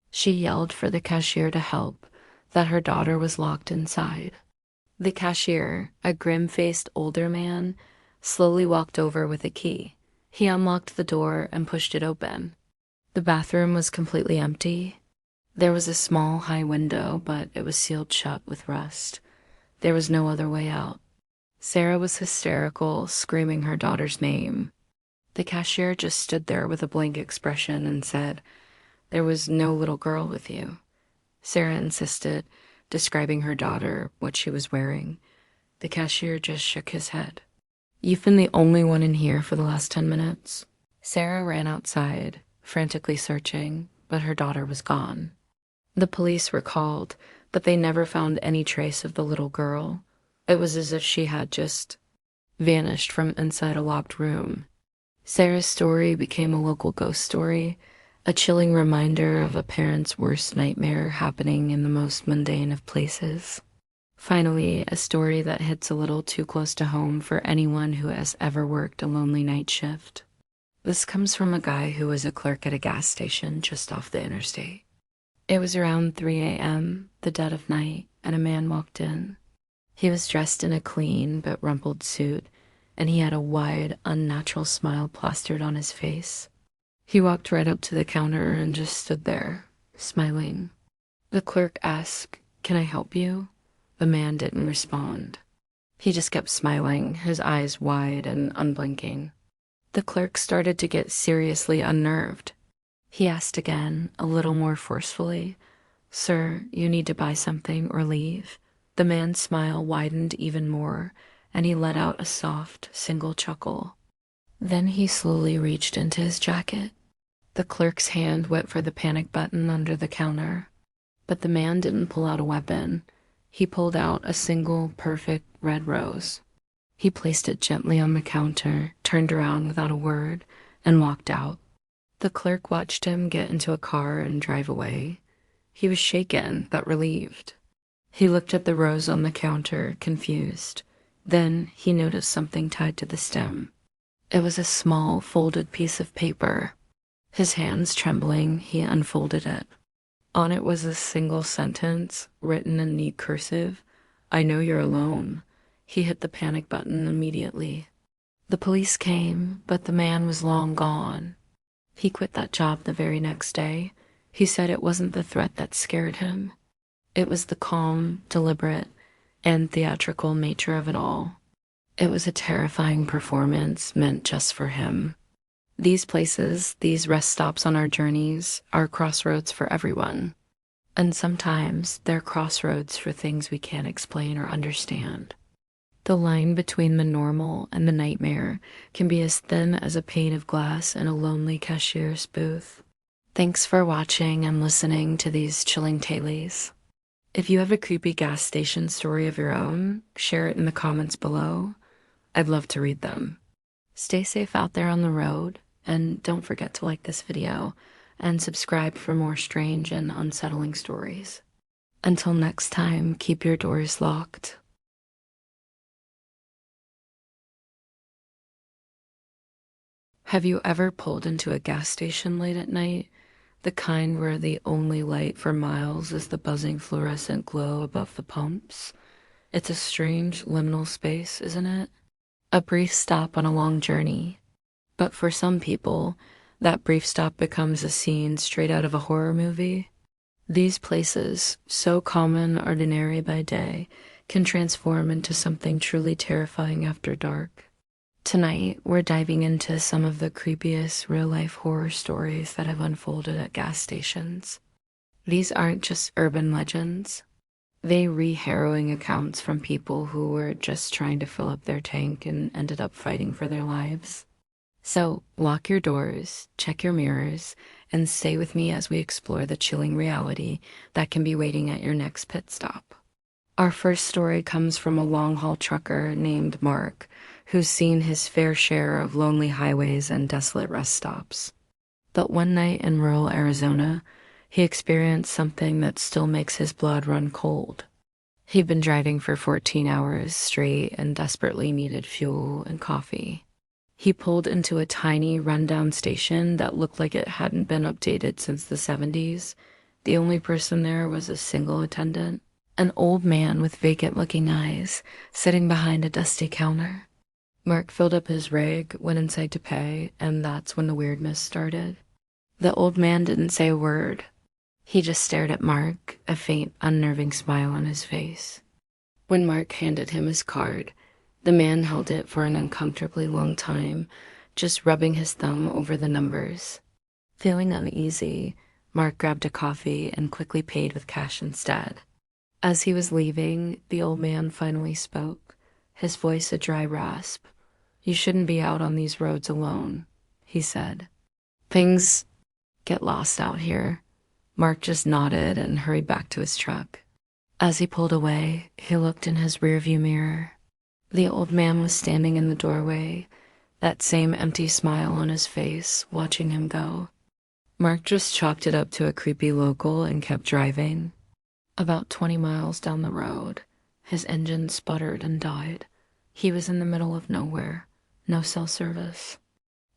She yelled for the cashier to help, that her daughter was locked inside. The cashier, a grim-faced older man, slowly walked over with a key. He unlocked the door and pushed it open. The bathroom was completely empty. There was a small, high window, but it was sealed shut with rust. There was no other way out. Sarah was hysterical, screaming her daughter's name. The cashier just stood there with a blank expression and said, "There was no little girl with you." Sarah insisted, describing her daughter, what she was wearing. The cashier just shook his head. "You've been the only one in here for the last 10 minutes. Sarah ran outside, frantically searching, but her daughter was gone. The police were called, but they never found any trace of the little girl. It was as if she had just vanished from inside a locked room. Sarah's story became a local ghost story, a chilling reminder of a parent's worst nightmare happening in the most mundane of places. Finally, a story that hits a little too close to home for anyone who has ever worked a lonely night shift. This comes from a guy who was a clerk at a gas station just off the interstate. It was around 3 a.m., the dead of night, and a man walked in. He was dressed in a clean but rumpled suit, and he had a wide, unnatural smile plastered on his face. He walked right up to the counter and just stood there, smiling. The clerk asked, "Can I help you?" The man didn't respond. He just kept smiling, his eyes wide and unblinking. The clerk started to get seriously unnerved. He asked again, a little more forcefully, "Sir, you need to buy something or leave?" The man's smile widened even more, and he let out a soft, single chuckle. Then he slowly reached into his jacket. The clerk's hand went for the panic button under the counter, but the man didn't pull out a weapon. He pulled out a single, perfect red rose. He placed it gently on the counter, turned around without a word, and walked out. The clerk watched him get into a car and drive away. He was shaken, but relieved. He looked at the rose on the counter, confused. Then he noticed something tied to the stem. It was a small, folded piece of paper. His hands trembling, he unfolded it. On it was a single sentence, written in neat cursive, "I know you're alone." He hit the panic button immediately. The police came, but the man was long gone. He quit that job the very next day. He said it wasn't the threat that scared him. It was the calm, deliberate, and theatrical nature of it all. It was a terrifying performance meant just for him. These places, these rest stops on our journeys, are crossroads for everyone. And sometimes they're crossroads for things we can't explain or understand. The line between the normal and the nightmare can be as thin as a pane of glass in a lonely cashier's booth. Thanks for watching and listening to these chilling tales. If you have a creepy gas station story of your own, share it in the comments below. I'd love to read them. Stay safe out there on the road, and don't forget to like this video and subscribe for more strange and unsettling stories. Until next time, keep your doors locked. Have you ever pulled into a gas station late at night? The kind where the only light for miles is the buzzing fluorescent glow above the pumps? It's a strange liminal space, isn't it? A brief stop on a long journey. But for some people, that brief stop becomes a scene straight out of a horror movie. These places, so common, ordinary by day, can transform into something truly terrifying after dark. Tonight, we're diving into some of the creepiest real-life horror stories that have unfolded at gas stations. These aren't just urban legends. They re-harrowing accounts from people who were just trying to fill up their tank and ended up fighting for their lives. So, lock your doors, check your mirrors, and stay with me as we explore the chilling reality that can be waiting at your next pit stop. Our first story comes from a long-haul trucker named Mark, who's seen his fair share of lonely highways and desolate rest stops. But one night in rural Arizona, he experienced something that still makes his blood run cold. He'd been driving for 14 hours straight and desperately needed fuel and coffee. He pulled into a tiny, rundown station that looked like it hadn't been updated since the 70s. The only person there was a single attendant, an old man with vacant-looking eyes, sitting behind a dusty counter. Mark filled up his rig, went inside to pay, and that's when the weirdness started. The old man didn't say a word. He just stared at Mark, a faint, unnerving smile on his face. When Mark handed him his card, the man held it for an uncomfortably long time, just rubbing his thumb over the numbers. Feeling uneasy, Mark grabbed a coffee and quickly paid with cash instead. As he was leaving, the old man finally spoke, his voice a dry rasp. "You shouldn't be out on these roads alone," he said. "Things get lost out here." Mark just nodded and hurried back to his truck. As he pulled away, he looked in his rearview mirror. The old man was standing in the doorway, that same empty smile on his face, watching him go. Mark just chalked it up to a creepy local and kept driving. About 20 miles down the road, his engine sputtered and died. He was in the middle of nowhere, no cell service,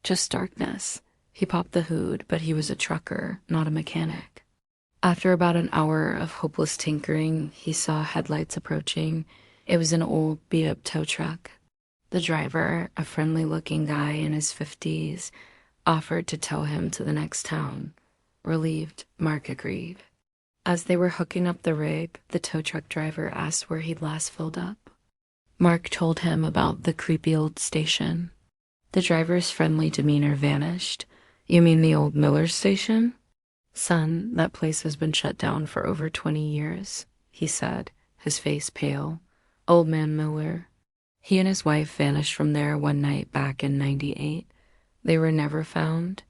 just darkness. He popped the hood, but he was a trucker, not a mechanic. After about an hour of hopeless tinkering, he saw headlights approaching. It was an old, beat-up tow truck. The driver, a friendly-looking guy in his 50s, offered to tow him to the next town. Relieved, Mark agreed. As they were hooking up the rig, the tow truck driver asked where he'd last filled up. Mark told him about the creepy old station. The driver's friendly demeanor vanished. "You mean the old Miller station?" "Son, that place has been shut down for over 20 years, he said, his face pale. "Old man Miller. He and his wife vanished from there one night back in '98. They were never found."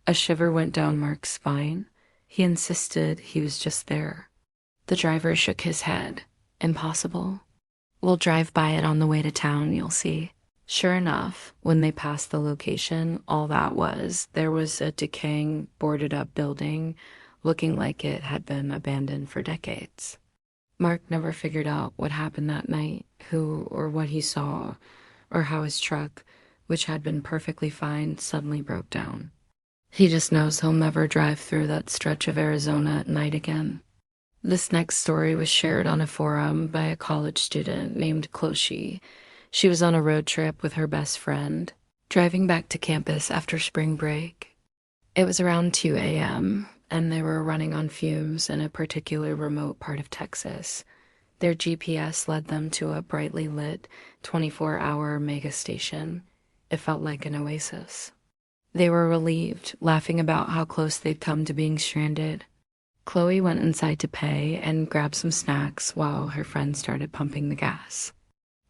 A shiver went down Mark's spine. He insisted he was just there. The driver shook his head. "Impossible. We'll drive by it on the way to town, you'll see." Sure enough, when they passed the location, all that was, there was a decaying, boarded-up building looking like it had been abandoned for decades. Mark never figured out what happened that night, who or what he saw, or how his truck, which had been perfectly fine, suddenly broke down. He just knows he'll never drive through that stretch of Arizona at night again. This next story was shared on a forum by a college student named Closhi. She was on a road trip with her best friend, driving back to campus after spring break. It was around 2 a.m., and they were running on fumes in a particular remote part of Texas. Their GPS led them to a brightly lit, 24-hour mega station. It felt like an oasis. They were relieved, laughing about how close they'd come to being stranded. Chloe went inside to pay and grabbed some snacks while her friend started pumping the gas.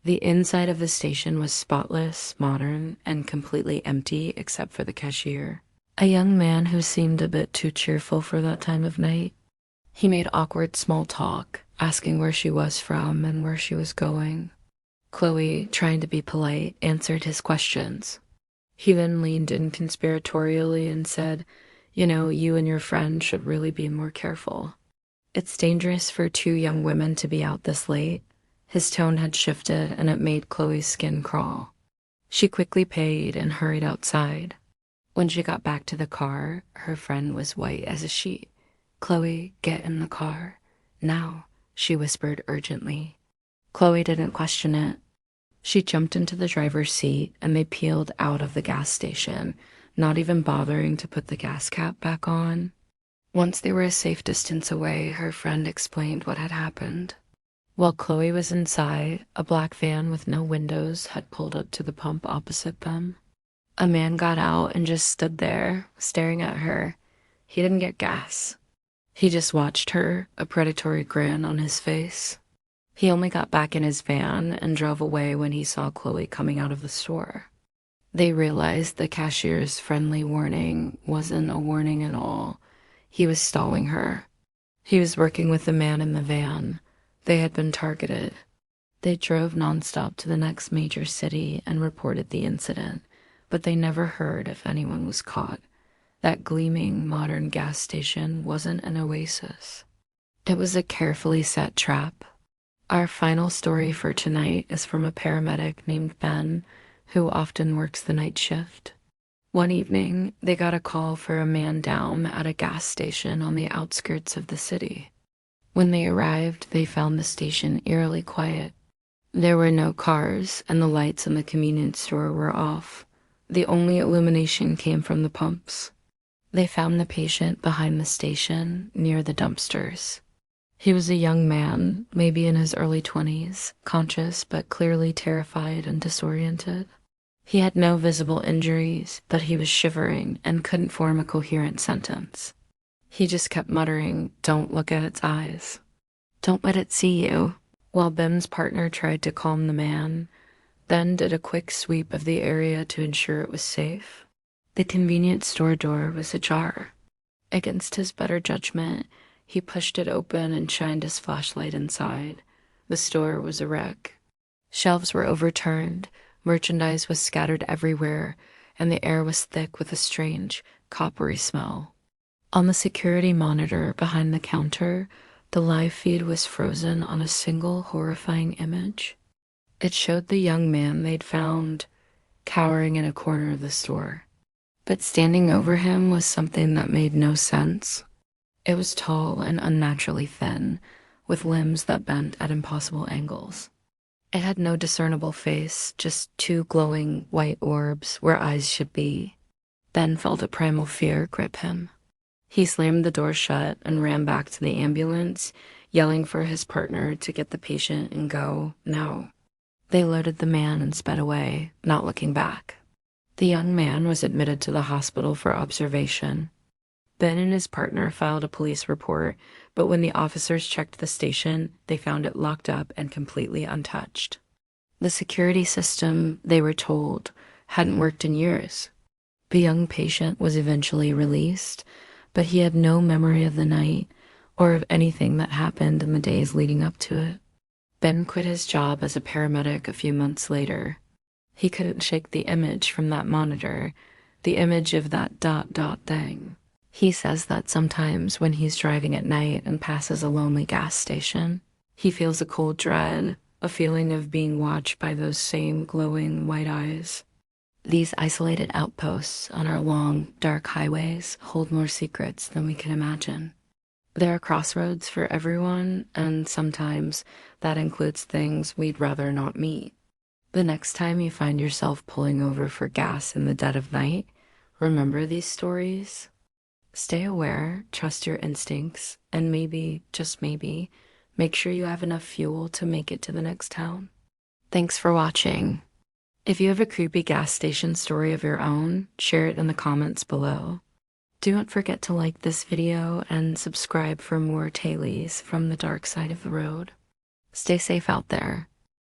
The inside of the station was spotless, modern, and completely empty except for the cashier, a young man who seemed a bit too cheerful for that time of night. He made awkward small talk, asking where she was from and where she was going. Chloe, trying to be polite, answered his questions. He then leaned in conspiratorially and said, "You and your friend should really be more careful. It's dangerous for two young women to be out this late." His tone had shifted, and it made Chloe's skin crawl. She quickly paid and hurried outside. When she got back to the car, her friend was white as a sheet. "Chloe, get in the car. Now," she whispered urgently. Chloe didn't question it. She jumped into the driver's seat, and they peeled out of the gas station, not even bothering to put the gas cap back on. Once they were a safe distance away, her friend explained what had happened. While Chloe was inside, a black van with no windows had pulled up to the pump opposite them. A man got out and just stood there, staring at her. He didn't get gas. He just watched her, a predatory grin on his face. He only got back in his van and drove away when he saw Chloe coming out of the store. They realized the cashier's friendly warning wasn't a warning at all. He was stalling her. He was working with the man in the van. They had been targeted. They drove nonstop to the next major city and reported the incident, but they never heard if anyone was caught. That gleaming, modern gas station wasn't an oasis. It was a carefully set trap. Our final story for tonight is from a paramedic named Ben, who often works the night shift. One evening, they got a call for a man down at a gas station on the outskirts of the city. When they arrived, they found the station eerily quiet. There were no cars, and the lights in the convenience store were off. The only illumination came from the pumps. They found the patient behind the station, near the dumpsters. He was a young man, maybe in his early 20s, conscious but clearly terrified and disoriented. He had no visible injuries, but he was shivering and couldn't form a coherent sentence. He just kept muttering, "Don't look at its eyes. Don't let it see you." While Ben's partner tried to calm the man, Ben did a quick sweep of the area to ensure it was safe. The convenience store door was ajar. Against his better judgment, he pushed it open and shined his flashlight inside. The store was a wreck. Shelves were overturned, merchandise was scattered everywhere, and the air was thick with a strange, coppery smell. On the security monitor behind the counter, the live feed was frozen on a single horrifying image. It showed the young man they'd found cowering in a corner of the store. But standing over him was something that made no sense. It was tall and unnaturally thin, with limbs that bent at impossible angles. It had no discernible face, just two glowing white orbs where eyes should be. Ben felt a primal fear grip him. He slammed the door shut and ran back to the ambulance, yelling for his partner to get the patient and go now. They loaded the man and sped away, not looking back. The young man was admitted to the hospital for observation. Ben and his partner filed a police report, but when the officers checked the station, they found it locked up and completely untouched. The security system, they were told, hadn't worked in years. The young patient was eventually released, but he had no memory of the night or of anything that happened in the days leading up to it. Ben quit his job as a paramedic a few months later. He couldn't shake the image from that monitor, the image of that ... thing. He says that sometimes when he's driving at night and passes a lonely gas station, he feels a cold dread, a feeling of being watched by those same glowing white eyes. These isolated outposts on our long, dark highways hold more secrets than we can imagine. There are crossroads for everyone, and sometimes that includes things we'd rather not meet. The next time you find yourself pulling over for gas in the dead of night, remember these stories. Stay aware, trust your instincts, and maybe, just maybe, make sure you have enough fuel to make it to the next town. Thanks for watching. If you have a creepy gas station story of your own, share it in the comments below. Do not forget to like this video and subscribe for more tailies from the dark side of the road. Stay safe out there.